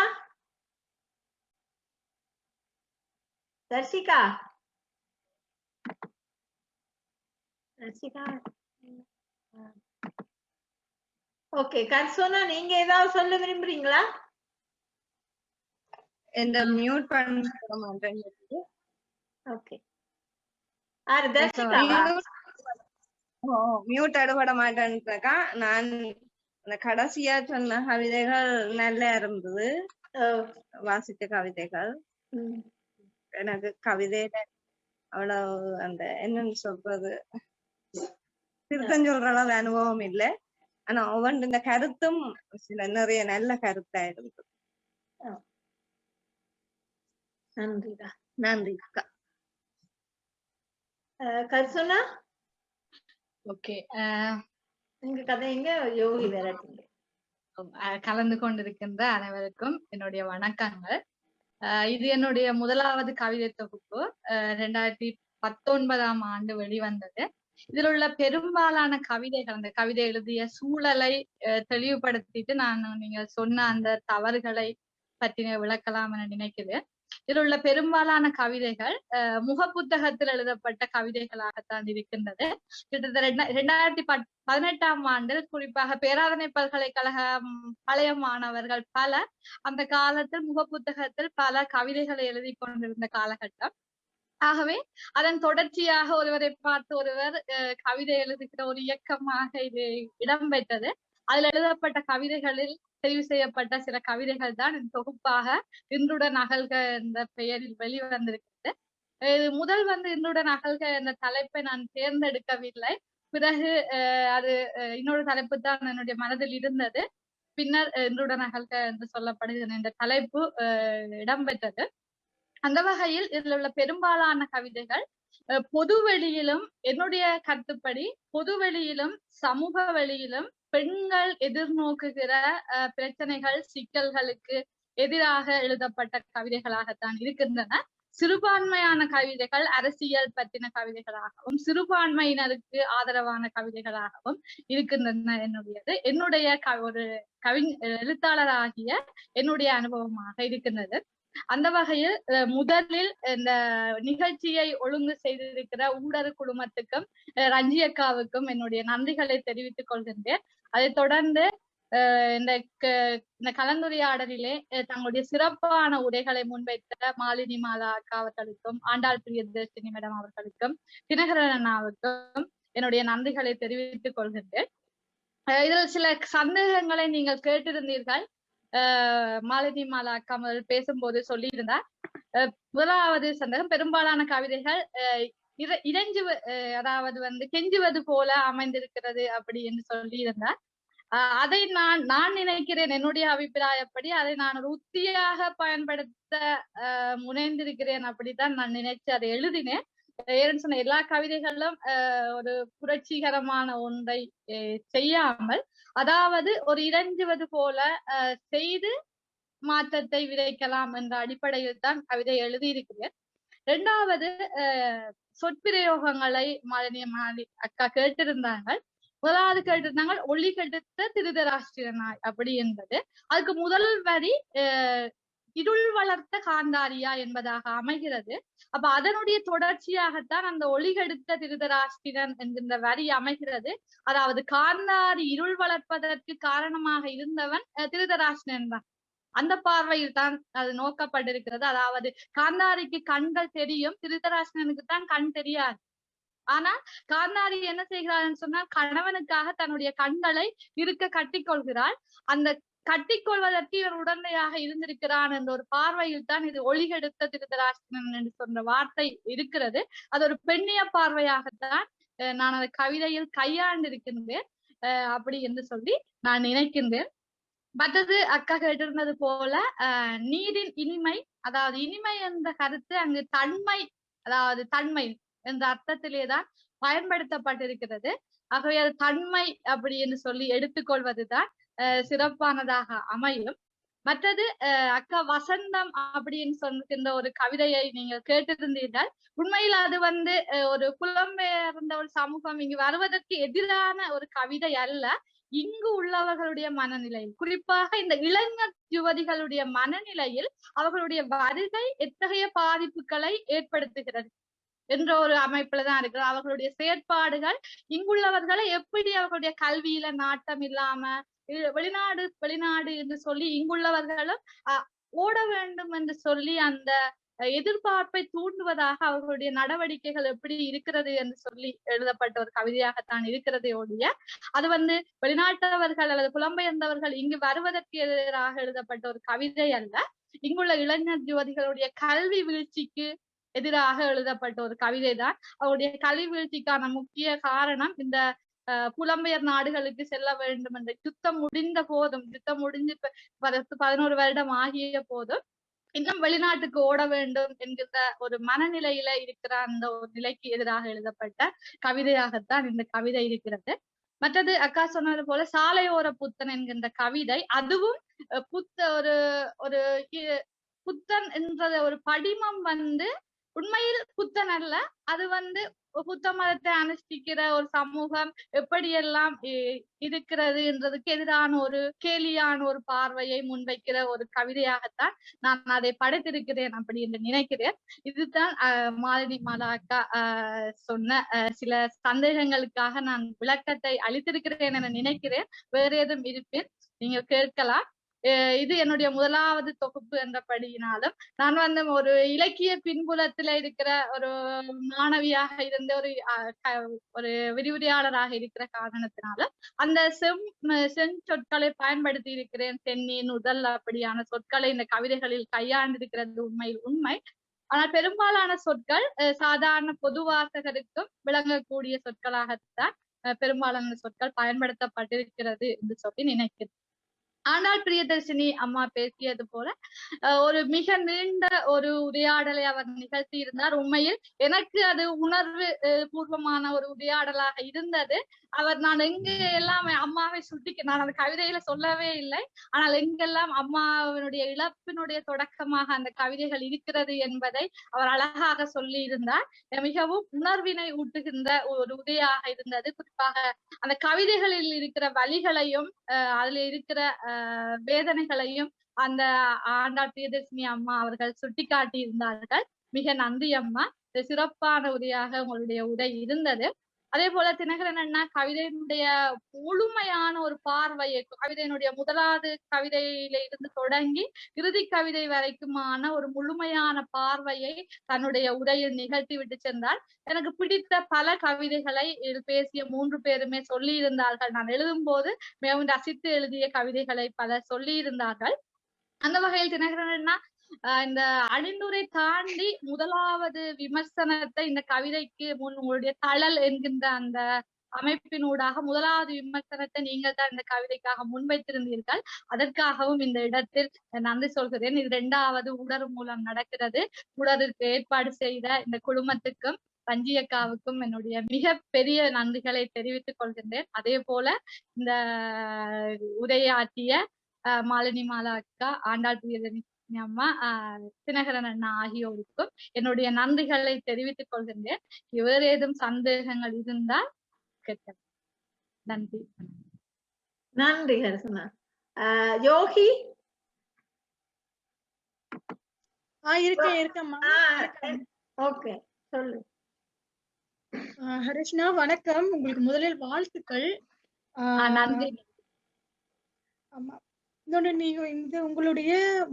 தர்ஷிகா தர்ஷிகா ஓகே. கர்சோனா, நீங்க ஏதாவது சொல்ல விரும்புறீங்களா? இந்த மியூட் பண்ண மாட்டேன். ஓகே. தர்ஷிகா மியூட் அடுபட மாட்டேன்னுக்கா. நான் அந்த கடைசியா சொன்ன கவிதைகள் நல்லா இருந்தது, வாசித்த கவிதைகள். எனக்கு கவிதையில அவ்வளவு அந்த என்னன்னு சொல்றது, திருத்தம் சொல்ற அளவு அனுபவம் இல்லை. ஆனா ஒவ்வொன்று இந்த கருத்தும் சில நிறைய நல்ல கருத்தா இருந்தது. நன்றிடா. நன்றி அக்கா. கர்சனா ஓகே, உங்க கதை எங்க யோகி விரட்டுங்க. கலந்து கொண்டிருக்கின்ற அனைவருக்கும் என்னுடைய வணக்கங்கள். இது என்னுடைய முதலாவது கவிதை தொகுப்பு. 2019ஆம் ஆண்டு வெளிவந்தது. இதில் உள்ள பெரும்பாலான கவிதைகள், அந்த கவிதை எழுதிய சூழலை தெளிவுபடுத்திட்டு நான் நீங்க சொன்ன அந்த தவறுகளை பற்றி விளக்கலாம் என நினைக்கிறேன். இதில் உள்ள பெரும்பாலான கவிதைகள் முகப்புத்தகத்தில் எழுதப்பட்ட கவிதைகளாகத்தான் இருக்கின்றது. கிட்டத்தட்ட 2018ஆம் ஆண்டில் குறிப்பாக பேராதனை பல்கலைக்கழகம் பழைய மாணவர்கள் பல அந்த காலத்தில் முகப்புத்தகத்தில் பல கவிதைகளை எழுதி கொண்டிருந்த காலகட்டம். ஆகவே அதன் தொடர்ச்சியாக ஒருவரை பார்த்து ஒருவர் கவிதை எழுதுகிற ஒரு இயக்கமாக இது இடம்பெற்றது. அதில் எழுதப்பட்ட கவிதைகளில் தெரிவு செய்யப்பட்ட சில கவிதைகள் தான் தொகுப்பாக இன்றுடன் அகல்க என்ற பெயரில் வெளிவந்திருக்கிறது. இது முதல் இன்றுடன் அகல்க என்ற தலைப்பை நான் தேர்ந்தெடுக்கவில்லை. பிறகு அது இன்னொரு தலைப்பு தான் என்னுடைய மனதில் இருந்தது. பின்னர் இன்றுடன் அகல்க என்று சொல்லப்படுகிற இந்த தலைப்பு இடம்பெற்றது. அந்த வகையில் இதில் உள்ள பெரும்பாலான கவிதைகள் பொது வெளியிலும், என்னுடைய கருத்துப்படி பொது வெளியிலும் சமூக வெளியிலும் பெண்கள் எதிர்நோக்குகிற பிரச்சனைகள், சிக்கல்களுக்கு எதிராக எழுதப்பட்ட கவிதைகளாகத்தான் இருக்கின்றன. சிறுபான்மையான கவிதைகள் அரசியல் பற்றின கவிதைகளாகவும் சிறுபான்மையினருக்கு ஆதரவான கவிதைகளாகவும் இருக்கின்றன. என்னுடைய ஒரு எழுத்தாளராகிய என்னுடைய அனுபவமாக இருக்கின்றது. அந்த வகையில் முதலில் இந்த நிகழ்ச்சியை ஒழுங்கு செய்திருக்கிற ஊடக குழுமத்துக்கும் ரஞ்சியக்காவுக்கும் என்னுடைய நன்றிகளை தெரிவித்துக் கொள்கின்றேன். அதைத் தொடர்ந்து இந்த கலந்துரையாடலிலே தங்களுடைய சிறப்பான உரைகளை முன்வைத்த மாலினி மாலா அக்கா அவர்களுக்கும், ஆண்டாள் பிரியதர்ஷினி மேடம் அவர்களுக்கும், தினகரன் அண்ணாவுக்கும் என்னுடைய நன்றிகளை தெரிவித்துக் கொள்கின்றேன். இதில் சில சந்தேகங்களை நீங்கள் கேட்டிருந்தீர்கள். மாலதி மாலா அக்கா முதல் பேசும்போது சொல்லியிருந்தார். முதலாவது சந்தேகம், பெரும்பாலான கவிதைகள் இறைஞ்சு அதாவது கெஞ்சுவது போல அமைந்திருக்கிறது அப்படி என்று சொல்லியிருந்தார். அதை நான் நினைக்கிறேன், என்னுடைய அபிப்பிராயப்படி அதை நான் ஒரு உத்தியாக பயன்படுத்த முனைந்திருக்கிறேன் அப்படித்தான் நான் நினைச்சு அதை எழுதினேன். ஏன்னு சொன்ன எல்லா கவிதைகளும் ஒரு புரட்சிகரமான ஒன்றை செய்யாமல், அதாவது ஒரு இறைஞ்சுவது போல செய்து மாற்றத்தை விதைக்கலாம் என்ற அடிப்படையில் தான் கவிதை எழுதியிருக்கிறேன். இரண்டாவது, சொற்பிரயோகங்களை மாலினி அக்கா கேட்டிருந்தாங்க. முதலாவது கேட்டிருந்தாங்க, ஒளி கெடுத்த திருதராஷ்டிரனாய் அப்படி என்பது. அதுக்கு முதல் வரி இருள் வளர்த்த காந்தாரியா என்பதாக அமைகிறது. அப்ப அதனுடைய தொடர்ச்சியாகத்தான் அந்த ஒளிகெடுத்த திருதராஷ்டிரன் என்கின்ற வரி அமைகிறது. அதாவது காந்தாரி இருள் வளர்ப்பதற்கு காரணமாக இருந்தவன் திருதராஷ்டிரன் தான். அந்த பார்வையில் தான் அது நோக்கப்பட்டிருக்கிறது. அதாவது காந்தாரிக்கு கண்கள் தெரியும், திருதராஷ்டிரனுக்கு தான் கண் தெரியாது. ஆனால் காந்தாரி என்ன செய்கிறாள்னு சொன்னால், கணவனுக்காக தன்னுடைய கண்களை இருக்க கட்டிக்கொள்கிறாள். அந்த கட்டிக்கொள்வதற்கு இவர் உடனடியாக இருந்திருக்கிறான் என்ற ஒரு பார்வையில் தான் இது ஒளிகெடுத்த திருதராஷ்டிரன் என்று சொன்ன வார்த்தை இருக்கிறது. அது ஒரு பெண்ணிய பார்வையாகத்தான் நான் அந்த கவிதையில் கையாண்டிருக்கின்றேன் அப்படி என்று சொல்லி நான் நினைக்கின்றேன். மற்றது அக்கா கேட்டிருந்தது போல நீரின் இனிமை, அதாவது இனிமை என்ற கருத்து அங்கு தன்மை, அதாவது தன்மை என்ற அர்த்தத்திலேதான் பயன்படுத்தப்பட்டிருக்கிறது. ஆகவே அது தன்மை அப்படி என்று சொல்லி எடுத்துக்கொள்வதுதான் சிறப்பானதாக அமையும். மற்றது அக்கா வசந்தம் அப்படின்னு சொல்கின்ற ஒரு கவிதையை நீங்கள் கேட்டிருந்தீர்கள். உண்மையில் அது ஒரு புலம்பெயர்ந்த ஒரு சமூகம் இங்கு வருவதற்கு எதிரான ஒரு கவிதை அல்ல. இங்கு உள்ளவர்களுடைய மனநிலையில், குறிப்பாக இந்த இளைஞர் யுவதிகளுடைய மனநிலையில் அவர்களுடைய வருகை எத்தகைய பாதிப்புகளை ஏற்படுத்துகிறது என்ற ஒரு அமைப்புலதான் இருக்கிறது. அவர்களுடைய செயற்பாடுகள் இங்குள்ளவர்களை எப்படி அவர்களுடைய கல்வியில நாட்டம் இல்லாம வெளிநாடு என்று சொல்லி இங்குள்ளவர்களும் ஓட வேண்டும் என்று சொல்லி அந்த எதிர்பார்ப்பை தூண்டுவதாக அவர்களுடைய நடவடிக்கைகள் எப்படி இருக்கிறது என்று சொல்லி எழுதப்பட்ட ஒரு கவிதையாகத்தான் இருக்கிறதே ஒழிய அது வெளிநாட்டவர்கள் அல்லது புலம்பெயர்ந்தவர்கள் இங்கு வருவதற்கு எதிராக எழுதப்பட்ட ஒரு கவிதை அல்ல. இங்குள்ள இளைஞர் யுவதிகளுடைய கல்வி வீழ்ச்சிக்கு எதிராக எழுதப்பட்ட ஒரு கவிதை தான். அவருடைய கல்வி வீழ்ச்சிக்கான முக்கிய காரணம் இந்த புலம்பெயர் நாடுகளுக்கு செல்ல வேண்டும் என்ற யுத்தம் முடிந்த போதும், யுத்தம் முடிஞ்சு 11 வருடம் ஆகிய போதும் இன்னும் வெளிநாட்டுக்கு ஓட வேண்டும் என்கிற ஒரு மனநிலையில இருக்கிற அந்த ஒரு நிலைக்கு எதிராக எழுதப்பட்ட கவிதையாகத்தான் இந்த கவிதை இருக்கிறது. மற்றது அக்கா சொன்னது போல சாலையோர புத்தன் என்கின்ற கவிதை, அதுவும் ஒரு ஒரு புத்தன் என்ற ஒரு படிமம் உண்மையில் புத்தன் அல்ல, அது புத்த மதத்தை அனுஷ்டிக்கிற ஒரு சமூகம் எப்படியெல்லாம் இருக்கிறது என்றதுக்கு எதிரான ஒரு கேலியான ஒரு பார்வையை முன்வைக்கிற ஒரு கவிதையாகத்தான் நான் அதை படைத்திருக்கிறேன் அப்படி என்று நினைக்கிறேன். இதுதான் மாலினி மாலா அக்கா சொன்ன சில சந்தேகங்களுக்காக நான் விளக்கத்தை அளித்திருக்கிறேன் என நினைக்கிறேன். வேற ஏதும் இருப்பேன் நீங்க கேட்கலாம். இது என்னுடைய முதலாவது தொகுப்பு என்றபடியினாலும் நான் ஒரு இலக்கிய பின்புலத்துல இருக்கிற ஒரு மாணவியாக இருந்த ஒரு விரிவுரையாளராக இருக்கிற காரணத்தினால அந்த செஞ்சொற்களை பயன்படுத்தி இருக்கிறேன். சென்னி, நுதல் அப்படியான சொற்களை இந்த கவிதைகளில் கையாண்டிருக்கிறது உண்மையில் உண்மை. ஆனால் பெரும்பாலான சொற்கள் சாதாரண பொது வாசகருக்கும் விளங்கக்கூடிய சொற்களாகத்தான் பெரும்பாலான சொற்கள் பயன்படுத்தப்பட்டிருக்கிறது என்று சொல்லி நினைக்கிறேன். ஆனால் பிரியதர்ஷினி அம்மா பேசியது போல ஒரு மிக நீண்ட ஒரு உரையாடலை அவர் நிகழ்த்தி இருந்தார். உண்மையில் எனக்கு அது உணர்வு பூர்வமான ஒரு உரையாடலாக இருந்தது. நான் எங்க எல்லாம் அம்மாவை நான் அந்த கவிதையில சொல்லவே இல்லை, ஆனால் எங்கெல்லாம் அம்மாவினுடைய இழப்பினுடைய தொடக்கமாக அந்த கவிதைகள் இருக்கிறது என்பதை அவர் அழகாக சொல்லி இருந்தார். மிகவும் உணர்வினை ஊட்டுகின்ற ஒரு உரையாக இருந்தது. குறிப்பாக அந்த கவிதைகளில் இருக்கிற வலிகளையும் அதுல இருக்கிற வேதனைகளையும் அந்த ஆண்டாள் பிரியதர்ஷினி அம்மா அவர்கள் சுட்டிக்காட்டி இருந்தார்கள். மிக நன்றி அம்மா, சிறப்பான உரையாக உங்களுடைய உரை இருந்தது. அதே போல தினகரன் அண்ணா கவிதையினுடைய முழுமையான ஒரு பார்வையை, கவிதையினுடைய முதலாவது கவிதையில இருந்து தொடங்கி இறுதி கவிதை வரைக்குமான ஒரு முழுமையான பார்வையை தன்னுடைய உரையில் நிகழ்த்தி விட்டு சென்றார். எனக்கு பிடித்த பல கவிதைகளை பேசிய 3 பேருமே சொல்லி இருந்தார்கள். நான் எழுதும் போது மிகவும் ரசித்து எழுதிய கவிதைகளை பல சொல்லி இருந்தார்கள். அந்த வகையில் தினகரன் அண்ணா இந்த அணிந்துரை தாண்டி முதலாவது விமர்சனத்தை இந்த கவிதைக்கு முன் உங்களுடைய தழல் என்கின்ற அந்த அமைப்பினூடாக முதலாவது விமர்சனத்தை நீங்கள் தான் இந்த கவிதைக்காக முன்வைத்திருந்தீர்கள். அதற்காகவும் இந்த இடத்தில் நன்றி சொல்கிறேன். இது 2வது உடர் மூலம் நடக்கிறது. உடருக்கு ஏற்பாடு செய்த இந்த குழுமத்துக்கும் பஞ்சியக்காவுக்கும் என்னுடைய மிக பெரிய நன்றிகளை தெரிவித்துக் கொள்கின்றேன். அதே போல இந்த உரையாற்றிய மாலினி மாலா அக்கா, ஆண்டாள் பிரியதர்ஷினி அம்மா, தினகரன் அண்ணா ஆகியோருக்கும் என்னுடைய நன்றிகளை தெரிவித்துக் கொள்கின்றேன். வேறு ஏதும் சந்தேகங்கள் இருந்தால் கேட்க. நன்றி. நன்றி ஹரிசனா. யோகி இருக்கேம்மா. ஓகே, சொல்லு. ஹரிஷ்னா வணக்கம். உங்களுக்கு முதலில் வாழ்த்துக்கள். நன்றி. ஆமா, நீங்க இது உங்களுடைய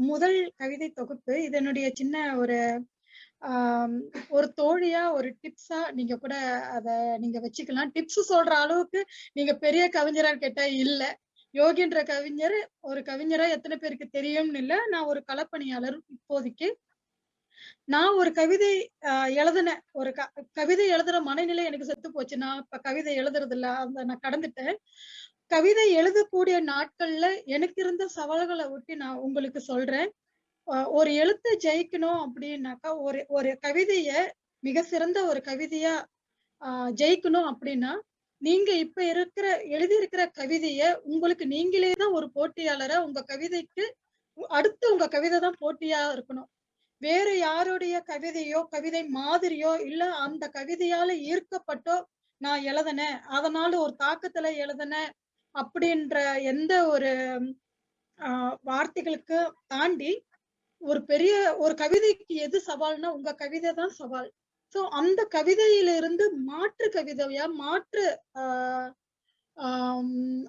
முதல் கவிதை தொகுப்பு. இதனுடைய சின்ன ஒரு தோழியா ஒரு டிப்ஸா நீங்க கூட அத நீங்க வச்சுக்கலாம். டிப்ஸ் சொல்ற அளவுக்கு நீங்க பெரிய கவிஞரா கேட்டா இல்ல. யோகின்ற கவிஞர் ஒரு கவிஞரா எத்தனை பேருக்கு தெரியும்னு இல்ல. நான் ஒரு களப்பணியாளர். இப்போதைக்கு நான் ஒரு கவிதை எழுதினேன். ஒரு கவிதை எழுதுற மனநிலை எனக்கு செத்து போச்சு. நான் இப்ப கவிதை எழுதுறது இல்ல, அந்த நான் கடந்துட்டேன். கவிதை எழுதக்கூடிய நாட்கள்ல எனக்கு இருந்த சவால்களை ஒட்டி நான் உங்களுக்கு சொல்றேன். ஒரு எழுத்து ஜெயிக்கணும் அப்படின்னாக்கா, ஒரு கவிதைய மிக சிறந்த ஒரு கவிதையா ஜெயிக்கணும் அப்படின்னா, நீங்க இப்ப எழுதியிருக்கிற கவிதைய உங்களுக்கு நீங்களே தான் ஒரு போட்டியாளரா, உங்க கவிதைக்கு அடுத்து உங்க கவிதை தான் போட்டியா இருக்கணும். வேற யாருடைய கவிதையோ கவிதை மாதிரியோ இல்ல அந்த கவிதையால ஈர்க்கப்பட்டோ நான் எழுதினேன், அதனால ஒரு தாக்கத்துல எழுதினேன் அப்படின்ற எந்த ஒரு வார்த்தைகளுக்கு தாண்டி ஒரு கவிதைக்கு எது சவால்னா உங்க கவிதை தான் சவால். சோ அந்த கவிதையிலிருந்து மாற்று கவிதையா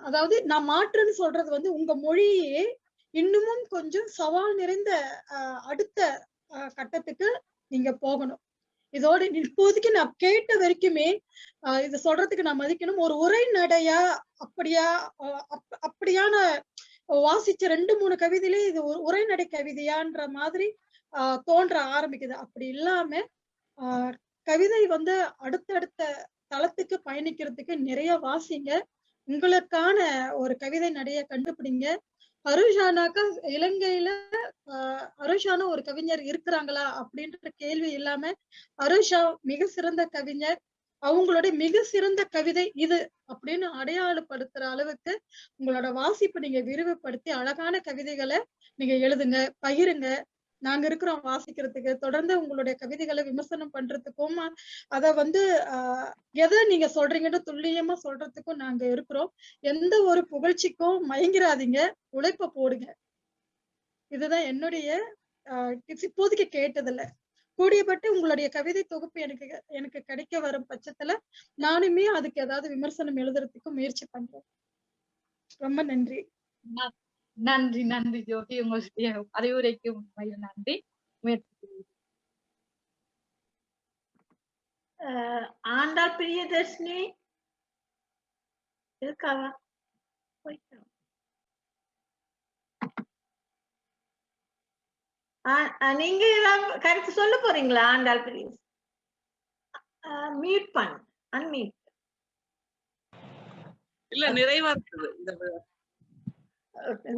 அதாவது நான் மாற்றுன்னு சொல்றது உங்க மொழியே இன்னமும் கொஞ்சம் சவால் நிறைந்த அடுத்த கட்டத்துக்கு நீங்க போகணும். இதோட இப்போதைக்கு நான் கேட்ட வரைக்குமே இது சொல்றதுக்கு நான் மதிக்கணும். ஒரு உரைநடையா அப்படியான வாசிச்ச 2-3 கவிதையிலே இது ஒரு உரைநடை கவிதையான்ற மாதிரி தோன்ற ஆரம்பிக்குது. அப்படி இல்லாம கவிதை அடுத்தடுத்த தளத்துக்கு பயணிக்கிறதுக்கு நிறைய வாசிங்க. உங்களுக்கான ஒரு கவிதை நடைய கண்டுபிடிங்க. அருஷானாக்கா இலங்கையில அருஷான ஒரு கவிஞர் இருக்கிறாங்களா அப்படின்ற கேள்வி இல்லாம அருஷா மிக சிறந்த கவிஞர், அவங்களுடைய மிக சிறந்த கவிதை இது அப்படின்னு அடையாளப்படுத்துற அளவுக்கு உங்களோட வாசிப்பு நீங்க விரிவுபடுத்தி அழகான கவிதைகளை நீங்க எழுதுங்க, பகிருங்க. நாங்க இருக்கிறோம் வாசிக்கிறதுக்கு, தொடர்ந்து உங்களுடைய கவிதைகளை விமர்சனம் பண்றதுக்கும் அத எதை நீங்க சொல்றீங்கன்னு துல்லியமா சொல்றதுக்கும் நாங்க இருக்கிறோம். எந்த ஒரு புகழ்ச்சிக்கும் மயங்கிராதீங்க, உழைப்ப போடுங்க. இதுதான் என்னுடைய இப்போதைக்கு கேட்டதில்ல. கூடியப்பட்டு உங்களுடைய கவிதை தொகுப்பு எனக்கு கிடைக்க வரும் பட்சத்துல நானுமே அதுக்கு ஏதாவது விமர்சனம் எழுதுறதுக்கு முயற்சி பண்றேன். ரொம்ப நன்றி. நன்றி நன்றி ஜோகி, உங்களுடைய அறிவுரைக்கு உண்மையில் நன்றி. ஆண்டாள் பிரியதர்ஷினி இருக்காவா? நீங்க கருத்து சொல்ல போறீங்களா? ஆண்டாள் பிளீஸ் மியூட் பண்ணு, அன்மியூட். இல்ல நிறைவா இருக்குது.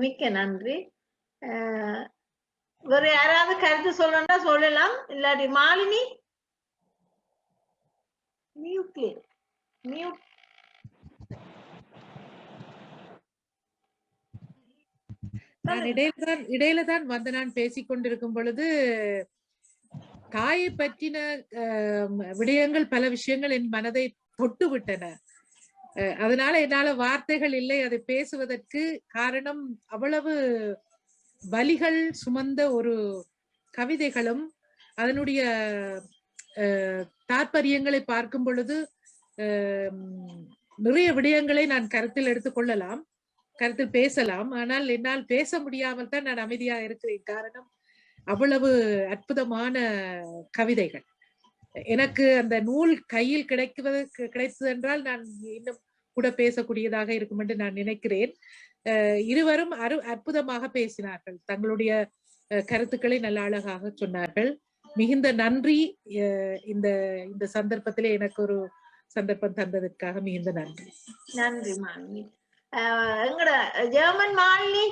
மிக்க நன்றி. வேற யாராவது கருத்து சொல்லணும்னா சொல்லலாம். இல்லாட்டி மாலினி மியூட் மியூட். நான் இடையில தான் வந்து நான் பேசிக்கொண்டிருக்கும் பொழுது தாயை பற்றின விடயங்கள், பல விஷயங்கள் என் மனதை தொட்டு விட்டன. அதனால என்னால வார்த்தைகள் இல்லை அதை பேசுவதற்கு. காரணம், அவ்வளவு வலிகள் சுமந்த ஒரு கவிதைகளும் அதனுடைய தாற்பயங்களை பார்க்கும் பொழுது நிறைய விடயங்களை நான் கருத்தில் எடுத்துக்கொள்ளலாம், கருத்தில் பேசலாம். ஆனால் என்னால் பேச முடியாமல் தான் நான் அமைதியா இருக்கிறேன். காரணம், அவ்வளவு அற்புதமான கவிதைகள். எனக்கு அந்த நூல் கையில் கிடைத்தது என்றால் நான் இன்னும் கூட பேசக்கூடியதாக இருக்கும் என்று நான் நினைக்கிறேன். இருவரும் அற்புதமாக பேசினார்கள், தங்களுடைய கருத்துக்களை நல்ல அழகாக சொன்னார்கள். மிகுந்த நன்றி. இந்த சந்தர்ப்பத்திலே எனக்கு ஒரு சந்தர்ப்பம் தந்ததற்காக மிகுந்த நன்றி. நன்றி மாலினி. எங்கட ஜெர்மன் மாலினி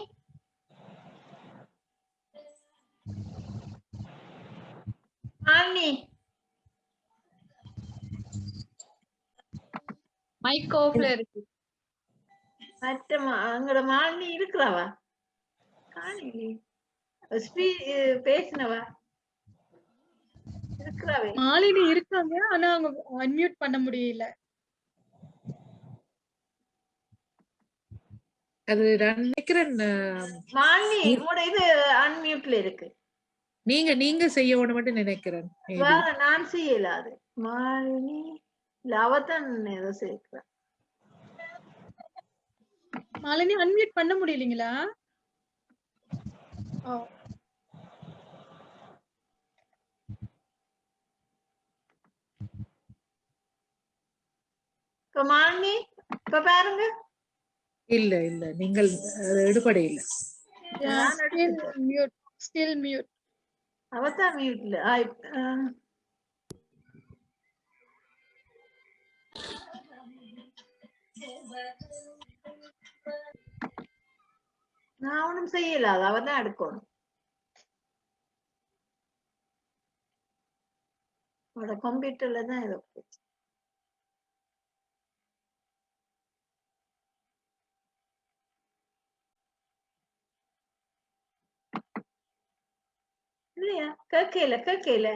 மைக் ஆஃப்ல இருக்கு. அங்கட மாலினி இருக்கிறாவா? பேசினவா இருக்கிறாவே? மாலினி இருக்காங்க, ஆனா அவங்க அன்மியூட் பண்ண முடியல. அது நான் நினைக்கிறேன் மாலினி உங்களோட இது அன்மியூட்ல இருக்கு. நீங்க செய்ய மட்டும் நினைக்கிறேன். நான் செய்யல. அது மாலினி அவதான் ஏதோ சேர்க்கிறேன். மாலினி அன்மியூட் பண்ண முடியலீங்களா? மாலினி இப்ப பாருங்க. இல்ல நீங்கள் எடுபட இல்ல. Still mute. அவதான் மியூட்ல. நான் ஒண்ணும் செய்யல, அது அவதான் எடுக்கணும். அவட கம்ப்யூட்டர்ல தான் ஏதோ போச்சு. இல்லையா? கேட்கல.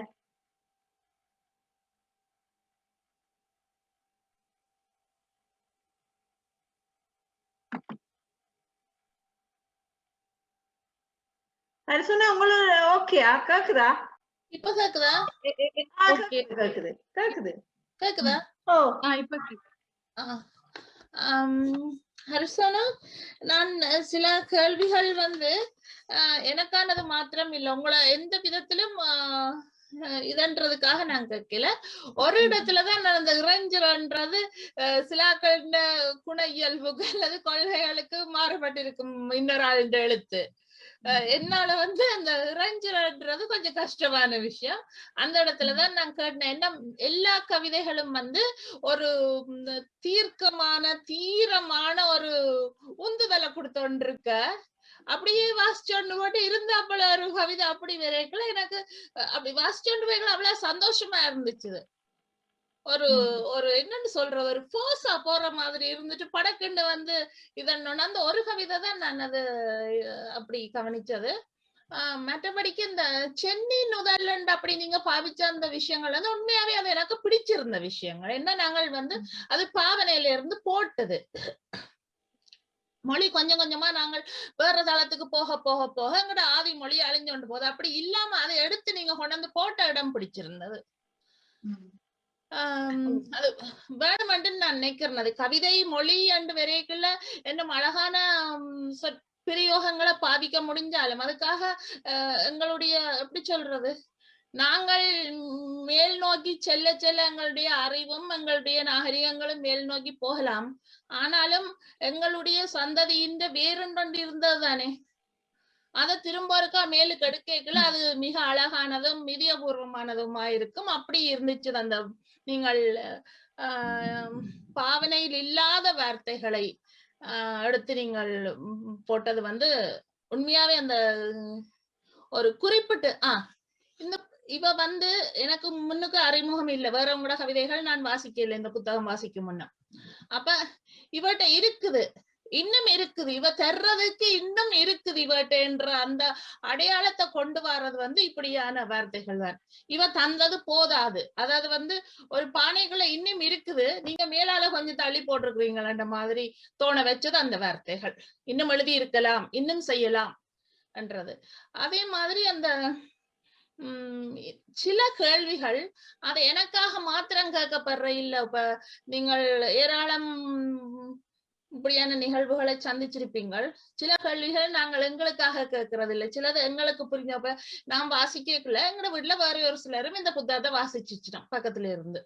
அது சொன்னா உங்களுக்கு ஓகேயா? கேக்குதா? இப்ப கேக்குதா? கேக்குதா? ஓ இப்ப ஹரிசனா, நான் சில கேள்விகள் எனக்கானது மாத்திரம் இல்ல, உங்களை எந்த விதத்திலும் இதன்றதுக்காக நான் கேட்கல. ஒரு இடத்துலதான் நான் அந்த இறைஞ்சல்ன்றது சிலாக்கள குண இயல்புக்கு அல்லது கொள்கைகளுக்கு மாறுபட்டிருக்கும் இன்னொரு ஆளுன்ற எழுத்து. என்னால அந்த இறைஞ்சல்ன்றது கொஞ்சம் கஷ்டமான விஷயம். அந்த இடத்துலதான் நான் கேட்டேன், என்ன எல்லா கவிதைகளும் ஒரு தீர்க்கமான தீரமான ஒரு உந்துதலை கொடுத்தோன்றிருக்க, அப்படியே வாசிச்சோண்டு போட்டு இருந்தாப்புல ஒரு கவிதை அப்படி வரைக்கல எனக்கு அப்படி வாசிச்சோண்டு போய்க்கலாம் அவ்வளவு சந்தோஷமா இருந்துச்சு. ஒரு ஒரு என்னன்னு சொல்ற ஒரு போர்ஸா போற மாதிரி இருந்துட்டு படக்குண்டு வந்து இதன்னு அந்த ஒரு கவிதை தான் நான் அது அப்படி கவனிச்சது. மற்றபடிக்கு இந்த சென்னி நுதல்லண்ட் அப்படி நீங்க பாவிச்ச அந்த விஷயங்கள் வந்து உண்மையாவே அது எனக்கு பிடிச்சிருந்த விஷயங்கள். என்ன நாங்கள் வந்து அது பாவனையில இருந்து போட்டது மொழி கொஞ்சம் கொஞ்சமா நாங்கள் வேற தளத்துக்கு போக போக போக எங்கட ஆதி மொழி அழிஞ்சோண்டு போகுது. அப்படி இல்லாம அதை எடுத்து நீங்க கொண்டு வந்து போட்ட இடம் பிடிச்சிருந்தது. அது வேணுமென்று நான் நினைக்கிறேன். அது கவிதை மொழி அண்டு வரைக்குள்ள இன்னும் அழகான பிரயோகங்களை பாவிக்க முடிஞ்சாலும் அதுக்காக எங்களுடைய எப்படி சொல்றது நாங்கள் மேல் நோக்கி செல்ல செல்ல எங்களுடைய அறிவும் எங்களுடைய நாகரிகங்களும் மேல் நோக்கி போகலாம். ஆனாலும் எங்களுடைய சந்ததியின் வேறொன்று இருந்தது தானே, அதை திரும்ப இருக்கா மேலுக்கு எடுக்கல அது மிக அழகானதும் மிதியபூர்வமானதுமா இருக்கும். அப்படி இருந்துச்சு அந்த நீங்கள் பாவனையில் இல்லாத வார்த்தைகளை எடுத்து நீங்கள் போட்டது வந்து உண்மையாவே அந்த ஒரு குறிப்பிட்டு இந்த இவ வந்து எனக்கு முன்னுக்கு அறிமுகம் இல்லை, வேறவங்களோட கவிதைகள் நான் வாசிக்கல இந்த புத்தகம் வாசிக்கும் முன்ன. அப்ப இவட்ட இருக்குது இன்னும் இருக்குது, இவ தர்றதுக்கு இன்னும் இருக்குது இவட்ட என்ற அந்த அடையாளத்தை கொண்டு வர்றது வந்து இப்படியான வார்த்தைகள் தான். இவ தந்தது போதாது, அதாவது வந்து ஒரு பானைக்குள்ள இன்னும் இருக்குது, நீங்க மேலால கொஞ்சம் தள்ளி போட்டிருக்கிறீங்களா மாதிரி தோண வச்சது அந்த வார்த்தைகள். இன்னும் எழுதி இருக்கலாம், இன்னும் செய்யலாம் என்றது. அதே மாதிரி அந்த சில கேள்விகள் அது எனக்காக மாத்திரம் கேட்கப்படுற இல்ல. இப்ப நீங்கள் ஏராளம் இப்படியான நிகழ்வுகளை சந்திச்சிருப்பீங்கள். சில கேள்விகள் நாங்கள் எங்களுக்காக கேட்கறது இல்லை, சிலது எங்களுக்கு புரிஞ்சப்ப நாம் வாசிக்கல எங்களோட வீட்டுல வேற ஒரு சிலரும் இந்த புத்தகத்தை வாசிச்சுட்டோம் பக்கத்துல இருந்து.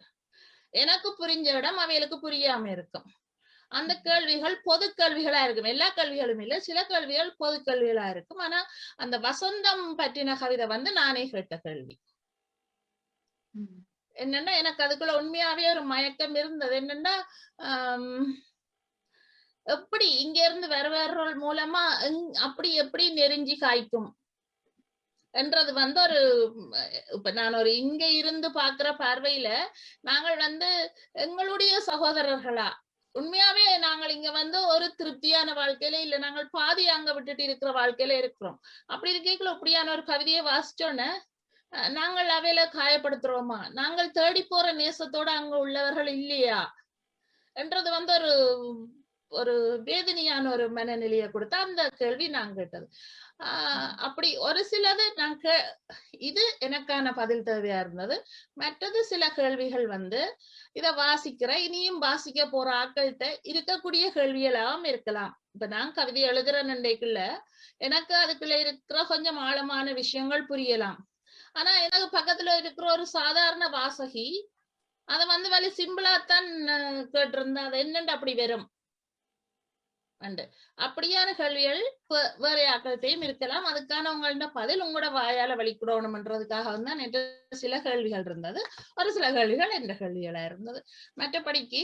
எனக்கு புரிஞ்ச இடம் அவைகளுக்கு புரியாம இருக்கும். அந்த கேள்விகள் பொது கேள்விகளா இருக்கும், எல்லா கேள்விகளும் இல்லை, சில கேள்விகள் பொது கேள்விகளா இருக்கும். ஆனா அந்த வசந்தம் பற்றின கவிதை வந்து நானே கேட்ட கேள்வி என்னன்னா எனக்கு அதுக்குள்ள உண்மையாவே ஒரு மயக்கம் இருந்தது. என்னன்னா எப்படி இங்க இருந்து வேற மூலமா அப்படி எப்படி நெருஞ்சி காய்க்கும் என்றது வந்து ஒரு இப்ப நான் ஒரு இங்க இருந்து பாக்குற பார்வையில நாங்கள் வந்து எங்களுடைய சகோதரர்களா உண்மையாவே நாங்கள் இங்க வந்து ஒரு திருப்தியான வாழ்க்கையில இல்ல, நாங்கள் பாதி அங்க விட்டுட்டு இருக்கிற வாழ்க்கையில இருக்கிறோம். அப்படி இருக்கீங்களா இப்படியான ஒரு கவிதையை வாசிச்சோன்னு நாங்கள் அவையில காயப்படுத்துறோமா, நாங்கள் தேடி போற நேசத்தோட அங்க உள்ளவர்கள் இல்லையா என்றது வந்து ஒரு ஒரு வேதனையான ஒரு மனநிலையை கொடுத்த அந்த கேள்வி நான் கேட்டது. அப்படி ஒரு சிலது நான் இது எனக்கான பதில் தேவையா இருந்தது. மற்றது சில கேள்விகள் வந்து இத வாசிக்கிற இனியும் வாசிக்க போற ஆட்கள்கிட்ட இருக்கக்கூடிய கேள்விகளாகவும் இருக்கலாம். இப்ப நான் கவிதை எழுதுறேன்னுக்குள்ள எனக்கு அதுக்குள்ள இருக்கிற கொஞ்சம் ஆழமான விஷயங்கள் புரியலாம். ஆனா எனக்கு பக்கத்துல இருக்கிற ஒரு சாதாரண வாசகி அத வந்து வலி சிம்பிளாத்தான் கேட்டிருந்தா அது என்னண்டு அப்படி வரும் அண்டு அப்படியான கேள்விகள் வேற ஆக்கள்கிட்டையும் இருக்கலாம். அதுக்கான உங்கள்ட பதில் உங்களோட வாயால வழிக்கூடணும்ன்றதுக்காக வந்து நேற்று சில கேள்விகள் இருந்தது, ஒரு சில கேள்விகள் என்ற கேள்விகளா இருந்தது. மற்றபடிக்கு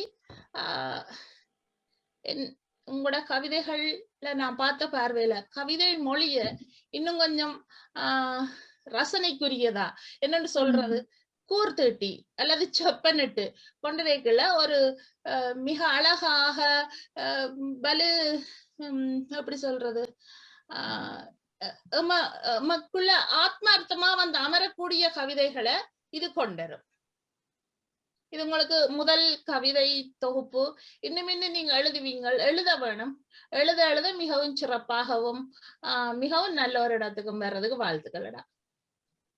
உங்களோட கவிதைகள்ல நான் பார்த்த பார்வையில கவிதை மொழிய இன்னும் கொஞ்சம் ரசனைக்குரியதா என்னன்னு சொல்றது கூர்த்தீட்டி அல்லது செப்பனிட்டு கொண்டு வைக்கல ஒரு மிக அழகாக வலு எப்படி சொல்றது மக்களுள்ள ஆத்மார்த்தமா வந்து அமரக்கூடிய கவிதைகளை இது கொண்டரும். இது உங்களுக்கு முதல் கவிதை தொகுப்பு. இன்னும் நீங்க எழுத வேணும். எழுத மிகவும் சிறப்பாகவும் மிகவும் நல்ல ஒரு இடத்துக்கும் வர்றதுக்கு வாழ்த்துக்கள்டா.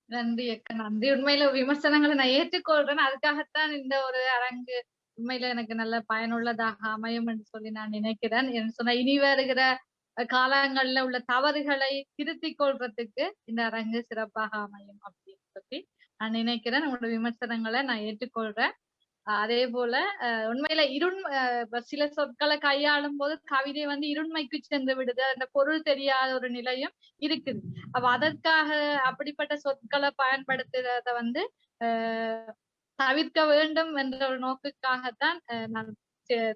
நன்றி அக்கா, நன்றி. உண்மையில விமர்சனங்களை நான் ஏற்றுக்கொள்றேன். அதுக்காகத்தான் இந்த ஒரு அரங்கு உண்மையில எனக்கு நல்ல பயனுள்ளதாக அமையும் என்று சொல்லி நான் நினைக்கிறேன். என்று சொன்னா இனி வருகிற காலங்கள்ல உள்ள தவறுகளை திருத்திக் கொள்றதுக்கு இந்த அரங்கு சிறப்பாக அமையும் அப்படின்னு சொல்லி நான் நினைக்கிறேன். உங்களோட விமர்சனங்களை நான் ஏற்றுக்கொள்றேன். அதே போல உண்மையில சில சொற்களை கையாளும் போது கவிதை வந்து இருண்மைக்கு சென்று விடுது, அந்த பொருள் தெரியாத ஒரு நிலையும் இருக்குது. அப்ப அதற்காக அப்படிப்பட்ட சொற்களை பயன்படுத்துறத வந்து தவிர்க்க வேண்டும் என்ற ஒரு நோக்குக்காகத்தான் நான்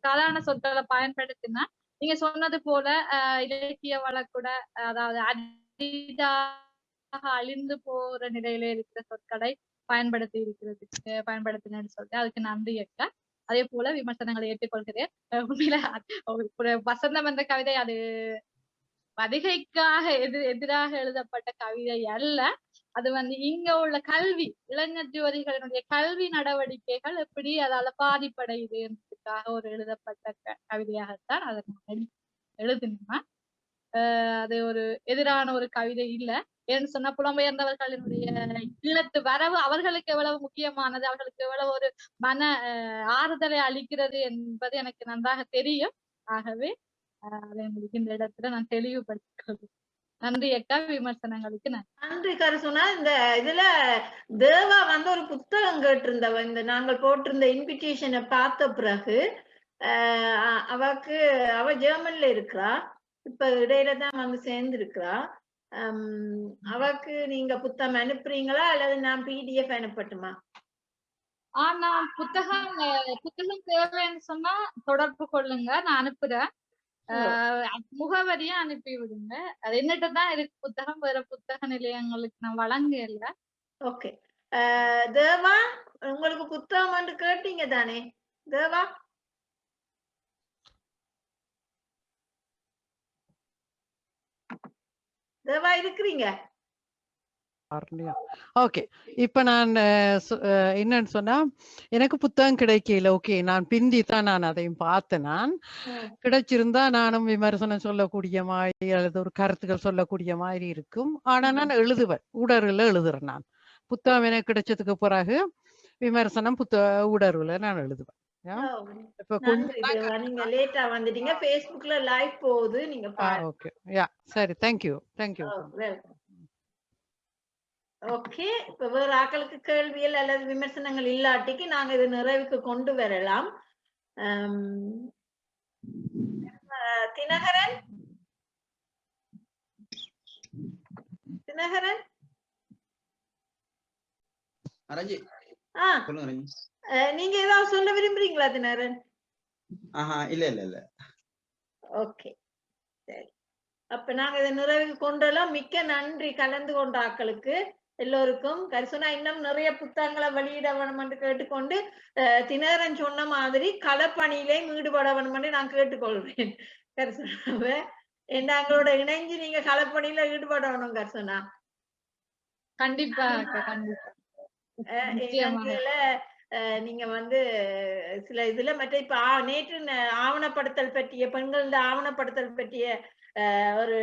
சாதாரண சொற்களை பயன்படுத்தினா நீங்க சொன்னது போல இலக்கிய வழக்குட அதாவது அரிதாக அழிந்து போற நிலையில இருக்கிற சொற்களை பயன்படுத்தினு சொல்லிட்டு அதுக்கு நன்றி அக்கா. அதே போல விமர்சனங்களை ஏற்றுக்கொள்கிறேன். உண்மையில வசந்தம் என்ற கவிதை அது பதிகைக்காக எதிராக எழுதப்பட்ட கவிதை அல்ல. அது இங்க உள்ள கல்வி இளைஞர் ஜோதிகளினுடைய கல்வி நடவடிக்கைகள் எப்படி அதால பாதிப்படையுதுன்றதுக்காக ஒரு எழுதப்பட்ட கவிதையாகத்தான் அதை எழுதினேன். அது ஒரு எதிரான ஒரு கவிதை இல்ல. ஏன்னு சொன்னா புலம்பெயர்ந்தவர்களினுடைய ஈழத்து வரவு அவர்களுக்கு எவ்வளவு முக்கியமானது, அவர்களுக்கு எவ்வளவு ஒரு மன ஆறுதலை அளிக்கிறது என்பது எனக்கு நன்றாக தெரியும். ஆகவே அதை உங்களுக்கு இந்த இடத்துல நான் தெளிவுபடுத்திக் கொள்கிறேன். நன்றி அக்கா. விமர்சனங்களுக்கு நன்றி கருசுனா. இந்த இதுல தேவா ஒரு புத்தகம் கேட்டிருந்தவ இந்த நாங்கள் போட்டிருந்த இன்விடேஷனை பார்த்த பிறகு அவ ஜெர்மன்ல இருக்கிறா. இப்ப இடையில தான் சேர்ந்து இருக்கிறா. அவக்கு நீங்க புத்தகம் அனுப்புறீங்களா அல்லது நான் PDF அனுப்பட்டுமா? நான் புத்தகம் தேவைன்னு சொன்னா தொடர்பு கொள்ளுங்க, நான் அனுப்புறேன். முகவரியா அனுப்பி விடுங்க. அது என்னட்டு தான் இருக்கு புத்தகம், வேற புத்தக நிலையங்களுக்கு நான் வழங்க இல்ல. ஓகே தேவா, உங்களுக்கு புத்தகம் வந்து கேட்டீங்க தானே தேவா? தேவா இருக்கிறீங்க? ஓகே, இப்ப நான் என்னன்னு சொன்னா எனக்கு புத்தகம் கிடைக்கல. ஓகே, நான் பிந்தி தான் நான் அதையும் பார்த்தேன். நான் கிடைச்சிருந்தா நானும் விமர்சனம் சொல்லக்கூடிய மாதிரி அல்லது ஒரு கருத்துக்கள் சொல்லக்கூடிய மாதிரி இருக்கும். ஆனா நான் எழுதுவேன், ஊடகத்துல எழுதுறேன். நான் புத்தகம் எனக்கு கிடைச்சதுக்கு பிறகு விமர்சனம் ஊடகத்துல நான் எழுதுவேன். நீங்க லேட்டா வந்துட்டீங்க. Facebookல லைவ் போகுது, நீங்க பாருங்க. ஓகே யா சரி, தேங்க்யூ. ஓகே, இப்ப வேற ஆக்களுக்கு கேள்விகள் அல்லது விமர்சனங்கள் இல்லாட்டிக்கு நாங்க இது நிறைவுக்கு கொண்டு வரலாம். தினகரன் நீங்க ஏதாவது சொல்ல விரும்புறீங்களா தினகரன்? இல்ல. ஓகே சரி, அப்ப நாங்க இதை நிறைவுக்கு கொண்டெல்லாம். மிக்க நன்றி கலந்து கொண்ட ஆக்களுக்கு எல்லோருக்கும். கரிசனா இன்னும் நிறைய புத்தகங்களை வெளியிட வேணும் என்று கேட்டுக்கொண்டு தினகரன் சொன்ன மாதிரி களப்பணியிலே ஈடுபட வேணும் என்று நான் கேட்டுக்கொள்வேன் கரிசனாவை. எங்களோட இணைஞ்சு நீங்க களப்பணியில ஈடுபடணும் கரிசனா. கண்டிப்பா. நீங்க சில இதுல மற்ற இப்ப நேற்று ஆவணப்படுத்தல் பற்றிய பெண்களோட ஆவணப்படுத்தல் பற்றிய ஒரு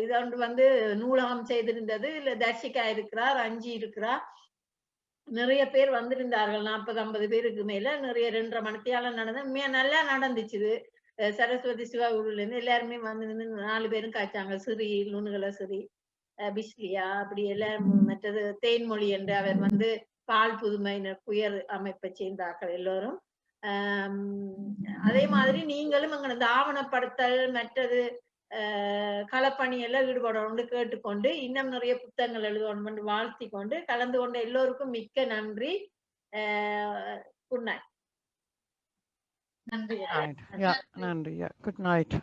இது நூலகம் செய்திருந்தது. இல்ல தர்ஷிகா இருக்கிறார், அஞ்சி இருக்கிறார், நிறைய பேர் வந்திருந்தார்கள். 40-50 பேருக்கு மேல. நிறைய 2.5 மணித்தியாலம் நடந்து நல்லா நடந்துச்சு. சரஸ்வதி சிவாகுருல இருந்து எல்லாருமே வந்து 4 பேரும் காய்ச்சாங்க. சிறி நுணுகல சிறி பிஸ்லியா அப்படி எல்லாரும். மற்றது தேன்மொழி என்று அவர் பால் புதுமையினர் புயல் அமைப்பை சேர்ந்தார்கள் எல்லோரும். அதே மாதிரி நீங்களும் இந்த ஆவணப்படுத்தல் மற்றது களப்பணி எல்லாம் ஈடுபடணும்னு கேட்டுக்கொண்டு இன்னும் நிறைய புத்தகங்கள் எழுதணும் வாழ்த்தி கொண்டு கலந்து கொண்ட எல்லோருக்கும் மிக்க நன்றி. Good night. நன்றி. Good night.